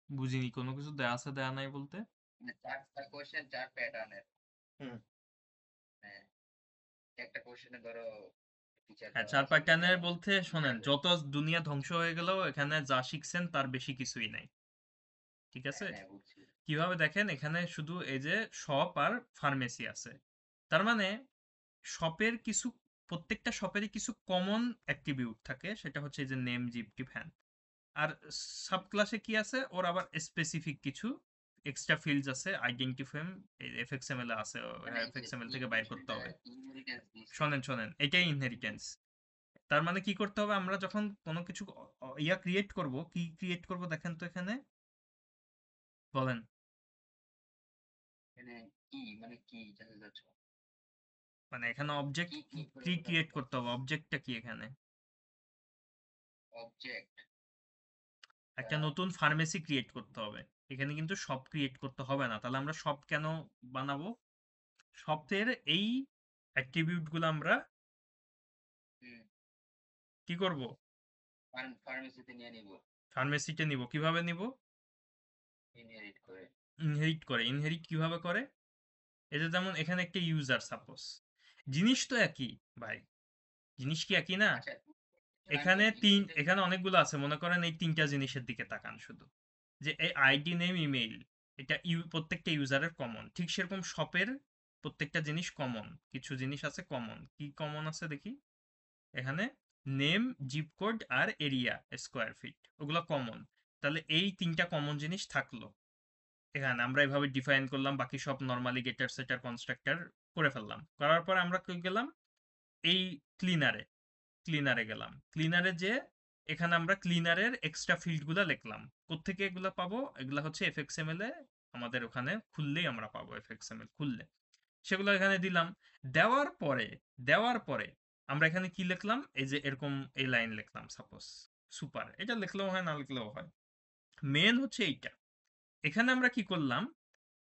বুঝিনি, কোনো কিছু দেয়া আছে দেয়া নাই বলতে। মানে 4টা কোশ্চেন 4 প্যাটার্নের। হুম। হ্যাঁ, একটা কোশ্চেনে ধরো টিচার হ্যাঁ, দেওয়া চার আছে যে প্যাটার্নের বলতে শোনেন, যত দুনিয়া ধ্বংস হয়ে গেলেও এখানে যা শিখছেন তার বেশি কিছুই নাই। ঠিক আছে, হ্যাঁ হ্যাঁ বুঝছি। কিভাবে দেখেন, এখানে শুধু এই যে শপ আর ফার্মেসি আছে, তার মানে শপের কিছু, প্রত্যেকটা শপেরই কিছু কমন অ্যাট্রিবিউট থাকে, সেটা হচ্ছে এই যে নেম, জিপ ফ্যান। আর সাব ক্লাসে কি আছে, ওর আবার স্পেসিফিক কিছু এক্সট্রা ফিল্ডস আছে, আইডেন্টিফাই এফএক্সএমএল এ আছে, মানে এই যে এফএক্সএমএল থেকে বাইর করতে হবে। ইনহেরিটেন্স দিচ্ছে। শোনেন শোনেন, এটাই ইনহেরিটেন্স। তার মানে কি করতে হবে, আমরা যখন কোনো কিছু ইয়া ক্রিয়েট করব, কি ক্রিয়েট করব দেখেন তো এখানে, বলেন। মানে কি, মানে কি জানতে চাচ্ছ? মানে এখানে অবজেক্ট কি কি করে কি বোঝাতে ক্রিয়েট করতে হবে, অবজেক্টটা কি এখানে, অবজেক্ট? একটা নতুন ফার্মেসি ক্রিয়েট করতে হবে। এখানে কিন্তু শপ ক্রিয়েট করতে হবে না, তাহলে আমরা শপ কেন বানাবো, শপের এই অ্যাট্রিবিউট গুলো আমরা কি করব, ফার্মেসিতে নিয়ে নিব, ফার্মেসিতে নিব। কিভাবে নিব, ইনহেরিট করে। ইনহেরিট করে। ইনহেরিট কিভাবে করে, এই যে যেমন এখানে একটা ইউজার সাপোজ, জিনিস তো একই ভাই, জিনিস কি একই না। আচ্ছা, এখানে এখানে অনেকগুলো আছে, মনে করেন এই 3টা জিনিসের দিকে তাকান শুধু, যে এই আইডি, নেম, ইমেইল, এটা প্রত্যেকটা ইউজারের কমন, ঠিক সেরকম শপের প্রত্যেকটা জিনিস কমন, কিছু জিনিস আছে কমন। কি কমন আছে দেখি, এখানে নেম, জিপ কোড আর এরিয়া স্কোয়ার ফিট, ওগুলো কমন। তাহলে এই 3টা কমন জিনিস থাকলো, এখানে আমরা এভাবে ডিফাইন করলাম, বাকি সব নর্মালি গেটার সেটার কনস্ট্রাক্টর করে ফেললাম। করার পর আমরা কই গেলাম, এই ক্লিনারে, গেলাম, ক্লিনারে যে এখানে আমরা ক্লিনারের এক্সট্রা ফিল্ডগুলো লিখলাম। কোত্থেকে এগুলো পাবো, এগুলো হচ্ছে এফএক্সএমএল এ আমাদের ওখানে খুললেই আমরা পাবো, এফএক্সএমএল খুললে সেগুলো এখানে দিলাম। দেওয়ার পরে, আমরা এখানে কি লিখলাম, এই যে এরকম এই লাইন লিখলাম সাপোজ, সুপার, এটা লিখলেও হয় না লিখলেও হয়। মেন হচ্ছে এইটা, এখানে আমরা কি করলাম,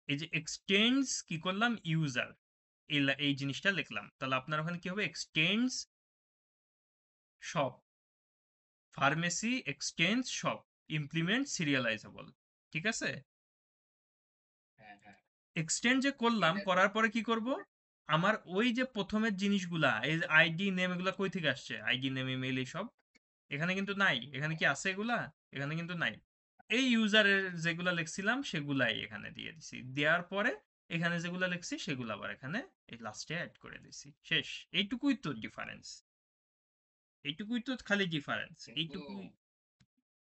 এই যে এক্সটেন্ডস কি করলাম, ইউজার, এই জিনিসটা লিখলাম। তাহলে আপনার ওখানে কি হবে, extends shop, pharmacy exchange shop, implement serializable. ঠিক আছে, হ্যাঁ হ্যাঁ, এক্সটেন্ড যে করলাম, এটা করার পরে কি করব, আমার ওই যে প্রথমের জিনিসগুলা, এই আইডি নেম, এগুলা কই থেকে আসছে, আইডি নেম, ইমেল, এইসব এখানে কিন্তু নাই। এখানে কি আছে এগুলা, এখানে কিন্তু নাই। এই ইউজারের যেগুলা লিখছিলাম সেগুলাই এখানে দিয়ে দিছি, দেওয়ার পরে এখানে যেগুলা লিখছি সেগুলো আবার এখানে এই লাস্টে অ্যাড করে দিছি, শেষ। এইটুকুই তো ডিফারেন্স, এইটুকুই তো খালি ডিফারেন্স, কিন্তু এইটুকুই।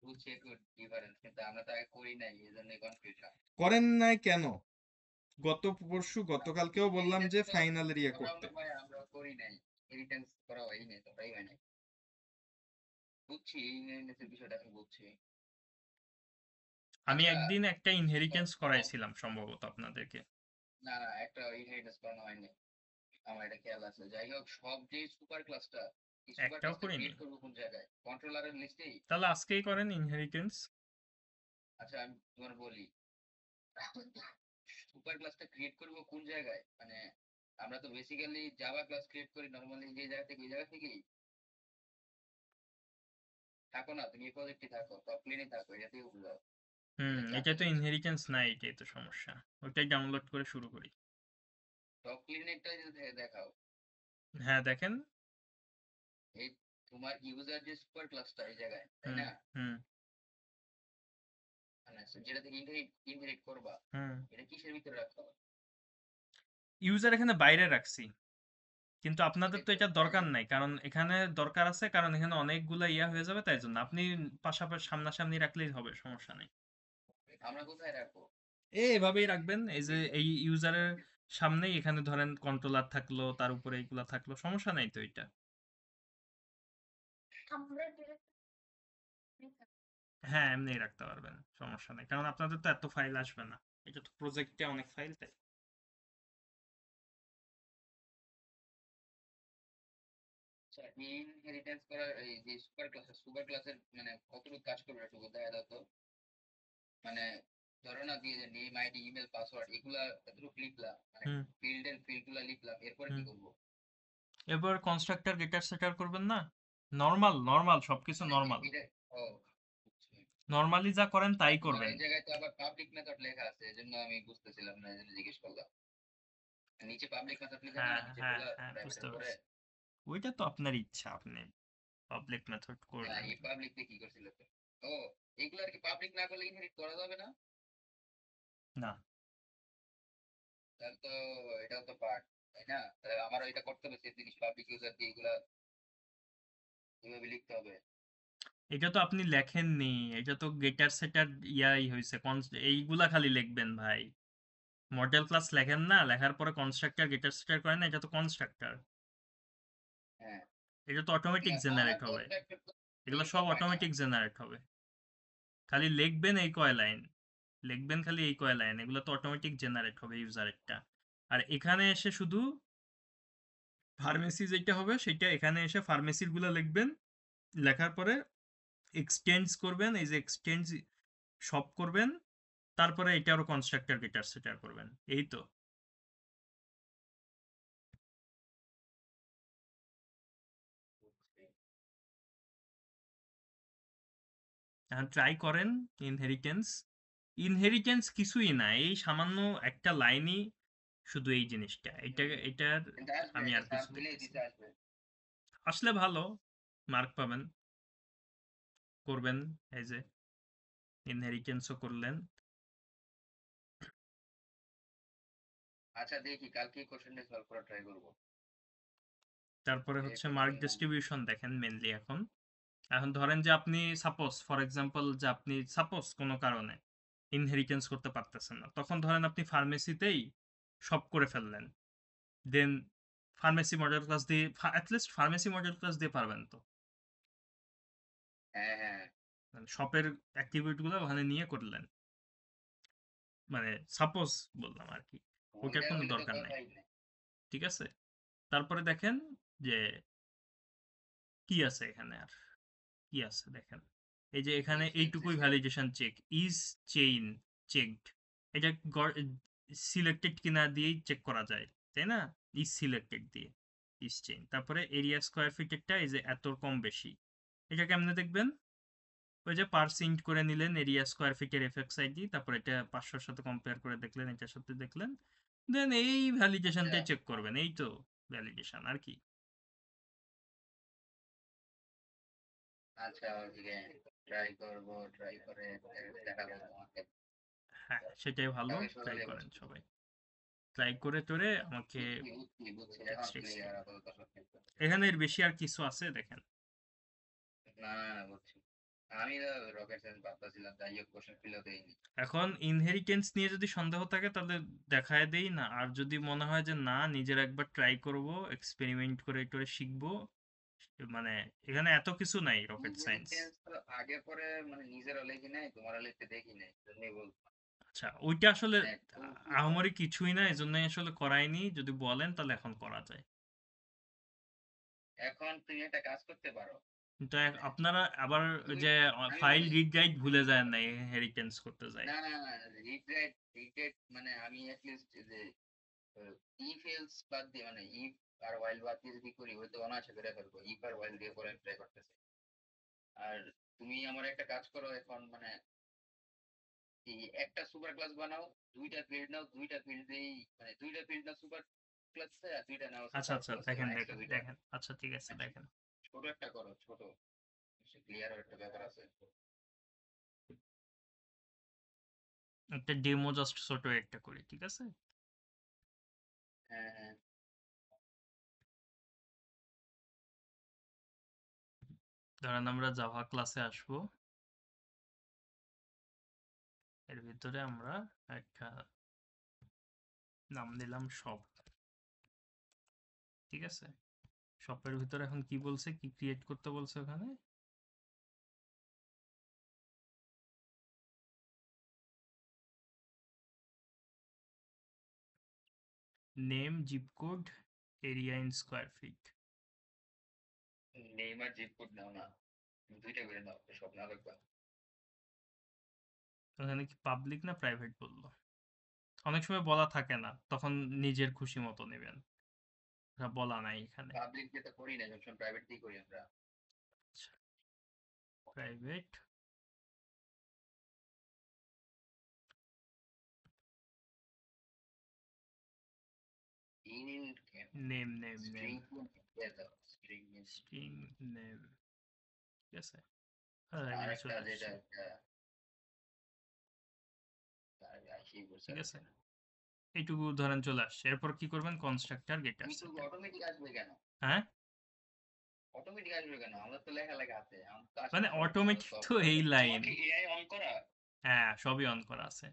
বুঝছি একটু ডিফারেন্স, কিন্তু আমরা তো আগে করি নাই, এই জন্য কনফিউশন। করেন নাই কেন, গত পরশু গতকালকেও বললাম যে ইনহেরিটেন্স তো ফাইনালের ইয়ে আমরাও করতে। তো ভাই আমরা করি নাই, ইনহেরিটেন্স করা হয়নি, তো তাই হয় নাই। বুঝছি, ইনহেরিটেন্সের বিষয়টা আমি বুঝছি। আমি আচ্ছা, একদিন একটা ইনহেরিটেন্স সব করাইছিলাম সম্ভবত আপনাদেরকে। না না একটা ইনহেরিটেন্স করানো হয়নি, আমার এটা খেয়াল আছে। যাই হোক, সব যে সুপার ক্লাসটা, এই সুপার একটাও ক্লাসটা করিনি। ক্রিয়েট করবো কোন জায়গায়? কন্ট্রোলারের লিস্টেই? তাহলে আজকেই করেন ইনহেরিটেন্স। আচ্ছা আমি তোমার বলি, সুপার ক্লাসটা ক্রিয়েট করবো কোন জায়গায়? মানে আমরা তো বেসিক্যালি জাভা ক্লাস ক্রিয়েট করি নরমালি যে জায়গা থেকে, এই জায়গা থেকেই থাকো না তুমি, এই প্রজেক্টে থাকো, টপ প্লেনে থাকো, এটা থেকে বুঝাও। এটা কি এটা আপনি তো করছেন? ইনহেরিটেন্স নাই, এটাই তো সমস্যা। ওইটাই ডাউনলোড করে শুরু করি। টপ প্লেনেরটা দেখাও। হ্যাঁ দেখেন। এই তোমার ইউজার যে সুপার ক্লাসটা এই জায়গায়, তাই হুম না? হুম মানে যেটা থেকে ইনহেরিট করবা, হুম এটা কিসের ভিতরে রাখতে হবে? ইউজার এখানে বাইরে রাখছি, কিন্তু আপনাদের ওইটাই তো তো এটা বাইরে। দরকার নাই, কারণ এখানে দরকার আছে, কারণ এখানে অনেকগুলা ইয়া হয়ে যাবে, তাই জন্য আপনি পাশাপাশি সামনাসামনি রাখলেই হবে, সমস্যা নেই। আমরা কোথায় রাখবো? এভাবেই রাখবেন, এই যে এই ইউজারের সামনেই এখানে ধরেন কন্ট্রোলার থাকলো, তার উপরে এইগুলা থাকলো, সমস্যা নাই তো এটা। আমরা ডিরেক্ট হ্যাঁ এমনিই রাখতে পারবেন, সমস্যা নেই, কারণ আপনাদের তো এত ফাইল আসবে না, এটা তো প্রজেক্টে অনেক ফাইল, তাই। আচ্ছা, ইনহেরিটেন্স করার এই যে সুপার ক্লাসের মানে কতটুকু কাজ করবে একটু দেখা দাও তো। মানে ধরো না, দিয়ে যে নেম আইডি ইমেল পাসওয়ার্ড এগুলা এতটুকু লিখলাম, মানে হুম ফিল্ড গুলা লিখলাম, এরপরে হুম কি করবো? এবার কনস্ট্রাক্টর গেটার সেটার করবেন না? নর্মাল নর্মাল সবকিছু মানে নর্মাল, এটা, ও বুঝছি। নর্মালি যা করেন তাই তোমার করবেন। এই জায়গায় তো আবার পাবলিক মেথড লেখা আছে, এজন্য আমি বুঝতেছিলাম না, এজন্য জিজ্ঞেস করলাম। নিচে পাবলিক মেথড লিখা না, হ্যাঁ নিচে হ্যাঁ গুলা হ্যাঁ বুঝতে প্রাইভেটের পরে। পারছি। ওইটা তো আপনার ইচ্ছা, আপনি পাবলিক মেথড হ্যাঁ, করলেন। এই পাবলিক দিয়ে কি করছিল তো? ও, এগুলো আর কি পাবলিক না করলে ইনহেরিট করা যাবে না? না, তাহলে তো এটাও তো পার্ট, তাই না? তাহলে আমারও এটা করতে হবে, সেই জিনিস পাবলিক ইউজার দিয়ে এগুলা এভাবে লিখতে হবে। এটা তো আপনি লেখেননি, এটা তো গেটার সেটার ইয়াই হয়েছে, এইগুলা খালি লিখবেন ভাই। মডেল ক্লাস লেখেন না, লেখার পরে কনস্ট্রাক্টর গেটার সেটার করেন না, এটা তো কনস্ট্রাক্টর। হ্যাঁ, এটা তো অটোমেটিক আমার জেনারেট হবে, কন্ট্রাক্টর তো এগুলো প্রিন্টও সব হয় না। অটোমেটিক জেনারেট হবে। খালি লিখবেন এই কয় লাইন, লিখবেন খালি এই কয় লাইন, এগুলো তো অটোমেটিক জেনারেট হবে ইউজারেরটা। আর এখানে এসে শুধু ফার্মেসি যেটা হবে সেটা এখানে এসে ফার্মেসির গুলো লিখবেন, লেখার পরে এক্সচেঞ্জ করবেন, এই যে এক্সচেঞ্জ সব করবেন, তারপরে এটারও কনস্ট্রাক্টর গেটার সেটার করবেন, এই তো। এখন ট্রাই করেন ইনহেরিটেন্স। ইনহেরিটেন্স কিছুই না, এই সামান্য একটা লাইনই শুধু এই জিনিসটা, এটার কিন্তু আসবে, আমি এটা আর সাপ কিছু মিলিয়ে দেখতেছি দিতে না। আসবে। আসলে ভালো, মার্ক পাবেন। করবেন, এই যে ইনহেরিটেন্সও করলেন। আচ্ছা দেখি কালকে কোশ্চেনটা সলভ করা ট্রাই করবো। তারপরে এই হচ্ছে মার্ক কতদিন না। ডিস্ট্রিবিউশন দেখেন মেনলি। এখন এখন ধরেন যে আপনি সাপোজ ফর এক্সাম্পল যে আপনি সাপোজ কোনো কারণে ইনহেরিটেন্স করতে পারতেছেন না, তখন ধরেন আপনি ফার্মেসিতেই সব করে ফেললেন, দেন ফার্মেসি মডেল ক্লাস দিয়ে, অ্যাটলিস্ট ফার্মেসি মডেল ক্লাস দিয়ে পারবেন তো, হ্যাঁ হ্যাঁ, মানে শপের অ্যাক্টিভিটিগুলো ওখানে নিয়ে করলেন, মানে সাপোজ বললাম আর কি, ওটার ওইটা কোনো হইলে তো দরকার নাই। কথাই নেই। ঠিক আছে, তারপরে দেখেন যে কি আছে এখানে, আর কি আছে দেখেন, এই যে এখানে এক্সচেঞ্জ এইটুকুই system. Validation check, is chain checked, এটা সিলেক্টেড কিনা দিয়েই চেক করা যায়, তাই না? ইজ সিলেক্টেড দিয়ে ইজ চেইন, তারপরে এরিয়া স্কোয়ার ফিটেরটা এই যে এত কম বেশি, এটা কেমনে দেখবেন? ওই যে পার্সিন্ট করে নিলেন এরিয়া স্কোয়ার ফিটের এফএক্স আইডি, তারপর এটা 500-র সাথে কম্পেয়ার করে দেখলেন, এটার সাথে দেখলেন, দেন এই আচ্ছা ভ্যালিডেশনটাই চেক করবেন, এই তো ভ্যালিডেশন আর কি। আচ্ছা, ওকে, ট্রাই করবো, ট্রাই করে দেখাবো তোমাকে। হ্যাঁ সেটাই ভালো, কালকে ট্রাই সকালে করেন বুঝছি। সবাই, ট্রাই করে টোরে আমাকে বুঝছি বুঝছি বুঝছি, এখন টেক্সট টেক্সট ক্লিয়ার দিন। আপাতত সবকিছু। এখানে এর বেশি আর কিছু আছে দেখেন। না না না, বুঝছি। আমি তো রকেট সায়েন্স ভাবতেছিলাম, যাই হোক কোশ্চেন ফিল দেইনি। এখন ইনহেরিটেন্স নিয়ে যদি সন্দেহ থাকে তাহলে দেখায় দেই না, আর যদি মনে হয় যে না নিজের একবার ট্রাই করব, এক্সপেরিমেন্ট করে করে শিখবো, মানে এখানে এত কিছু নাই রকেট সায়েন্স। ইনহেরিটেন্স তো আগে পরে মানে নিজেরও লেখি নাই, তোমারও লিখতে দেখি নাই, জন্যই বলছি। আচ্ছা, ওইটা আসলে মানে তুমি কি আহামরি কিছুই না, এজন্যই আসলে করাইনি। যদি বলেন তাহলে এখন করা যায়। এখন তুমি একটা কাজ করতে পারো, কিন্তু মানে আপনারা আবার ওই দুই যে আমি ফাইল বলি রিড রাইট ভুলে দুইটা যায় করো। না, হেরিটেন্স করতে যায়। না না না, রিগ্রেট রিগ্রেট মানে আমি অ্যাটলিস্ট যে ইফ এলস বাদ দিয়ে মানে ইফ আর ওয়াইল বাদ দিয়ে যদি করি হয়তো অনায়াসে করে ফেলবো, ইফ আর ওয়াইল দিয়ে করে ট্রাই করতেছি। আর তুমি আমার একটা কাজ করো এখন, মানে এই একটা সুপার ক্লাস বানাও, দুইটা ফিল্ড নাও, দুইটা ফিল্ডেই মানে দুইটা ফিল্ড নাও সুপার ক্লাসে, আর দুইটা নাও হচ্ছে আচ্ছা সাব আচ্ছা, ক্লাসে, দেখেন মানে এক্সট্রা দেখেন দুইটা। দেখেন, আচ্ছা ঠিক আছে, দেখেন। ছোট একটা করো, ছোট ক্লিয়ার একটা ব্যাপার আছে। একটা ডেমো জাস্ট ছোট একটা করি, ঠিক আছে? হ্যাঁ হ্যাঁ। ধরেন আমরা জাভা ক্লাসে আসবো, এর ভিতরে আমরা একটা নাম দিলাম শপ, ঠিক আছে? শপের ভিতরে এখন কি বলছে, কি ক্রিয়েট করতে বলছে ওখানে? Name, zip code, area in square feet. নেইমার জিপ কোড নাও না, দুইটা করে নাও, সব না লাগবে। ওখানে কি পাবলিক না প্রাইভেট বললো? অনেক সময় বলা থাকে না, তখন নিজের খুশি মতো নেবেন। ওটা বলা নাই এখানে। পাবলিক দিয়ে তো করি না, সবসময় প্রাইভেট দিয়ে করি আমরা। Private in name, name name, string দিয়ে দাও, স্ট্রিং নেম। স্ট্রিং নেম, ঠিক আছে? আর আর এখানে একটা চলে যেটা আসছে, একটা আসি বলছে ঠিক আর আছে? একটা। এইটুকু ধরেন চলে আসছে। এরপর কি করবেন, কনস্ট্রাক্টর গেটার কিন্তু সেটের। অটোমেটিক আসবে কেন? হ্যাঁ, অটোমেটিক আসবে কেন? আমার তো লেখা লেখা আছে, আমার তো আসে মানে না অটোমেটিক, আমার অটোমেটিক সব তো এই অটোমেটিক। লাইন। তোমার কি এআই অন করা? হ্যাঁ, সবই অন করা আছে।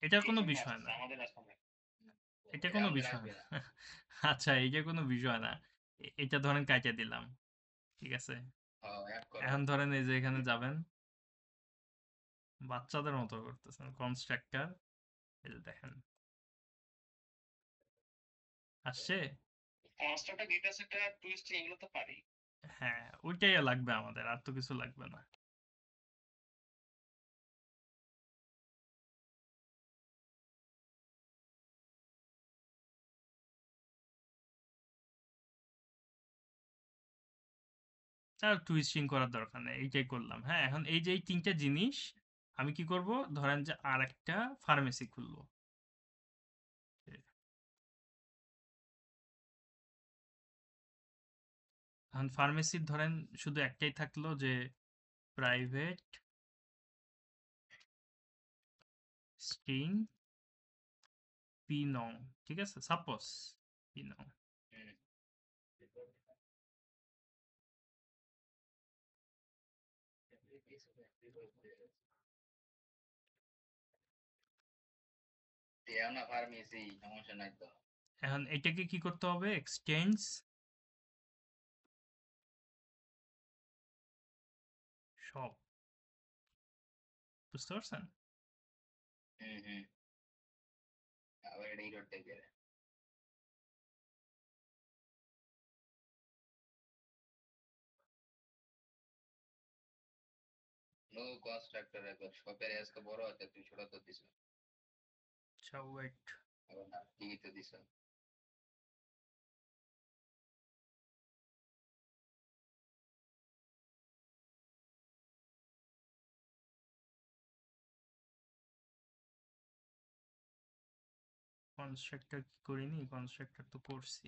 এটার এই কোনো জন্য বিষয় আসতেছে, না, আমাদের আসতে হবে। এটা এটা কোনো আমাদের বিষয় আসবে না। না। আচ্ছা, এটা কোনো বিষয় না। এটা ধরেন কাইটে দিলাম, ঠিক আছে? অ্যাড করো। এখন ধরেন এই যে এখানে যাবেন, বাচ্চাদের মতো করতেছেন। কনস্ট্রাক্টর, এই যে দেখেন আসছে। কনস্ট্রাক্টর গেটার সেটা টুইস্ট এগুলো তো পারি। হ্যাঁ, ওইটাই লাগবে আমাদের, আর তো কিছু লাগবে না। আর টুইস্টিং করার দরকার নেই, এইটাই করলাম। হ্যাঁ, এখন এই যে এই তিনটা জিনিস আমি কি করব, ধরেন যে আর একটা ফার্মেসি খুলবো। এখন ফার্মেসির ধরেন শুধু একটাই থাকলো যে প্রাইভেট স্ট্রিং পি নং, ঠিক আছে? সাপোজ পি নং। হুম। দেও না ফার্মেসি, সমস্যা নাই তো। এখন এটাকে কি করতে হবে, এক্সচেঞ্জ সব, বুঝতে পারছেন? হুম হুম। আবার এটা ইরোড টাইপের। নো কনস্ট্রাক্টর একবার শপের আজকে বড় আছে, তুই ছোট তো দিছ। আচ্ছা ওয়েট, আবার না ঠিকই তো দিছ। কনস্ট্রাক্টর কি করিনি, কনস্ট্রাক্টর তো করছি।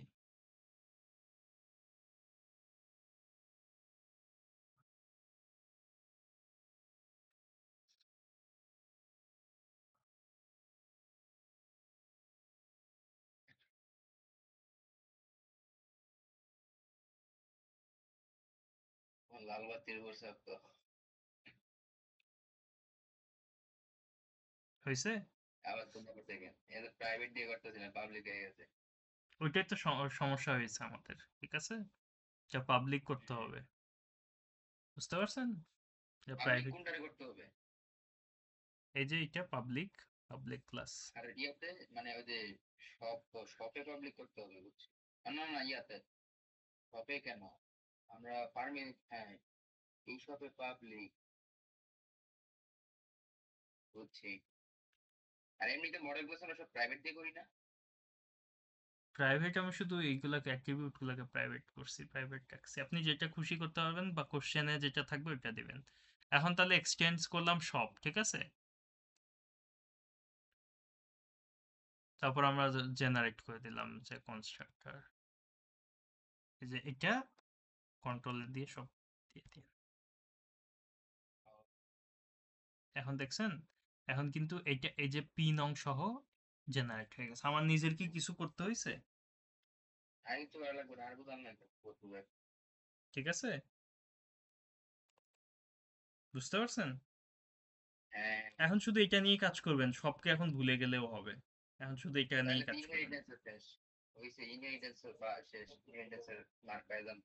আমার লাল বাতির বসে তো। হয়েছে? আবার তুমি করতে গেন, এটা প্রাইভেট দিয়ে করতেছিলাম, পাবলিক হয়ে গেছে। ওইটাই তো সমস্যা হয়েছে আমাদের, ঠিক আছে? এটা পাবলিক করতে হবে, বুঝতে পারছেন? পাবলিক প্রাইভেট কোনটারে করতে হবে? এই যে এটা পাবলিক ক্লাস। আর ইয়াতে মানে ওই যে শপে পাবলিক করতে হবে বুঝছি। না না ইয়াতে শপে কেন আমরা হ্যাঁ এই শপে পাবলিক বুঝছি। আর এমনিতে মডেল কোর্স আমরা সব প্রাইভেট দিয়ে করি না। প্রাইভেট আমি শুধু এইগুলাকে অ্যাট্রিবিউট গুলাকে প্রাইভেট করছি, প্রাইভেট রাখছি। আপনি যেটা খুশি করতে পারবেন বা কোশ্চেনে যেটা থাকবে ওইটা দিবেন। এখন তাহলে এক্সটেন্ডস করলাম সব, ঠিক আছে? তারপর আমরা জেনারেট করে দিলাম যে কনস্ট্রাক্টর, এই যে এটা কন্ট্রোল দিয়ে সব দিয়ে দিন। এখন দেখছেন, এখন কিন্তু এইটা এই যে পি নং সহ জেনারেট হয়ে গেছে। আমার নিজের কি কিছু করতে হয়েছে? আগে তো ভালো লাগবে না, আর বুঝলাম না করতে ঠিক আছে, বুঝতে পারছেন? হ্যাঁ এখন শুধু এটা নিয়ে কাজ করবেন, সবকে এখন ভুলে গেলেও হবে। এখন শুধু এটা নিয়ে তাহলে কাজ করবেন। ইনহেরিটেন্সের শেষ হইছে, ইনহেরিটেন্সের বা শেষ, ইনহেরিটেন্সের মার্ক পাইলাম।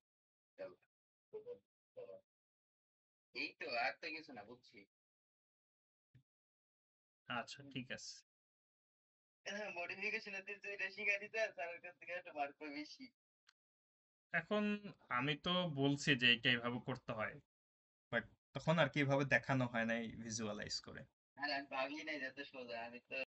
এই তো আর তো কিছু না বুঝছি। আচ্ছা ঠিক আছে। মডিফিকেশনের দিন তো এটা শিখা দিতে স্যারের কাছ থেকে একটা মার্ক পাই বেশি। এখন আমি তো বলছি যে এটা এইভাবে করতে হয়, বাট তখন আর কি এভাবে দেখানো হয় নাই ভিজুয়ালাইজ করে। আর আমি ভাবি নাই যত সোজা, আমি তো